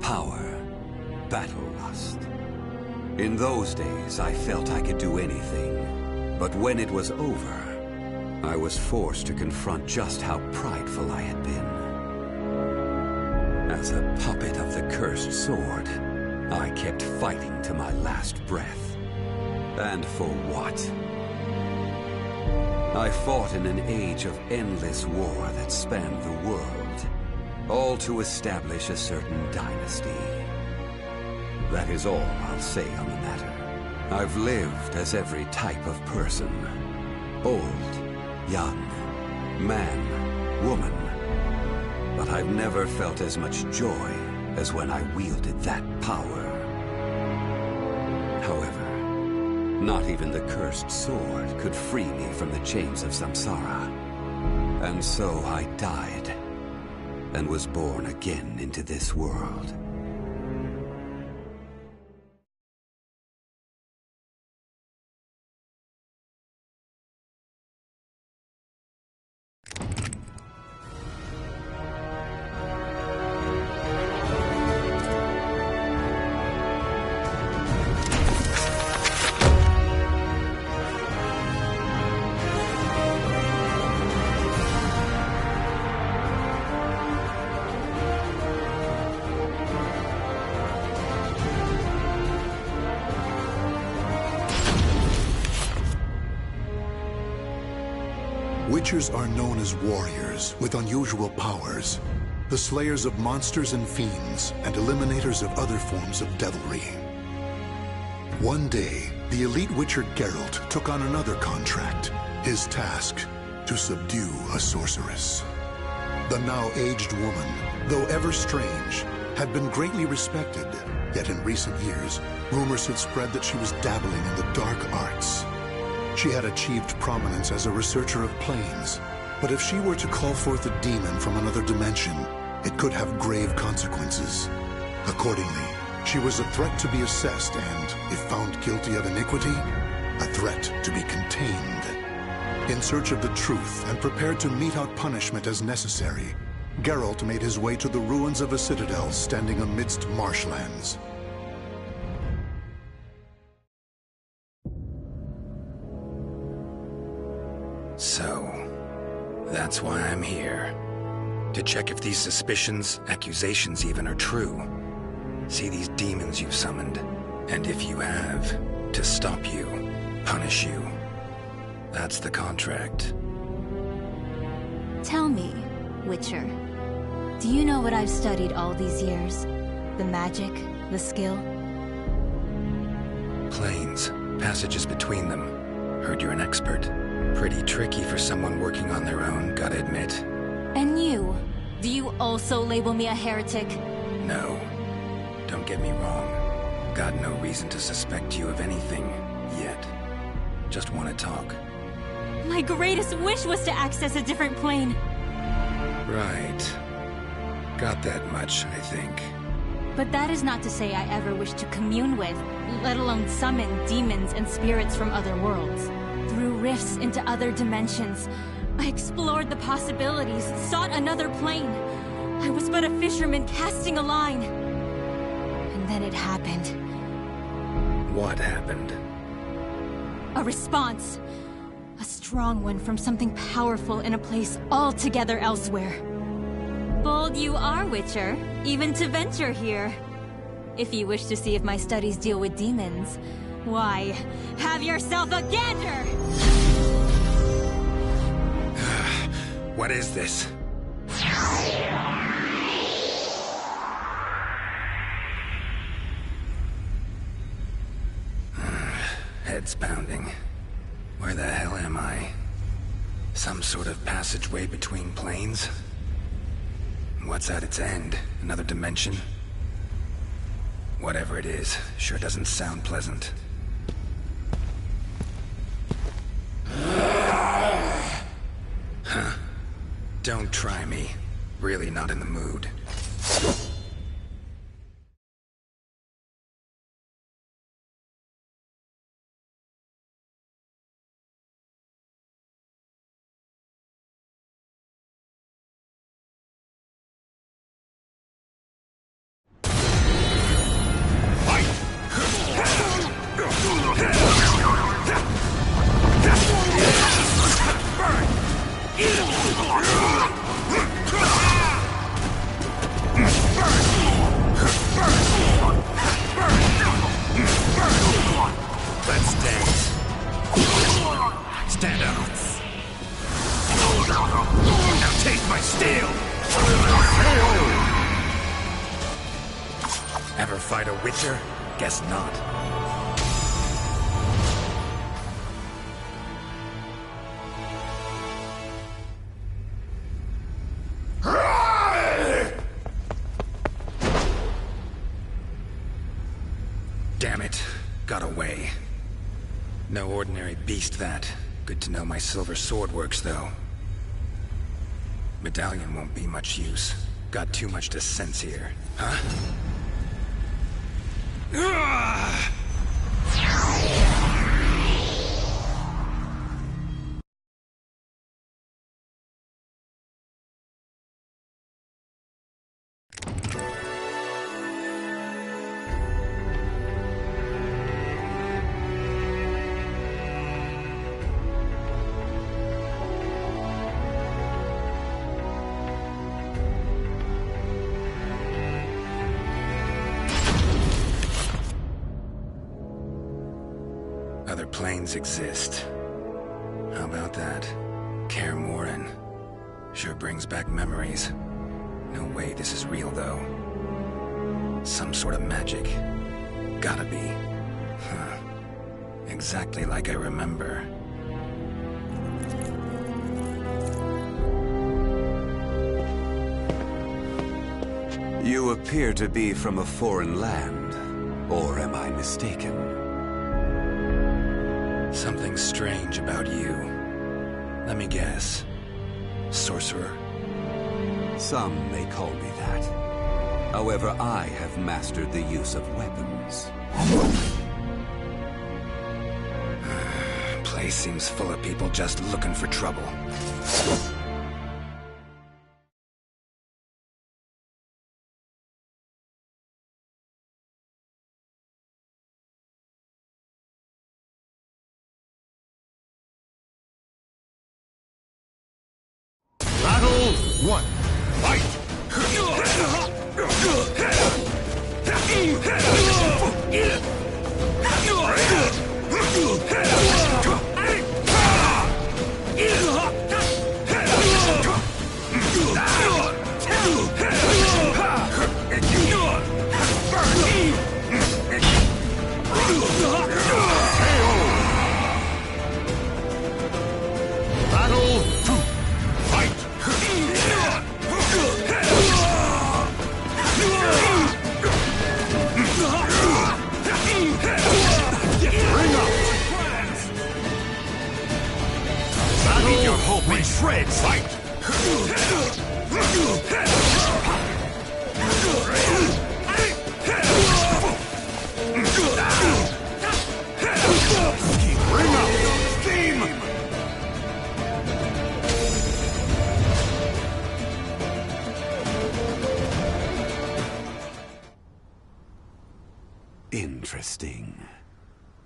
power, battle lust. In those days, I felt I could do anything. But when it was over, I was forced to confront just how prideful I had been. As a puppet of the cursed sword, I kept fighting to my last breath. And for what? I fought in an age of endless war that spanned the world, all to establish a certain dynasty. That is all I'll say on the matter. I've lived as every type of person. Old, young, man, woman. But I've never felt as much joy as when I wielded that power. However, not even the cursed sword could free me from the chains of samsara. And so I died, and was born again into this world. Witchers are known as warriors with unusual powers, the slayers of monsters and fiends, and eliminators of other forms of devilry. One day, the elite witcher Geralt took on another contract, his task, to subdue a sorceress. The now aged woman, though ever strange, had been greatly respected, yet in recent years, rumors had spread that she was dabbling in the dark arts. She had achieved prominence as a researcher of planes, but if she were to call forth a demon from another dimension, it could have grave consequences. Accordingly, she was a threat to be assessed and, if found guilty of iniquity, a threat to be contained. In search of the truth and prepared to mete out punishment as necessary, Geralt made his way to the ruins of a citadel standing amidst marshlands. So, that's why I'm here. To check if these suspicions, accusations even, are true. See these demons you've summoned, and if you have, to stop you, punish you. That's the contract. Tell me, Witcher, do you know what I've studied all these years? The magic, the skill? Planes, passages between them. Heard you're an expert. Pretty tricky for someone working on their own, gotta admit. And you? Do you also label me a heretic? No. Don't get me wrong. Got no reason to suspect you of anything, yet. Just want to talk. My greatest wish was to access a different plane. Right. Got that much, I think. But that is not to say I ever wished to commune with, let alone summon demons and spirits from other worlds. Through rifts into other dimensions, I explored the possibilities, sought another plane. I was but a fisherman casting a line. And then it happened. What happened? A response. A strong one from something powerful in a place altogether elsewhere. Bold you are, Witcher, even to venture here. If you wish to see if my studies deal with demons, why, have yourself a gander! What is this? Head's pounding. Where the hell am I? Some sort of passageway between planes? What's at its end? Another dimension? Whatever it is, sure doesn't sound pleasant. Huh. Don't try me. Really not in the mood. Let's dance. Stand up. Now taste my steel! Ever fight a Witcher? Guess not. Damn it. Got away. No ordinary beast, that. Good to know my silver sword works, though. Medallion won't be much use. Got too much to sense here. Huh? Other planes exist. How about that? Kaer Morhen. Sure brings back memories. No way this is real, though. Some sort of magic. Gotta be. Huh. Exactly like I remember. You appear to be from a foreign land. Or am I mistaken? Something strange about you. Let me guess. Sorcerer? Some may call me that. However, I have mastered the use of weapons. Place seems full of people just looking for trouble. one, fight! Battle 2, fight! Bring up! Battle your hope in shreds! Fight! Bring up! Scheme! Interesting.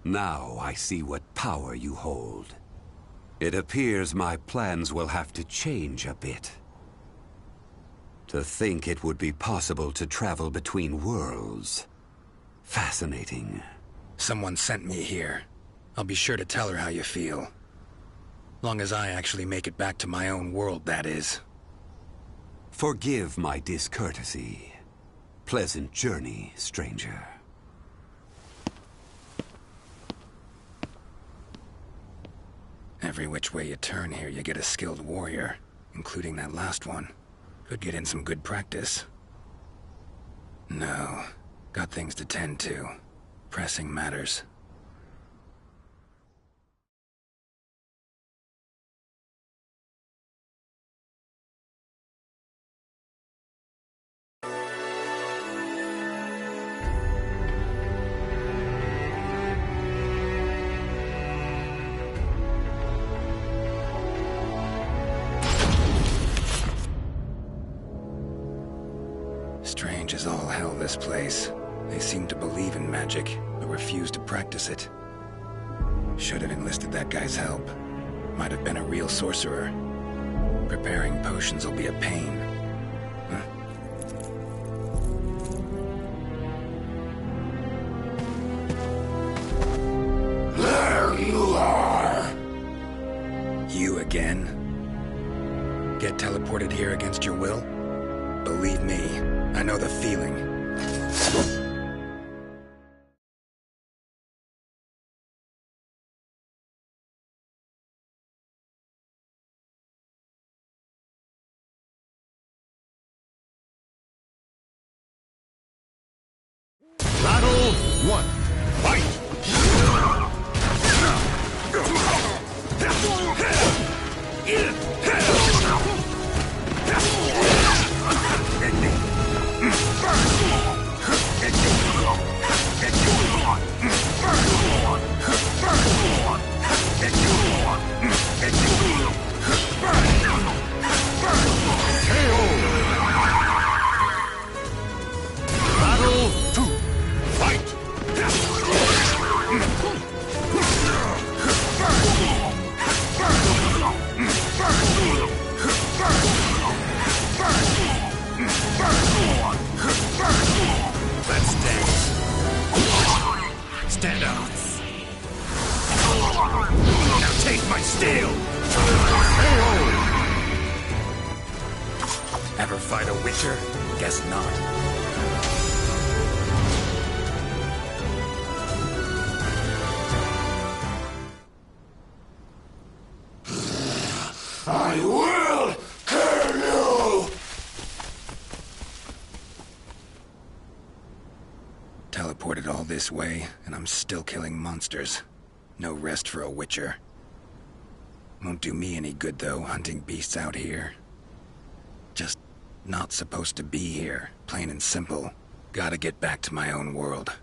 Now I see what power you hold. It appears my plans will have to change a bit. To think it would be possible to travel between worlds. Fascinating. Someone sent me here. I'll be sure to tell her how you feel. Long as I actually make it back to my own world, that is. Forgive my discourtesy. Pleasant journey, stranger. Every which way you turn here, you get a skilled warrior, including that last one. Could get in some good practice. No, got things to tend to. Pressing matters. Strange as all hell, this place. They seem to believe in magic, but refuse to practice it. Should have enlisted that guy's help. Might have been a real sorcerer. Preparing potions will be a pain. Huh? There you are! You again? Get teleported here against your will? Believe me, I know the feeling. Battle 1, fight! Battle 2, fight! Let's dance. Stand up. Now take my steel! Ever fight a witcher? Guess not. I will kill you! Teleported all this way, and I'm still killing monsters. No rest for a witcher. Won't do me any good, though, hunting beasts out here. Just not supposed to be here, plain and simple. Gotta get back to my own world.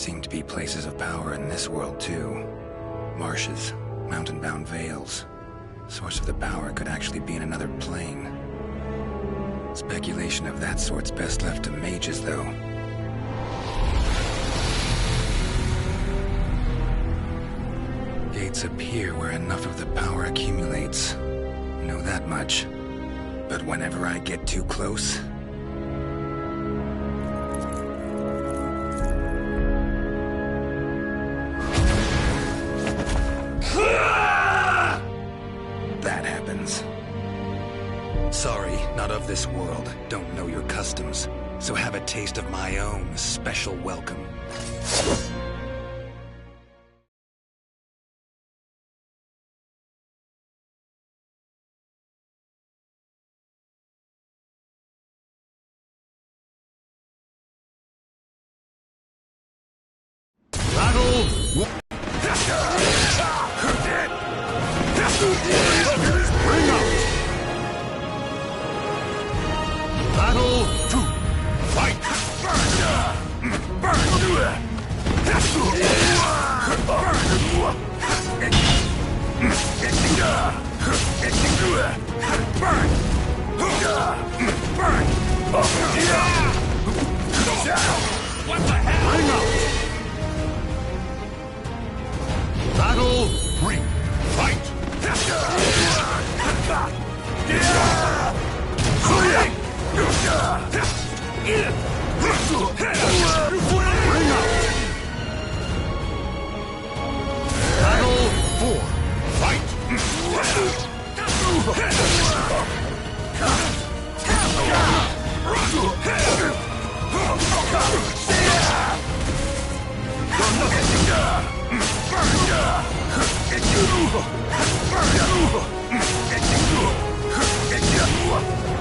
Seem to be places of power in this world, too. Marshes, mountain-bound vales. Source of the power could actually be in another plane. Speculation of that sort's best left to mages, though. Gates appear where enough of the power accumulates. Know that much. But whenever I get too close... that happens. Sorry, not of this world. Don't know your customs. So have a taste of my own special welcome.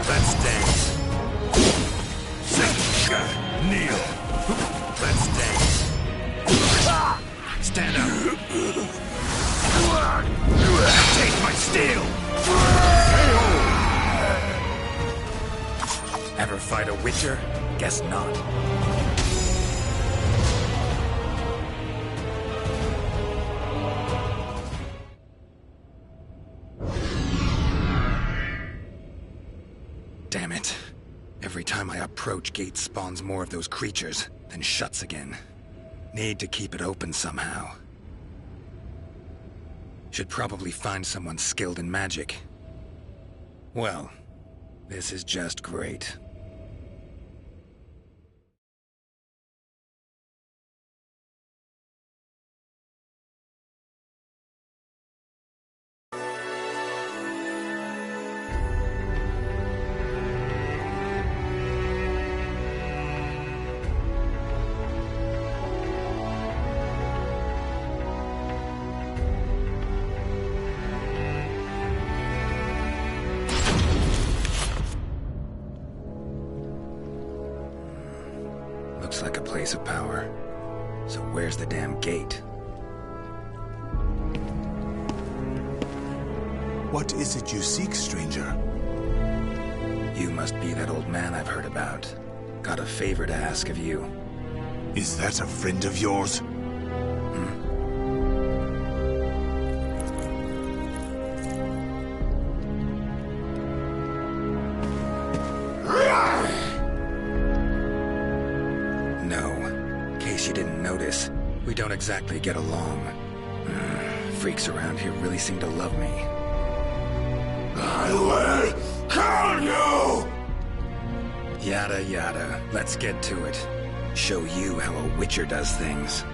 Let's dance. Kneel. Let's dance. Stand up. Take my steel. Ever fight a witcher? Guess not. Damn it. Every time I approach, Gate spawns more of those creatures, then shuts again. Need to keep it open somehow. Should probably find someone skilled in magic. Well, this is just great. Looks like a place of power. So where's the damn gate? What is it you seek, stranger? You must be that old man I've heard about. Got a favor to ask of you. Is that a friend of yours? We don't exactly get along. Freaks around here really seem to love me. I will kill you! Yada yada. Let's get to it. Show you how a witcher does things.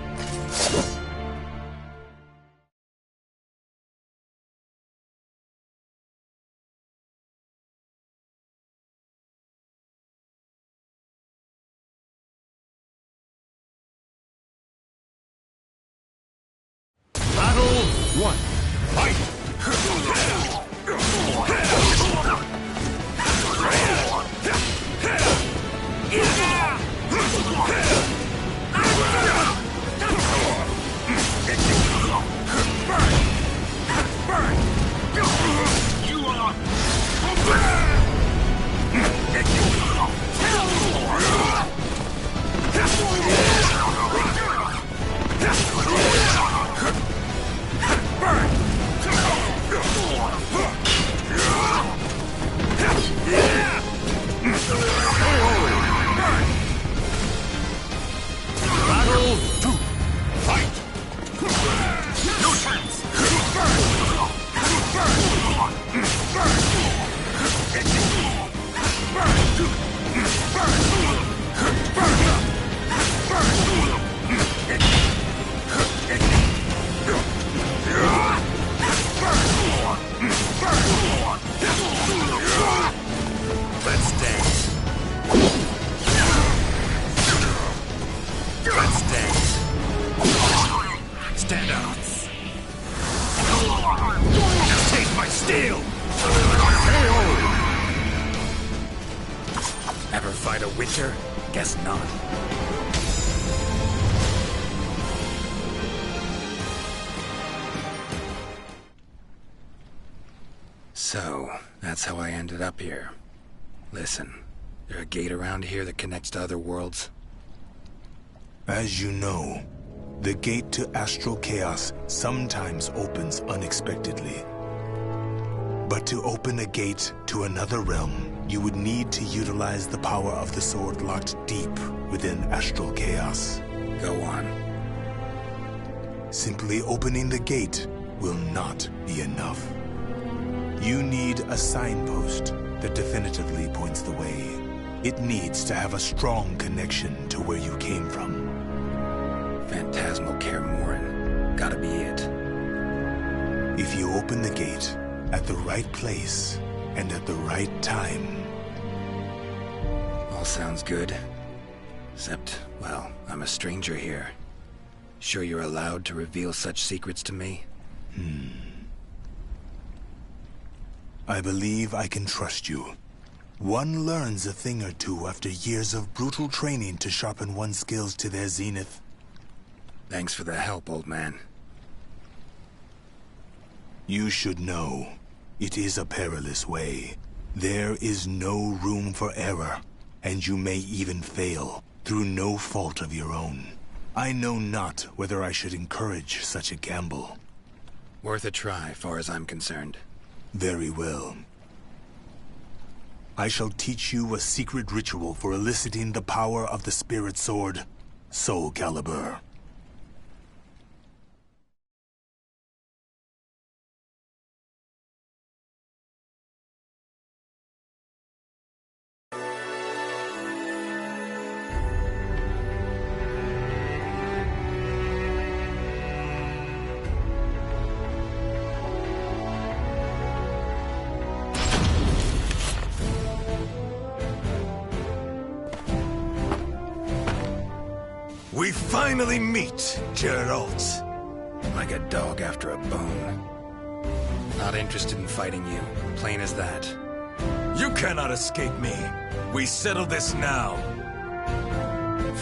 danger? Guess not. So, that's how I ended up here. Listen, there a gate around here that connects to other worlds? As you know, the gate to astral chaos sometimes opens unexpectedly. But to open a gate to another realm, you would need to utilize the power of the sword locked deep within astral chaos. Go on. Simply opening the gate will not be enough. You need a signpost that definitively points the way. It needs to have a strong connection to where you came from. Phantasmal Kaer Morhen. Gotta be it. If you open the gate at the right place and at the right time. All sounds good. Except, well, I'm a stranger here. Sure you're allowed to reveal such secrets to me? I believe I can trust you. One learns a thing or two after years of brutal training to sharpen one's skills to their zenith. Thanks for the help, old man. You should know, it is a perilous way. There is no room for error, and you may even fail, through no fault of your own. I know not whether I should encourage such a gamble. Worth a try, far as I'm concerned. Very well. I shall teach you a secret ritual for eliciting the power of the spirit sword, SOULCALIBURⅥ. We finally meet, Geralt. Like a dog after a bone. Not interested in fighting you. Plain as that. You cannot escape me. We settle this now.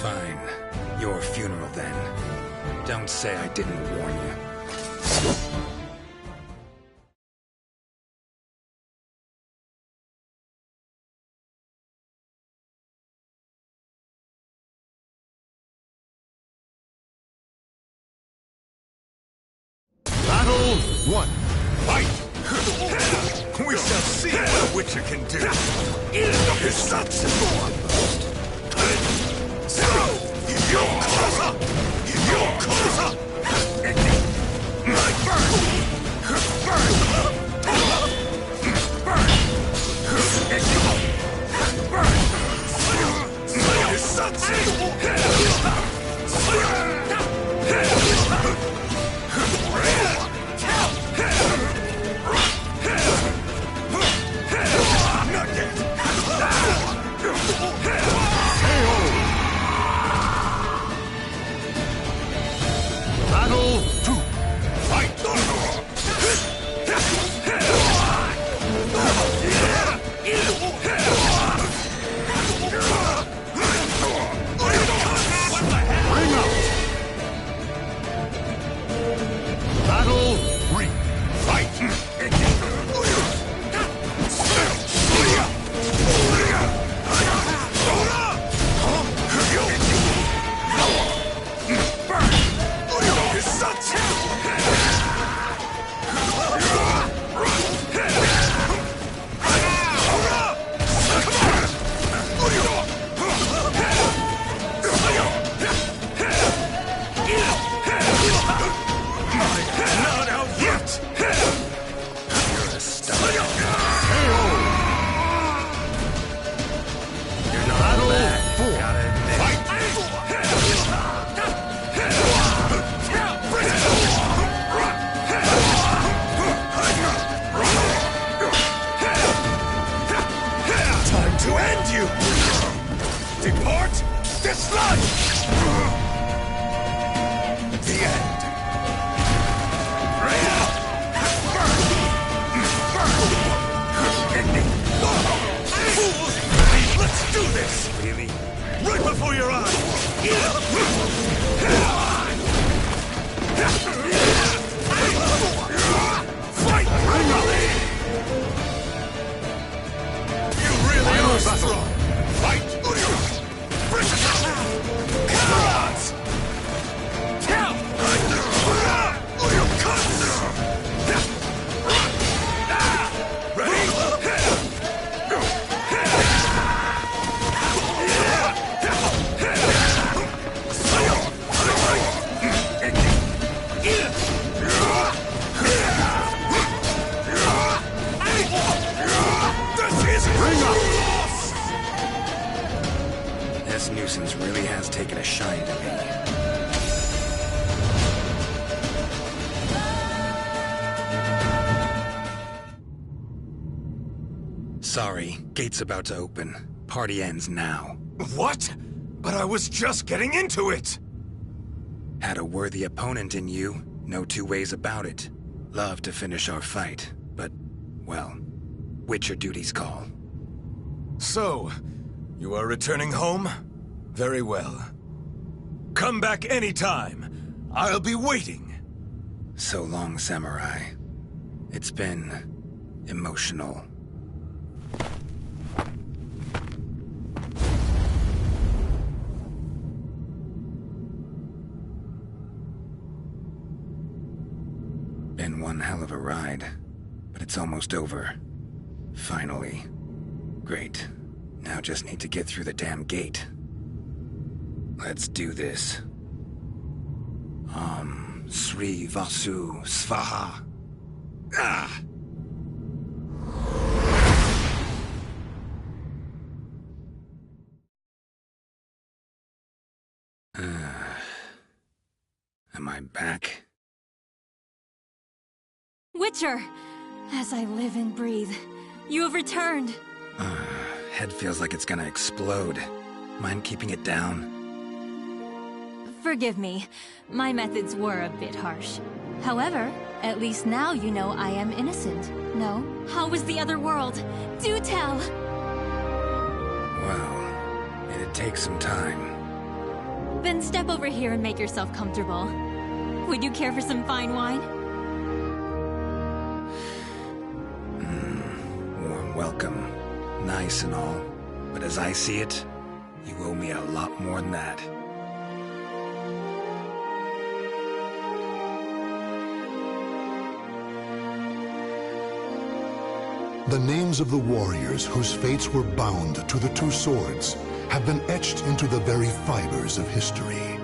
Fine. Your funeral, then. Don't say I didn't warn you. Battle 1. Fight! We shall see what a Witcher can do. His such Battle 2. Fight! Bring out! Battle 3. Fight! Not out yet! You're a stomach. You're not Battle bad, 4. gotta admit. Time to end you! Depart this life! The end. Fools! Let's do this! Really? before your eyes! Fight! You really are strong! Fight! This nuisance really has taken a shine to me. Sorry, gate's about to open. Party ends now. What? But I was just getting into it! Had a worthy opponent in you, no two ways about it. Love to finish our fight, but, well, Witcher duties call. So, you are returning home? Very well. Come back anytime. I'll be waiting. So long, Samurai. It's been emotional. Been one hell of a ride, but it's almost over. Finally. Great. Now just need to get through the damn gate. Let's do this. Sri Vasu Svaha. Ah! Am I back? Witcher! As I live and breathe, you have returned. Head feels like it's gonna explode. Mind keeping it down? Forgive me. My methods were a bit harsh. However, at least now you know I am innocent. No? How was the other world? Do tell! Well, it'd take some time. Then step over here and make yourself comfortable. Would you care for some fine wine? Warm welcome. Nice and all. But as I see it, you owe me a lot more than that. The names of the warriors whose fates were bound to the two swords have been etched into the very fibers of history.